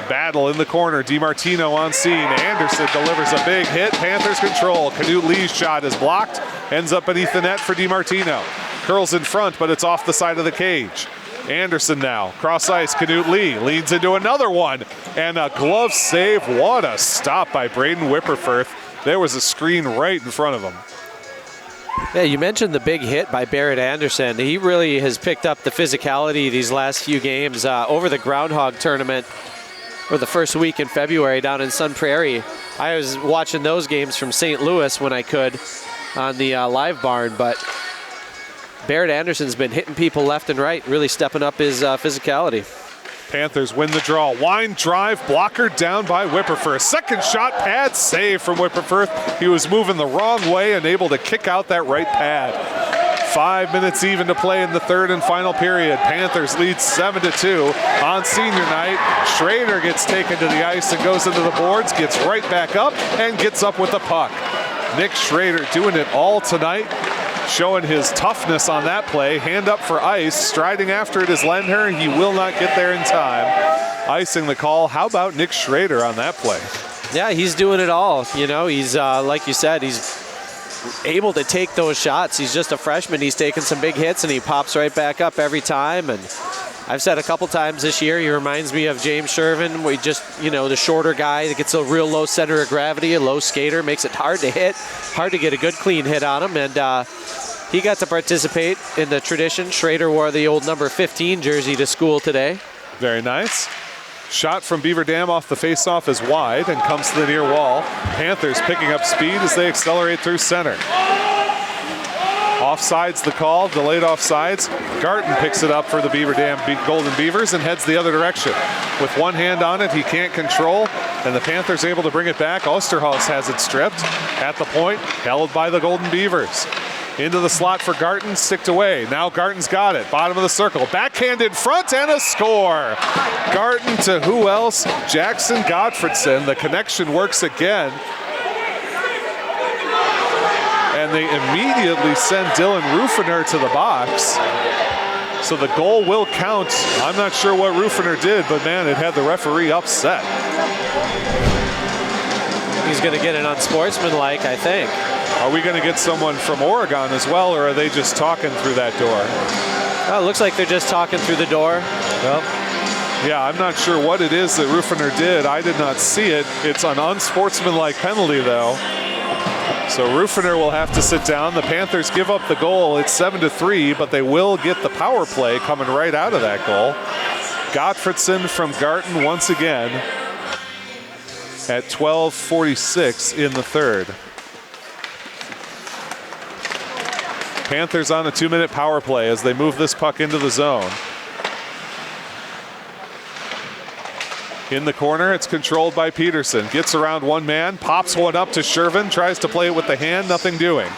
Battle in the corner, DiMartino on scene. Anderson delivers a big hit, Panthers control. Knut Lee's shot is blocked, ends up beneath the net for DiMartino. Curls in front, but it's off the side of the cage. Anderson now, cross ice, Knut Lee leads into another one, and a glove save. What a stop by Braden Whipperfirth. There was a screen right in front of him. Yeah, you mentioned the big hit by Barrett Anderson. He really has picked up the physicality these last few games over the Groundhog tournament or the first week in February down in Sun Prairie. I was watching those games from St. Louis when I could on the live barn, but Barrett Anderson's been hitting people left and right, really stepping up his physicality. Panthers win the draw. Wine drive, blocker down by Whipperfirth. Second shot, pad save from Whipperfirth. He was moving the wrong way and able to kick out that right pad. 5 minutes even to play in the third and final period. Panthers lead 7-2 on senior night. Schrader gets taken to the ice and goes into the boards, gets right back up and gets up with the puck. Nick Schrader doing it all tonight, showing his toughness on that play. Hand up for ice, striding after it is Lendner. He will not get there in time. Icing the call. How about Nick Schrader on that play? Yeah, he's doing it all. You know, he's, like you said, he's able to take those shots. He's just a freshman. He's taking some big hits, and he pops right back up every time. And I've said a couple times this year, he reminds me of James Shervin. We just, you know, the shorter guy that gets a real low center of gravity, a low skater, makes it hard to hit, hard to get a good clean hit on him. And he got to participate in the tradition. Schrader wore the old number 15 jersey to school today. Very nice. Shot from Beaver Dam off the faceoff is wide and comes to the near wall. Panthers picking up speed as they accelerate through center. Offsides the call, delayed offsides. Garten picks it up for the Beaver Dam Golden Beavers and heads the other direction. With one hand on it, he can't control, and the Panthers able to bring it back. Osterhaus has it stripped. At the point, held by the Golden Beavers. Into the slot for Garten, sticked away. Now Garten's got it, bottom of the circle. Backhand in front and a score. Garten to who else? Jackson Gottfredson. The connection works again. And they immediately send Dylan Rufiner to the box. So the goal will count. I'm not sure what Rufiner did, but man, it had the referee upset. He's going to get it unsportsmanlike, I think. Are we going to get someone from Oregon as well, or are they just talking through that door? Oh, it looks like they're just talking through the door. Well, yeah, I'm not sure what it is that Rufiner did. I did not see it. It's an unsportsmanlike penalty, though. So Rufiner will have to sit down. The Panthers give up the goal. It's 7-3, but they will get the power play coming right out of that goal. Gottfredson from Garten once again at 12:46 in the third. Panthers on a 2-minute power play as they move this puck into the zone. In the corner, it's controlled by Peterson. Gets around one man, pops one up to Shervin, tries to play it with the hand, nothing doing.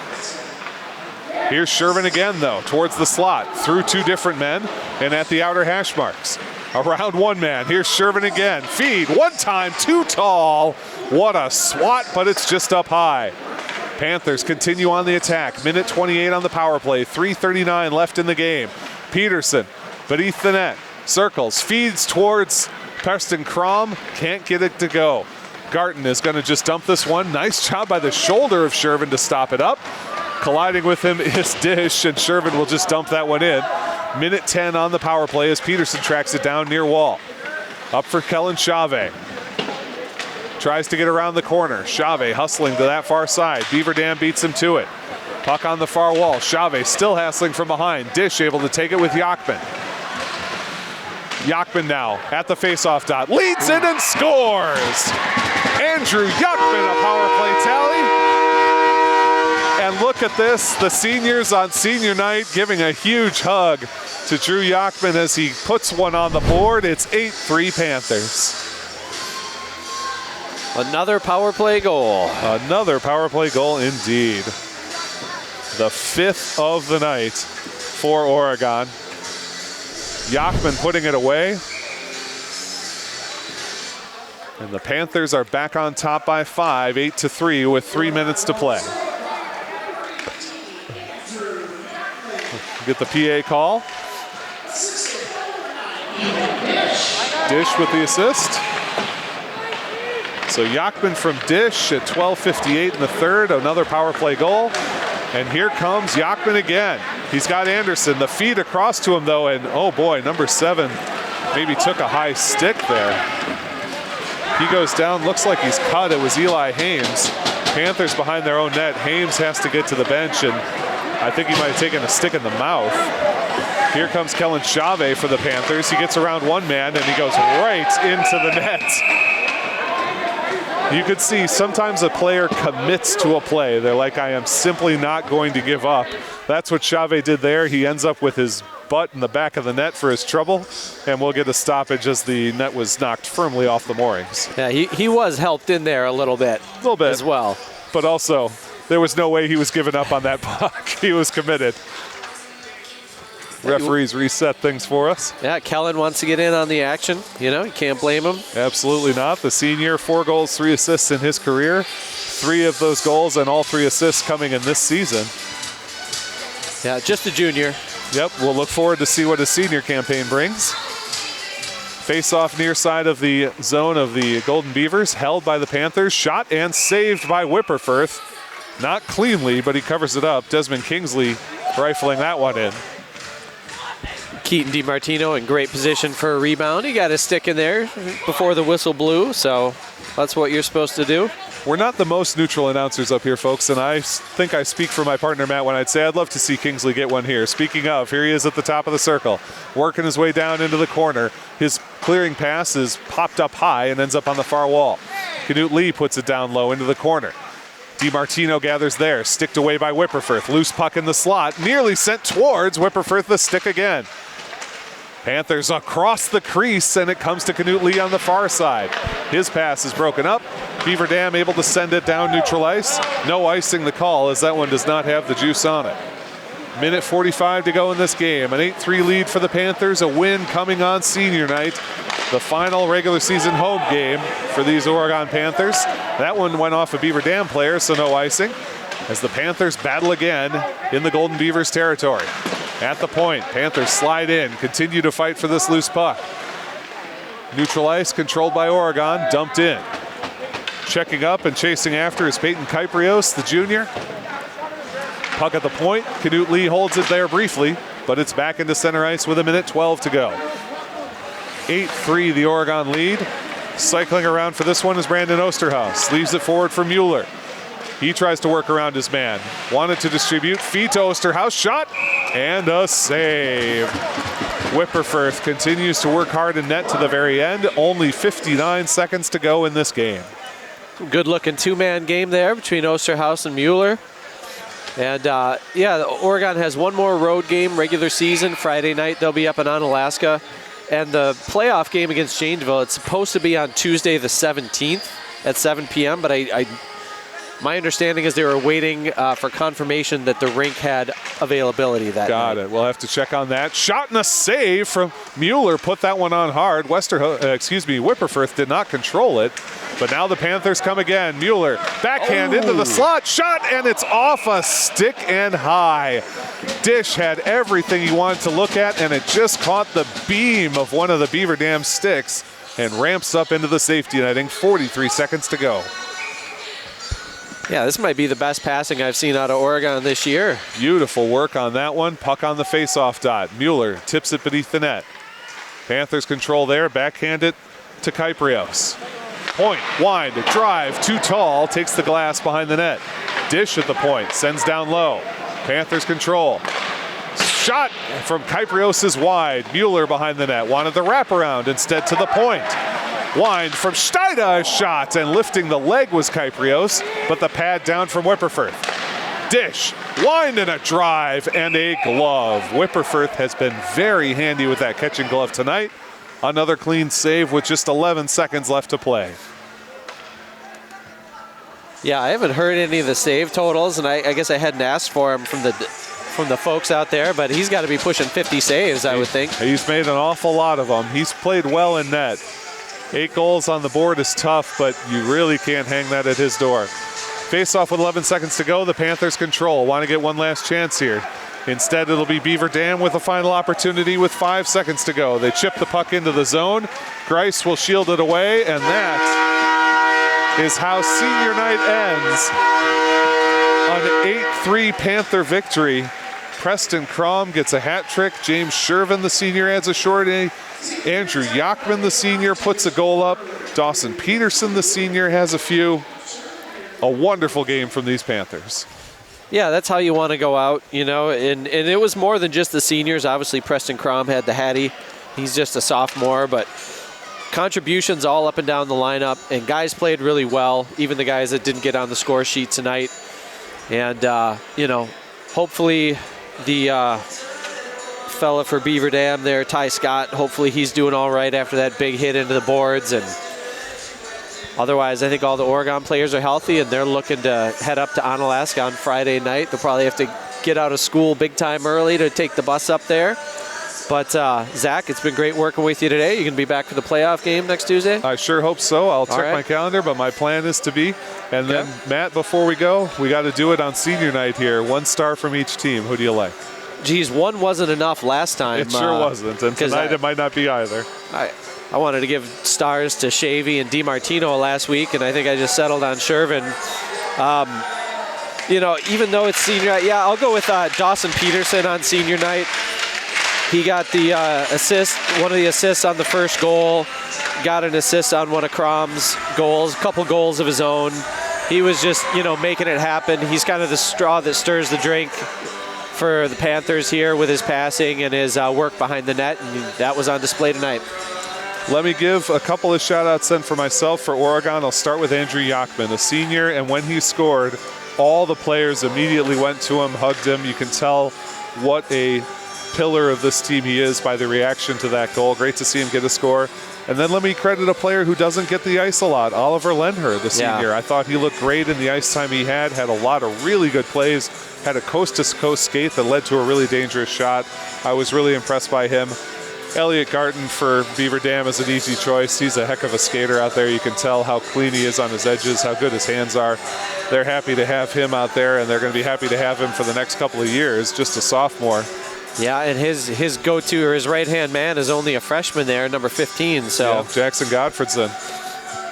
Here's Shervin again, though, towards the slot, through two different men, and at the outer hash marks. Around one man, here's Shervin again. Feed, one time, too tall. What a swat, but it's just up high. Panthers continue on the attack. Minute 28 on the power play, 3:39 left in the game. Peterson, beneath the net, circles, feeds towards Preston Crom, can't get it to go. Garten is going to just dump this one. Nice job by the shoulder of Shervin to stop it up. Colliding with him is Dish, and Shervin will just dump that one in. Minute 10 on the power play as Peterson tracks it down near wall. Up for Kellen Chave. Tries to get around the corner. Chave hustling to that far side. Beaver Dam beats him to it. Puck on the far wall. Chave still hassling from behind. Dish able to take it with Yachman. Yachman now at the faceoff dot. Leads in and scores! Andrew Yachman, a power play tally. And look at this, the seniors on senior night giving a huge hug to Drew Yachman as he puts one on the board. It's 8-3 Panthers. Another power play goal. Another power play goal indeed. The fifth of the night for Oregon. Yachman putting it away. And the Panthers are back on top by 5, 8-3 with 3 minutes to play. Get the PA call. Dish with the assist. So Yachman from Dish at 12:58 in the third, another power play goal. And here comes Yachman again. He's got Anderson, the feed across to him though, and oh boy, number 7 maybe took a high stick there. He goes down, looks like he's cut. It was Eli Hames. Panthers behind their own net. Hames has to get to the bench, and I think he might have taken a stick in the mouth. Here comes Kellen Chave for the Panthers. He gets around one man and he goes right into the net. You could see sometimes a player commits to a play. They're like, I am simply not going to give up. That's what Chave did there. He ends up with his butt in the back of the net for his trouble, and we'll get a stoppage as the net was knocked firmly off the moorings. Yeah, he was helped in there a little bit as well. But also, there was no way he was giving up on that puck. He was committed. Referees reset things for us. Yeah, Kellen wants to get in on the action. You know, you can't blame him. Absolutely not. The senior, 4 goals, 3 assists in his career. 3 of those goals and all 3 assists coming in this season. Yeah, just a junior. Yep, we'll look forward to see what his senior campaign brings. Face-off near side of the zone of the Golden Beavers, held by the Panthers, shot and saved by Whipperfirth. Not cleanly, but he covers it up. Desmond Kingsley rifling that one in. Keaton DiMartino in great position for a rebound. He got his stick in there before the whistle blew, so that's what you're supposed to do. We're not the most neutral announcers up here, folks, and I think I speak for my partner, Matt, when I'd say I'd love to see Kingsley get one here. Speaking of, here he is at the top of the circle, working his way down into the corner. His clearing pass is popped up high and ends up on the far wall. Knut Lee puts it down low into the corner. DiMartino gathers there, sticked away by Whipperfirth. Loose puck in the slot, nearly sent towards Whipperfirth, the stick again. Panthers across the crease, and it comes to Knut Lee on the far side. His pass is broken up. Beaver Dam able to send it down neutral ice. No icing the call, as that one does not have the juice on it. Minute 45 to go in this game. An 8-3 lead for the Panthers. A win coming on senior night. The final regular season home game for these Oregon Panthers. That one went off a Beaver Dam player, so no icing, as the Panthers battle again in the Golden Beavers territory. At the point, Panthers slide in, continue to fight for this loose puck. Neutral ice controlled by Oregon, dumped in. Checking up and chasing after is Peyton Kyprios, the junior. Puck at the point, Knut Lee holds it there briefly, but it's back into center ice with 1:12 to go. 8-3 the Oregon lead. Cycling around for this one is Brandon Osterhaus. Leaves it forward for Mueller. He tries to work around his man. Wanted to distribute, feet to Osterhaus, shot, and a save. Whipperfirth continues to work hard in net to the very end. Only 59 seconds to go in this game. Good looking 2-man game there between Osterhaus and Mueller. And yeah, Oregon has one more road game, regular season. Friday night they'll be up in Onalaska. And the playoff game against Janesville, it's supposed to be on Tuesday the 17th at 7 p.m., but my understanding is they were waiting for confirmation that the rink had availability that night. Got it. We'll have to check on that. Shot and a save from Mueller. Put that one on hard. Whipperfirth did not control it. But now the Panthers come again. Mueller, backhand into the slot. Shot, and it's off a stick and high. Dish had everything he wanted to look at, and it just caught the beam of one of the Beaver Dam sticks and ramps up into the safety netting. 43 seconds to go. Yeah, this might be the best passing I've seen out of Oregon this year. Beautiful work on that one. Puck on the face-off dot. Mueller tips it beneath the net. Panthers control there. Backhand it to Kyprios. Point, wind, drive, too tall. Takes the glass behind the net. Dish at the point. Sends down low. Panthers control. Shot from Kyprios is wide. Mueller behind the net. Wanted the wraparound instead to the point. Wind from Steida, a shot, and lifting the leg was Kyprios, but the pad down from Whipperfirth. Dish, wind and a drive, and a glove. Whipperfirth has been very handy with that catching glove tonight. Another clean save with just 11 seconds left to play. Yeah, I haven't heard any of the save totals, and I guess I hadn't asked for him from the folks out there, but he's got to be pushing 50 saves, I would think. He's made an awful lot of them. He's played well in net. 8 goals on the board is tough, but you really can't hang that at his door. Face-off with 11 seconds to go. The Panthers control. Want to get one last chance here. Instead, it'll be Beaver Dam with a final opportunity with 5 seconds to go. They chip the puck into the zone. Grice will shield it away, and that is how senior night ends. An 8-3 Panther victory. Preston Crom gets a hat trick. James Shervin, the senior, adds a shorty. Andrew Yachman, the senior, puts a goal up. Dawson Peterson, the senior, has a few. A wonderful game from these Panthers. Yeah, that's how you want to go out, you know, and it was more than just the seniors. Obviously, Preston Crom had the Hattie. He's just a sophomore, but contributions all up and down the lineup, and guys played really well, even the guys that didn't get on the score sheet tonight. And, you know, hopefully the fella for Beaver Dam there, Ty Scott, hopefully he's doing all right after that big hit into the boards. And otherwise, I think all the Oregon players are healthy, and they're looking to head up to Onalaska on Friday night. They'll probably have to get out of school big time early to take the bus up there. But Zach, it's been great working with you today. You going to be back for the playoff game next Tuesday? I sure hope so. I'll check my calendar, but my plan is to be. And then, Matt, before we go, we got to do it on senior night here. 1 star from each team. Who do you like? Geez, 1 wasn't enough last time. It sure wasn't, and tonight it might not be either. I wanted to give stars to Shavy and DiMartino last week, and I think I just settled on Shervin. You know, even though it's senior night, yeah, I'll go with Dawson Peterson on senior night. He got the assist, one of the assists on the first goal, got an assist on one of Crom's goals, a couple goals of his own. He was just, you know, making it happen. He's kind of the straw that stirs the drink for the Panthers here with his passing and his work behind the net, and that was on display tonight. Let me give a couple of shout-outs then for myself for Oregon. I'll start with Andrew Yachman, a senior, and when he scored, all the players immediately went to him, hugged him. You can tell what a pillar of this team he is by the reaction to that goal. Great to see him get a score. And then let me credit a player who doesn't get the ice a lot, Oliver Lenher, the senior. I thought he looked great in the ice time he had a lot of really good plays, had a coast-to-coast skate that led to a really dangerous shot. I was really impressed by him. Elliot Garten for Beaver Dam is an easy choice. He's a heck of a skater out there. You can tell how clean he is on his edges, how good his hands are. They're happy to have him out there, and they're going to be happy to have him for the next couple of years, just a sophomore. Yeah, and his go-to or his right-hand man is only a freshman there, number 15. So yeah, Jackson Godfredson.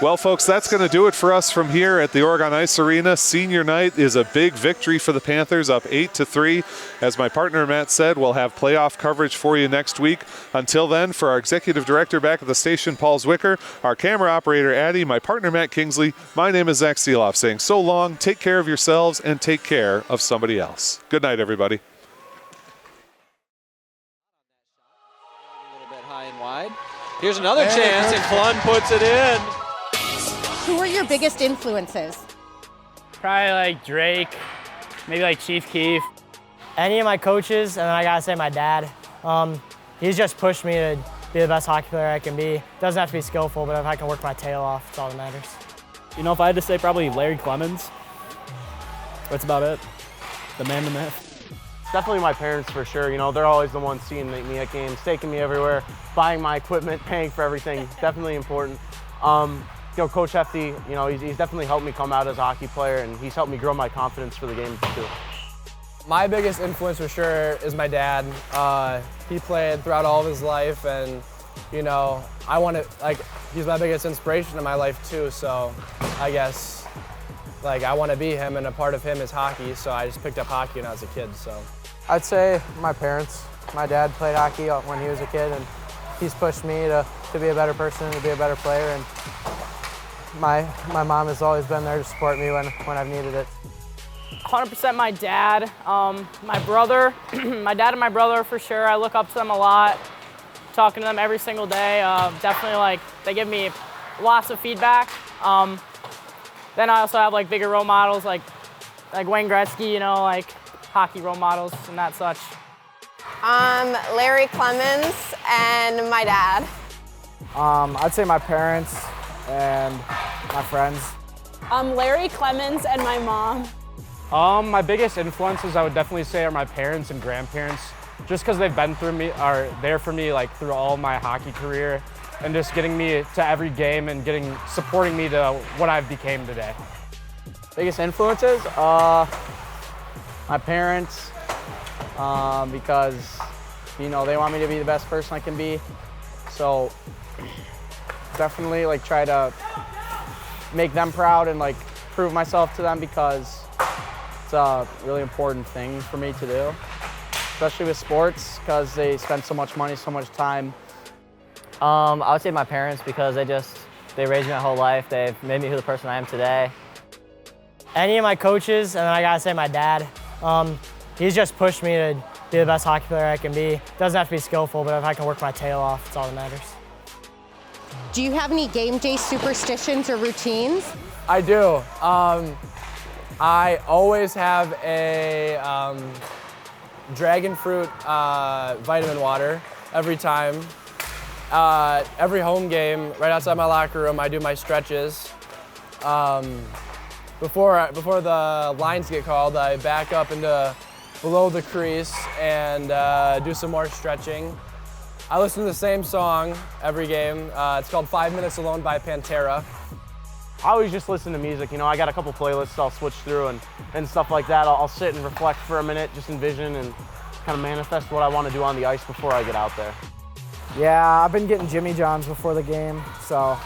Well, folks, that's going to do it for us from here at the Oregon Ice Arena. Senior night is a big victory for the Panthers, up 8-3. As my partner Matt said, we'll have playoff coverage for you next week. Until then, for our executive director back at the station, Paul Zwicker, our camera operator, Addie, my partner, Matt Kingsley, my name is Zach Sielaff, saying so long, take care of yourselves, and take care of somebody else. Good night, everybody. Here's another chance, and Clun puts it in. Who are your biggest influences? Probably like Drake, maybe like Chief Keef. Any of my coaches, and then I gotta say my dad. He's just pushed me to be the best hockey player I can be. Doesn't have to be skillful, but if I can work my tail off, it's all that matters. You know, if I had to say, probably Larry Clemens. That's about it. The man, the myth. Definitely my parents for sure. You know, they're always the ones seeing me at games, taking me everywhere, buying my equipment, paying for everything. Definitely important. You know, Coach Hefty, you know, he's definitely helped me come out as a hockey player, and he's helped me grow my confidence for the game too. My biggest influence for sure is my dad. He played throughout all of his life, and you know, he's my biggest inspiration in my life too. So I guess I want to be him, and a part of him is hockey. So I just picked up hockey when I was a kid. So I'd say my parents. My dad played hockey when he was a kid, and he's pushed me to be a better person, to be a better player. And my mom has always been there to support me when I've needed it. 100% my dad. My brother, my dad and my brother for sure. I look up to them a lot. Talking to them every single day. Definitely they give me lots of feedback. Then I also have bigger role models like Wayne Gretzky, you know, hockey role models and that such. Larry Clemens and my dad. I'd say my parents and my friends. Larry Clemens and my mom. My biggest influences I would definitely say are my parents and grandparents, just because they've been through me, are there for me through all my hockey career, and just getting me to every game and supporting me to what I've became today. Biggest influences? My parents, because you know they want me to be the best person I can be. So definitely try to make them proud and prove myself to them, because it's a really important thing for me to do, especially with sports, because they spend so much money, so much time. I would say my parents, because they raised me my whole life. They've made me who the person I am today. Any of my coaches, and then I gotta say my dad. He's just pushed me to be the best hockey player I can be. Doesn't have to be skillful, but if I can work my tail off, it's all that matters. Do you have any game day superstitions or routines? I do. I always have a dragon fruit vitamin water every time. Every home game, right outside my locker room, I do my stretches. Before the lines get called, I back up into below the crease and do some more stretching. I listen to the same song every game. It's called 5 Minutes Alone by Pantera. I always just listen to music. You know, I got a couple playlists I'll switch through and stuff like that. I'll sit and reflect for a minute, just envision and kind of manifest what I want to do on the ice before I get out there. Yeah, I've been getting Jimmy Johns before the game, so.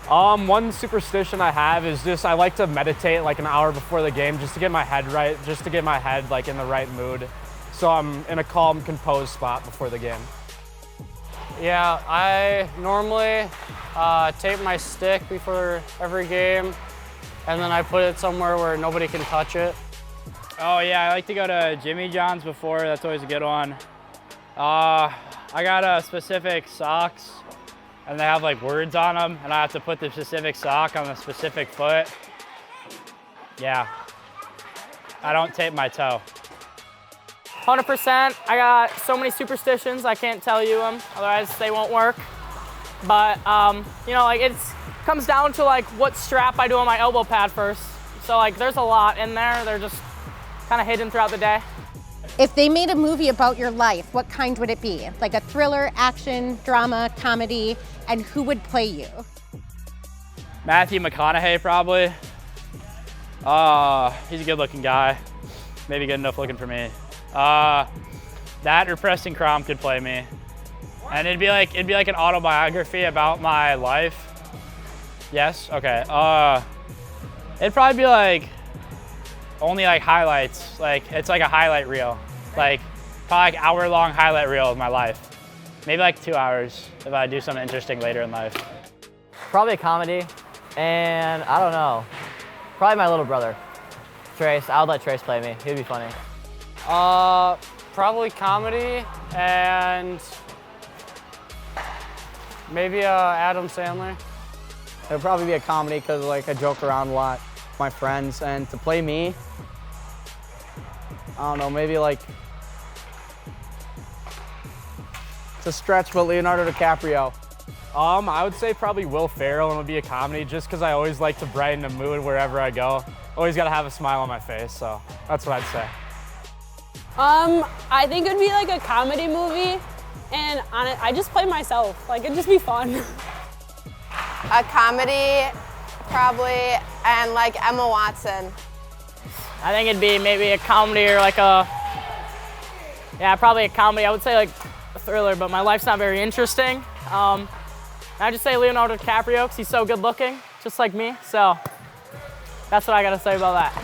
One superstition I have is just I like to meditate like an hour before the game just to get my head right, just to get my head like in the right mood. So I'm in a calm, composed spot before the game. Yeah, I normally tape my stick before every game, and then I put it somewhere where nobody can touch it. Oh yeah, I like to go to Jimmy John's before. That's always a good one. I got specific socks, and they have like words on them, and I have to put the specific sock on the specific foot. Yeah, I don't tape my toe. 100%. I got so many superstitions, I can't tell you them, otherwise they won't work. But, you know, like it comes down to like what strap I do on my elbow pad first. So like there's a lot in there, they're just kind of hidden throughout the day. If they made a movie about your life, what kind would it be? Like a thriller, action, drama, comedy, and who would play you? Matthew McConaughey probably. He's a good looking guy. Maybe good enough looking for me. That or Preston Crom could play me. And it'd be like an autobiography about my life. Yes, okay. It'd probably be like only like highlights. Like it's like a highlight reel. Like probably like hour-long highlight reel of my life. Maybe like 2 hours if I do something interesting later in life. Probably a comedy, and I don't know. Probably my little brother, Trace. I would let Trace play me. He'd be funny. Probably comedy and maybe Adam Sandler. It would probably be a comedy because like I joke around a lot with my friends, and to play me, I don't know, maybe like it's a stretch, but Leonardo DiCaprio. I would say probably Will Ferrell, and it would be a comedy just because I always like to brighten the mood wherever I go. Always got to have a smile on my face, so that's what I'd say. I think it'd be like a comedy movie, and on it, I just play myself. Like, it'd just be fun. A comedy, probably, and like Emma Watson. I think it'd be maybe a comedy or like yeah, probably a comedy. I would say like a thriller, but my life's not very interesting. I'd just say Leonardo DiCaprio because he's so good looking, just like me. So that's what I gotta say about that.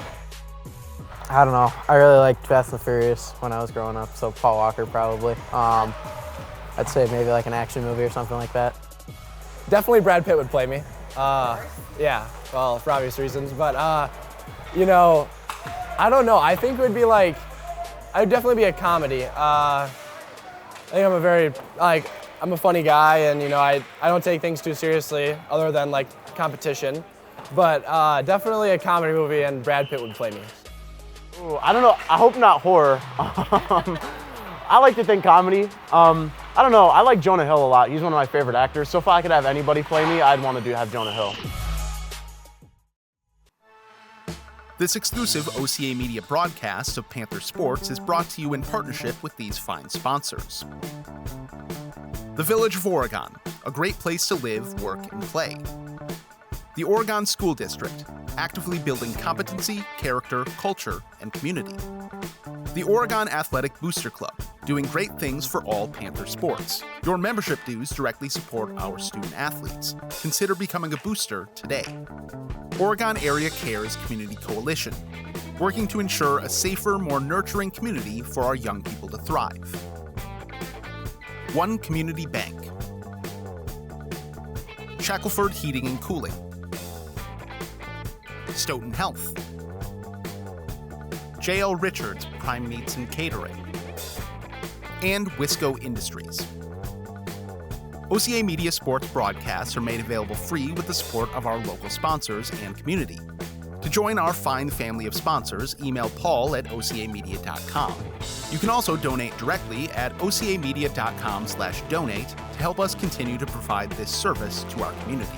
I don't know. I really liked Fast and Furious when I was growing up, so Paul Walker probably. I'd say maybe like an action movie or something like that. Definitely Brad Pitt would play me. Yeah, well, for obvious reasons, but you know, I don't know. I think it would be like, I would definitely be a comedy. I think I'm a funny guy, and you know, I don't take things too seriously other than like competition. But definitely a comedy movie, and Brad Pitt would play me. Ooh, I don't know. I hope not horror. I like to think comedy. I don't know. I like Jonah Hill a lot. He's one of my favorite actors. So if I could have anybody play me, I'd want to have Jonah Hill. This exclusive OCA Media broadcast of Panther Sports is brought to you in partnership with these fine sponsors. The Village of Oregon, a great place to live, work, and play. The Oregon School District, actively building competency, character, culture, and community. The Oregon Athletic Booster Club, doing great things for all Panther sports. Your membership dues directly support our student athletes. Consider becoming a booster today. Oregon Area Cares Community Coalition, working to ensure a safer, more nurturing community for our young people to thrive. One Community Bank. Shackelford Heating and Cooling. Stoughton Health. J.L. Richards Prime Meats and Catering. And Wisco Industries. OCA Media sports broadcasts are made available free with the support of our local sponsors and community. To join our fine family of sponsors, email Paul at ocamedia.com. You can also donate directly at ocamedia.com/donate to help us continue to provide this service to our community.